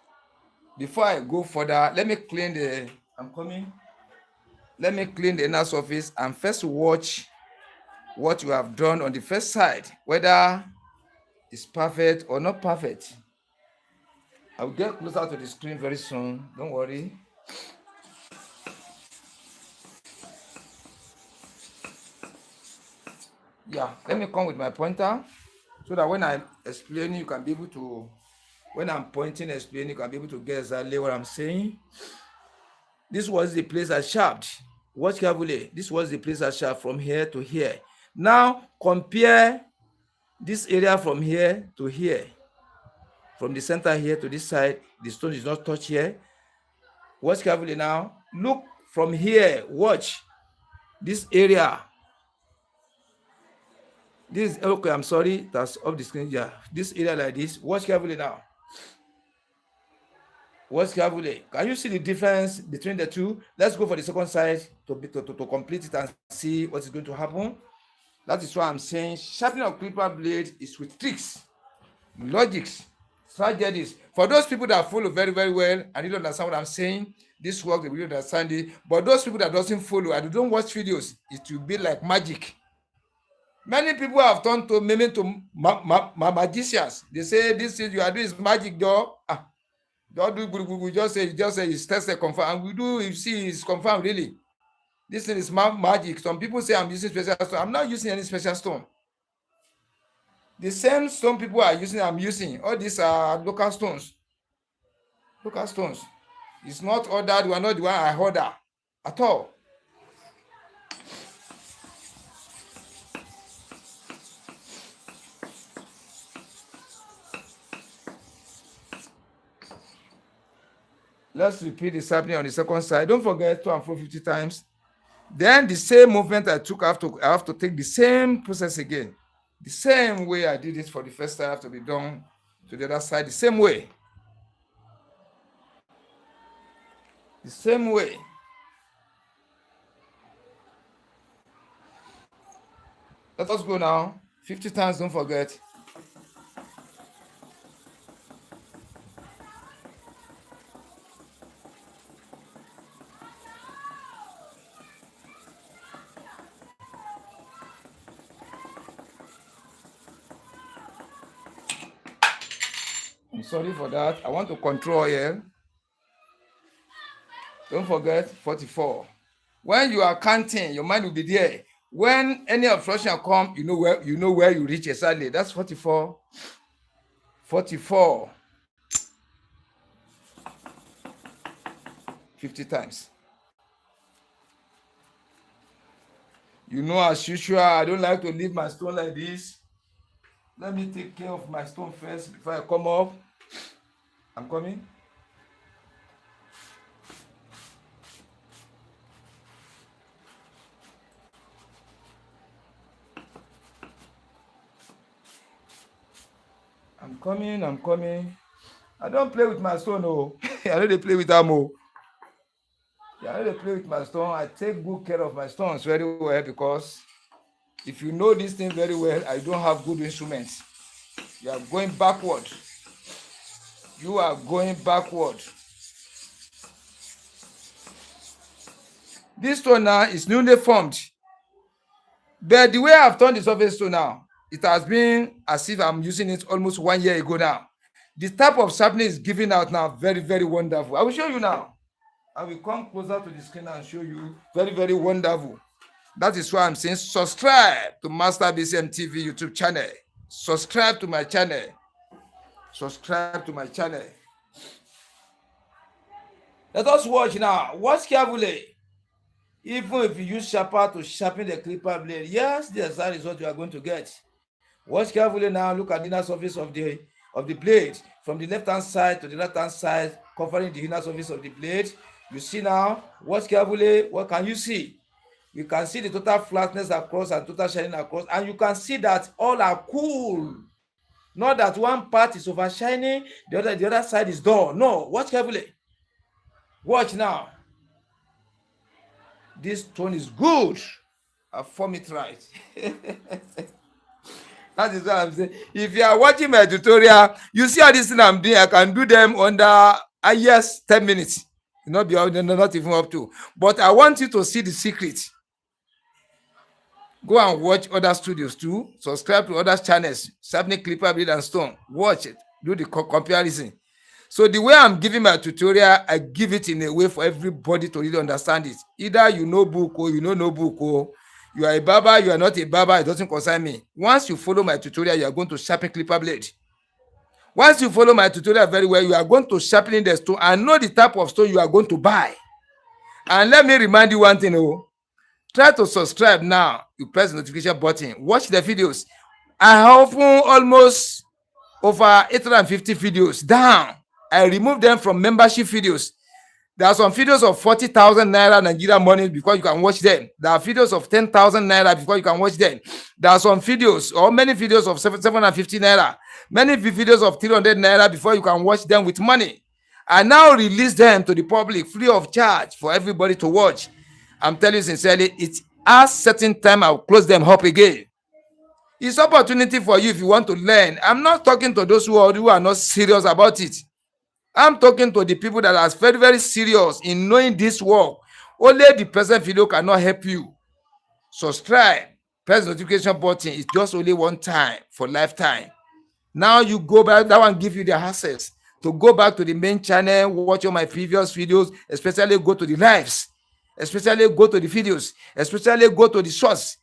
Before I go further, let me clean the, I'm coming. Let me clean the inner surface and first watch what you have done on the first side, whether it's perfect or not perfect. I'll get closer to the screen very soon. Don't worry. Yeah, let me come with my pointer so that when I'm explaining, you can be able to, when I'm pointing, explaining, you can be able to get exactly what I'm saying. This was the place I sharped. Watch carefully. This was the place I sharped from here to here. Now compare this area from here to here. From the center here to this side, the stone is not touched here. Watch carefully now. Look from here. Watch this area. This, okay, I'm sorry, that's off the screen. Yeah, this area like this. Watch carefully now. Watch carefully. Can you see the difference between the two? Let's go for the second side to complete it and see what is going to happen. That is why I'm saying sharpening of clipper blade is with tricks, logics, strategies. For those people that follow very, very well and you don't understand what I'm saying, this work they will understand it. But those people that doesn't follow and don't watch videos, it will be like magic. Many people have turned to maybe to magicians. They say this is you are doing is magic, job. Don't do good. We just say it's tested, confirmed. And we do, you see, it's confirmed really. This thing is magic. Some people say I'm using special stone. I'm not using any special stone. The same stone people are using, I'm using. All these are local stones. Local stones. It's not ordered. We are not the one I order at all. Let's repeat this happening on the second side. Don't forget to and fro 50 times. Then the same movement I took, I have to take the same process again. The same way I did it for the first time, I have to be done to the other side the same way. The same way. Let us go now. 50 times, don't forget. I'm sorry for that. I want to control here. Don't forget 44. When you are counting, your mind will be there. When any obstruction come, you know where you reach exactly. That's 44. 44. 50 times. You know, as usual, I don't like to leave my stone like this. Let me take care of my stone first before I come up. I'm coming. I'm coming. I'm coming. I don't play with my stone, oh. I know they play with them, oh. Yeah, I know they play with my stone. I take good care of my stones very well because if you know this thing very well, I don't have good instruments. You are going backward. You are going backward. This stone now is newly formed. But the way I've turned the surface stone now, it has been as if I'm using it almost 1 year ago now. The type of sharpening is giving out now very, very wonderful. I will show you now. I will come closer to the screen and show you. Very, very wonderful. That is why I'm saying subscribe to Master BCM TV YouTube channel. Subscribe to my channel. Subscribe to my channel. Let us watch now. Watch carefully. Even if you use sharper to sharpen the clipper blade, yes, the exact result you are going to get. Watch carefully now. Look at the inner surface of the blade from the left hand side to the right hand side, covering the inner surface of the blade. You see now. Watch carefully. What can you see? You can see the total flatness across and total shining across, and you can see that all are cool. Not that one part is overshining, the other side is dull. No, watch carefully. Watch now. This tone is good. I form it right. That is what I'm saying. If you are watching my tutorial, you see how this thing I'm doing, I can do them under 10 minutes. Not even up to. But I want you to see the secret. Go and watch other studios too. Subscribe to other channels. Sharpening clipper, blade, and stone. Watch it. Do the comparison. So the way I'm giving my tutorial, I give it in a way for everybody to really understand it. Either you know book or you know no book, or you are a barber, you are not a barber, it doesn't concern me. Once you follow my tutorial, you are going to sharpen clipper blade. Once you follow my tutorial very well, you are going to sharpen the stone and know the type of stone you are going to buy. And let me remind you one thing, try to subscribe now. You press the notification button. Watch the videos. I have almost over 850 videos down. I removed them from membership videos. There are some videos of 40,000 naira Nigeria money before you can watch them. There are videos of 10,000 naira before you can watch them. There are some videos or many videos of 750 naira. Many videos of 300 naira before you can watch them with money. I now release them to the public free of charge for everybody to watch. I'm telling you sincerely, it's at certain time I'll close them up again. It's opportunity for you if you want to learn. I'm not talking to those who are not serious about it. I'm talking to the people that are very, very serious in knowing this work. Only the present video cannot help you. Subscribe. Press the notification button. It's just only one time for lifetime. Now you go back. That one give you the access to go back to the main channel, watch all my previous videos, especially go to the lives, especially go to the videos, especially go to the shorts.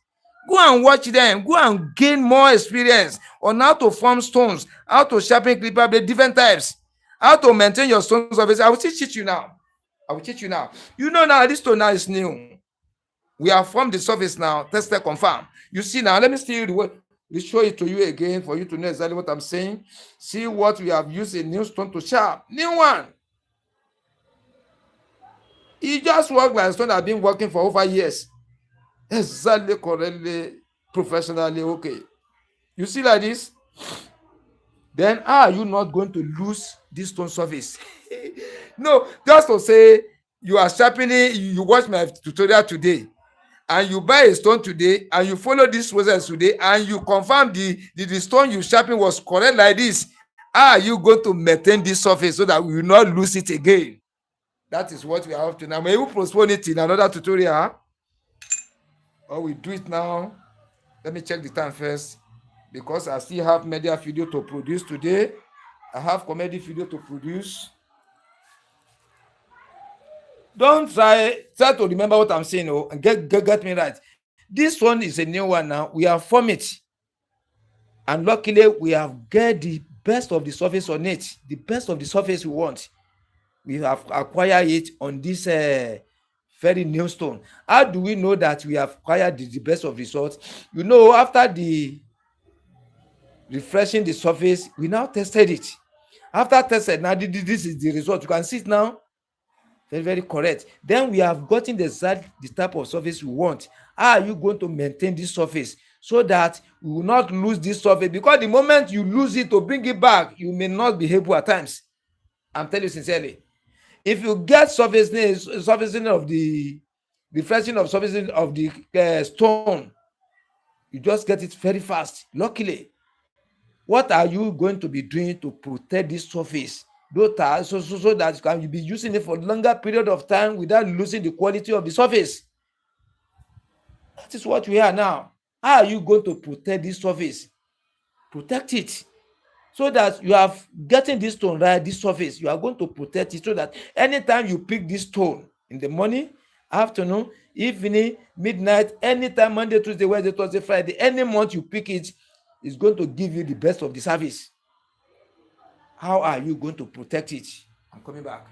Go and watch them. Go and gain more experience on how to form stones, how to sharpen clipper blade, different types, how to maintain your stones of it. I will teach you now. You know now this stone now is new. We have formed the surface now. Tested, confirm. You see now. Let me still show it to you again for you to know exactly what I'm saying. See what we have used a new stone to sharp. New one. He just worked like a stone that has been working for over years. Exactly, correctly, professionally. Okay. You see like this? Then are you not going to lose this stone surface? No, just to say you are sharpening, you watch my tutorial today, and you buy a stone today, and you follow this process today, and you confirm the stone you sharpen was correct like this. Are you going to maintain this surface so that we will not lose it again? That is what we are up to now. May we postpone it in another tutorial? Huh? Or we do it now. Let me check the time first, because I still have media video to produce today. I have comedy video to produce. Don't try to remember what I'm saying, and get me right. This one is a new one now. We have formed it, and luckily we have get the best of the surface on it. The best of the surface we want. We have acquired it on this very new stone. How do we know that we have acquired the best of results? After the refreshing the surface, we now tested it. After tested, now this is the result. You can see it now. Very, very correct. Then we have gotten the type of surface we want. How are you going to maintain this surface so that we will not lose this surface? Because the moment you lose it, to bring it back, you may not be able at times. I'm telling you sincerely. If you get surfacing of the refreshing of surfacing of the stone, you just get it very fast. Luckily, what are you going to be doing to protect this surface so that you can be using it for longer period of time without losing the quality of the surface? That is what we are now. How are you going to protect this surface? Protect it so that you have getting this stone right, this surface, you are going to protect it so that anytime you pick this stone in the morning, afternoon, evening, midnight, anytime, Monday, Tuesday, Wednesday, Thursday, Friday, any month you pick it, is going to give you the best of the service. How are you going to protect it? I'm coming back.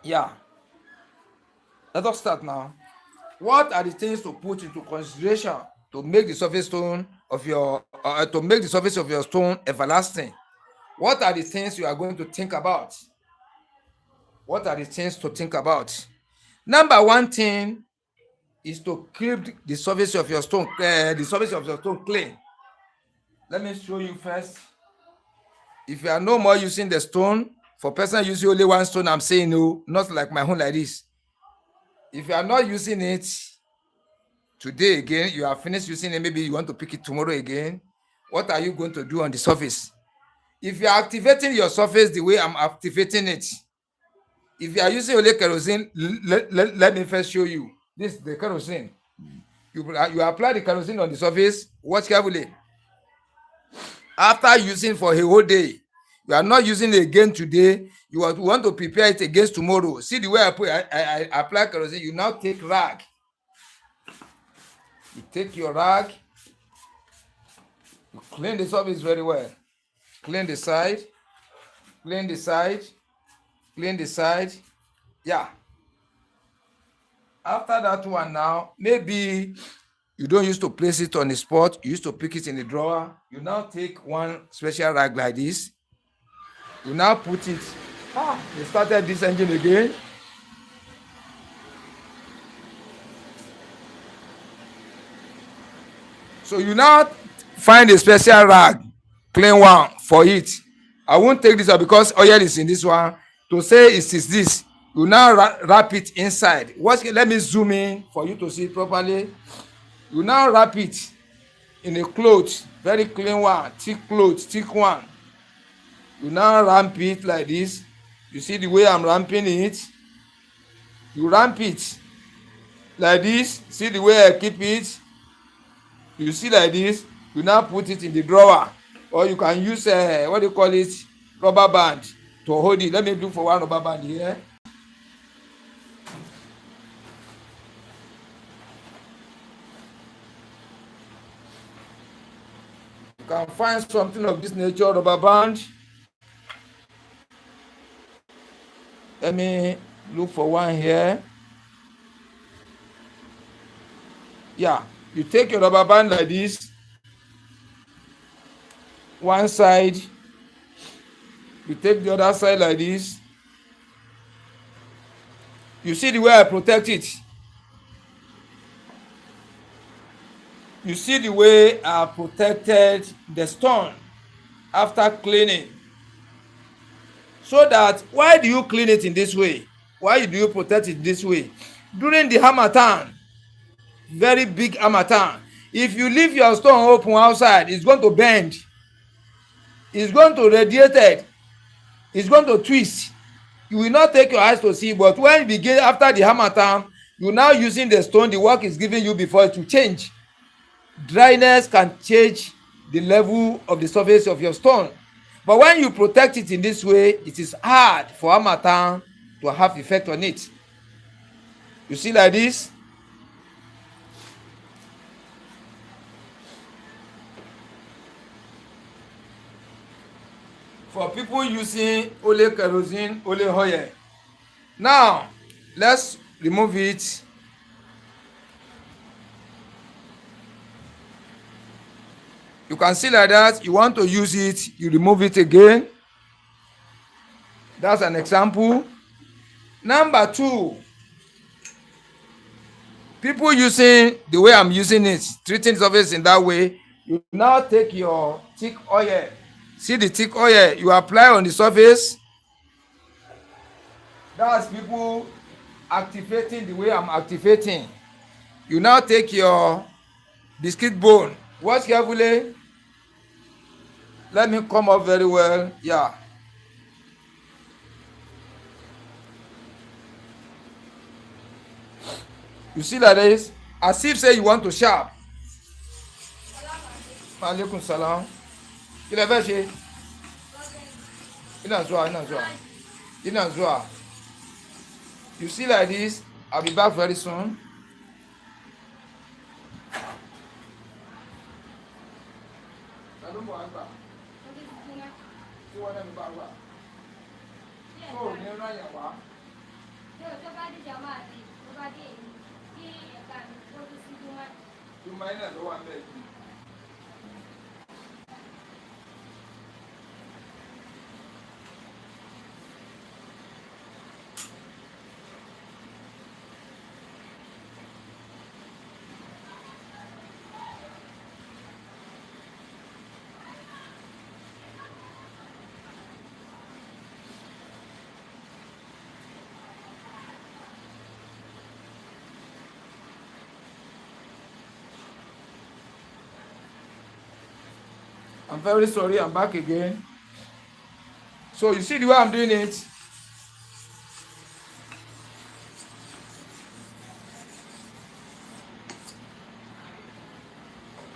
Yeah, let us start now. What are the things to put into consideration to make the surface stone of your to make the surface of your stone everlasting? What are the things you are going to think about? What are the things to think about? Number one thing is to keep the surface of your stone clean. Let me show you first. If you are no more using the stone, for person using only one stone, I'm saying no, not like my own like this. If you are not using it today again, you are finished using it, maybe you want to pick it tomorrow again, what are you going to do on the surface? If you are activating your surface the way I'm activating it, if you are using only kerosene, let me first show you. This is the kerosene. You apply the kerosene on the surface, watch carefully. After using for a whole day, you are not using it again today, you want to prepare it against tomorrow. See the way I apply kerosene. You now take rag. You take your rag, you clean the surface very well. Clean the side, clean the side, clean the side. Yeah. After that one now, maybe you don't used to place it on the spot, you used to pick it in the drawer. You now take one special rag like this. You now put it. They started this engine again. So you now find a special rag, clean one for it. I won't take this out because oil is in this one. To say it is this, you now wrap it inside. Let me zoom in for you to see it properly. You now wrap it in a cloth, very clean one, thick cloth, thick one. You now ramp it like this. You see the way I'm ramping it? You ramp it like this. See the way I keep it? You see like this. You now put it in the drawer, or you can use what do you call it, rubber band to hold it. Let me do for one rubber band here. You can find something of this nature, rubber band. Let me look for one here. Yeah, you take your rubber band like this, one side, you take the other side like this. You see the way I protect it? You see the way I protected the stone after cleaning? So that, why do you clean it in this way? Why do you protect it this way? During the harmattan, very big harmattan, if you leave your stone open outside, it's going to bend, it's going to radiate it, it's going to twist. You will not take your eyes to see. But when you begin after the harmattan, you now using the stone the work is giving you before it to change. Dryness can change the level of the surface of your stone. But when you protect it in this way, it is hard for harmattan to have effect on it. You see like this. For people using only kerosene, only oil. Now let's remove it. You can see like that. You want to use it, you remove it again. That's an example. Number two, people using the way I'm using it, treating surface in that way, you now take your thick oil. See the thick oil you apply on the surface. That's people activating the way I'm activating. You now take your biscuit bone. Watch carefully. Let me come up very well. Yeah. You see like this? As if say you want to sharp. Alaikum salam. Kí lẹ fẹ́ ṣe? Iná zuwa, iná zuwa. Iná zuwa. You see like this? I'll be back very soon. I'm very sorry, I'm back again. So you see the way I'm doing it?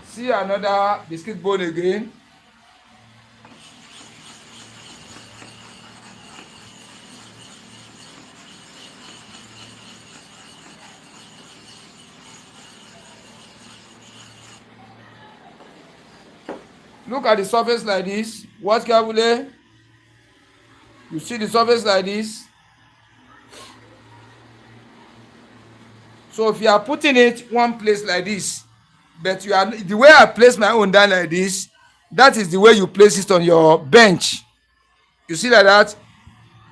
See another biscuit bone again. Look at the surface like this. Watch carefully. You see the surface like this. So if you are putting it one place like this, but you are the way I place my own down like this, that is the way you place it on your bench. You see like that?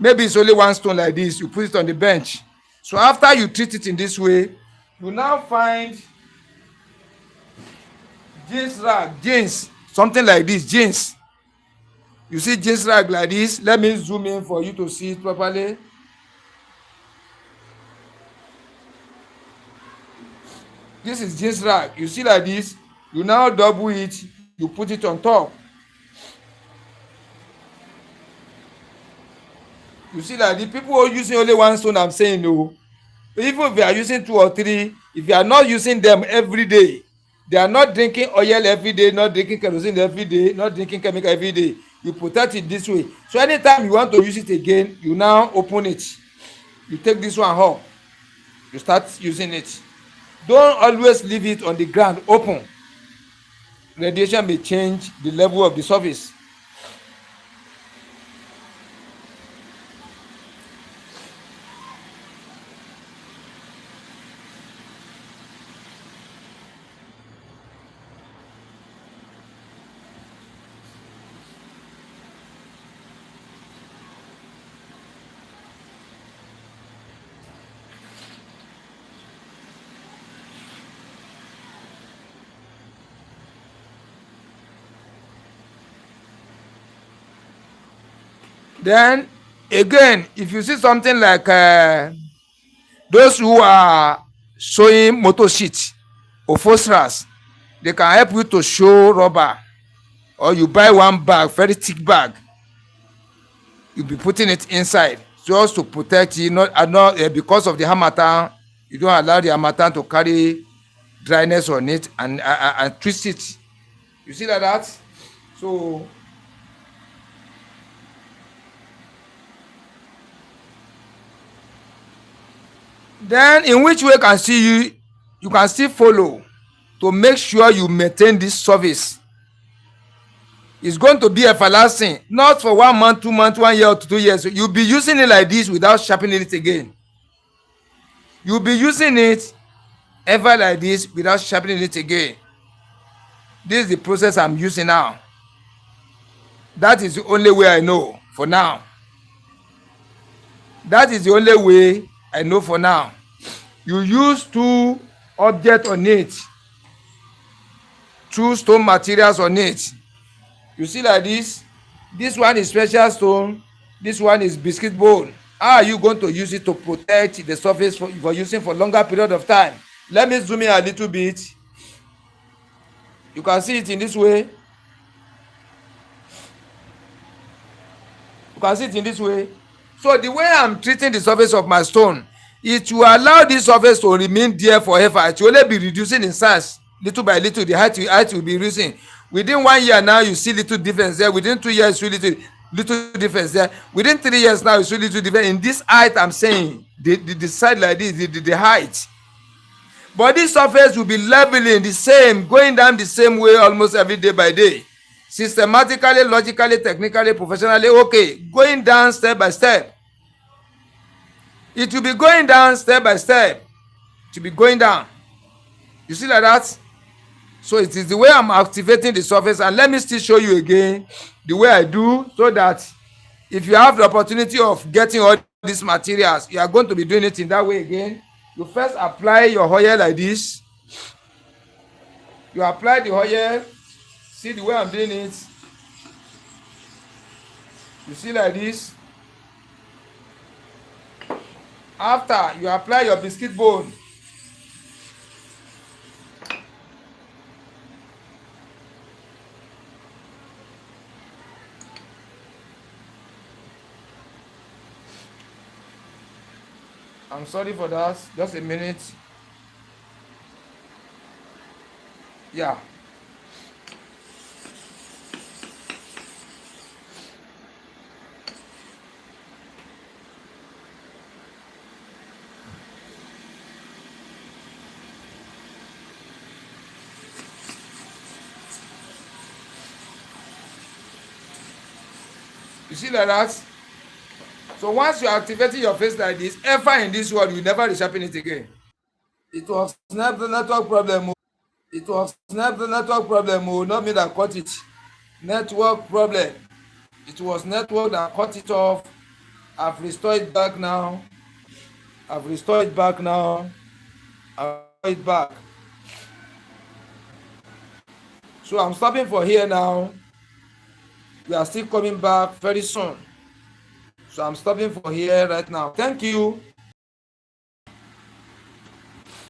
Maybe it's only one stone like this. You put it on the bench. So after you treat it in this way, you now find jeans rag, jeans, something like this, jeans. You see jeans rag like this. Let me zoom in for you to see it properly. This is jeans rag. You see like this. You now double it. You put it on top. You see like the people who are using only one stone, I'm saying no. Even if you are using two or three, if you are not using them every day, they are not drinking oil every day, not drinking kerosene every day, not drinking chemical every day. You protect it this way. So anytime you want to use it again, you now open it. You take this one off. You start using it. Don't always leave it on the ground open. Radiation may change the level of the surface. Then again, if you see something like those who are showing motor sheet or phosphorus, they can help you to show rubber, or you buy one bag, very thick bag, you be putting it inside just to protect you, not because of the harmattan. You don't allow the harmattan to carry dryness on it and twist it. You see like that? So Then in which way can see you can still follow to make sure you maintain this service. It's going to be everlasting, not for 1 month, 2 months, 1 year or 2 years. You'll be using it like this without sharpening it again. You'll be using it ever like this without sharpening it again. This is the process I'm using now. That is the only way I know for now. That is the only way I know for now. You use two objects on it, two stone materials on it. You see like this. This one is special stone. This one is biscuit bone. How are you going to use it to protect the surface for using for longer period of time? Let me zoom in a little bit. You can see it in this way. You can see it in this way. So the way I'm treating the surface of my stone, it will allow this surface to remain there forever. It will only be reducing in size little by little. The height will be reducing. Within 1 year now, you see little difference there. Within 2 years, you see little difference there. Within 3 years now, you see little difference. In this height, I'm saying the side like this, the height. But this surface will be leveling the same, going down the same way almost every day by day. Systematically, logically, technically, professionally, okay, going down step by step. It will be going down step by step. It will be going down. You see like that? So it is the way I'm activating the surface. And let me still show you again the way I do, so that if you have the opportunity of getting all these materials, you are going to be doing it in that way again. You first apply your oil like this. You apply the oil. See the way I'm doing it. You see like this. After you apply your biscuit bone, I'm sorry for that. Just a minute. Yeah. You see like that? So once you are activating your face like this, ever in this world, you never resharpen it again. It was not the network problem. It was not the network problem. Not me that cut it. Network problem. It was network that cut it off. I've restored it back now. I've restored it back now. I've restored it back. So I'm stopping for here now. We are still coming back very soon. So I'm stopping for here right now. Thank you.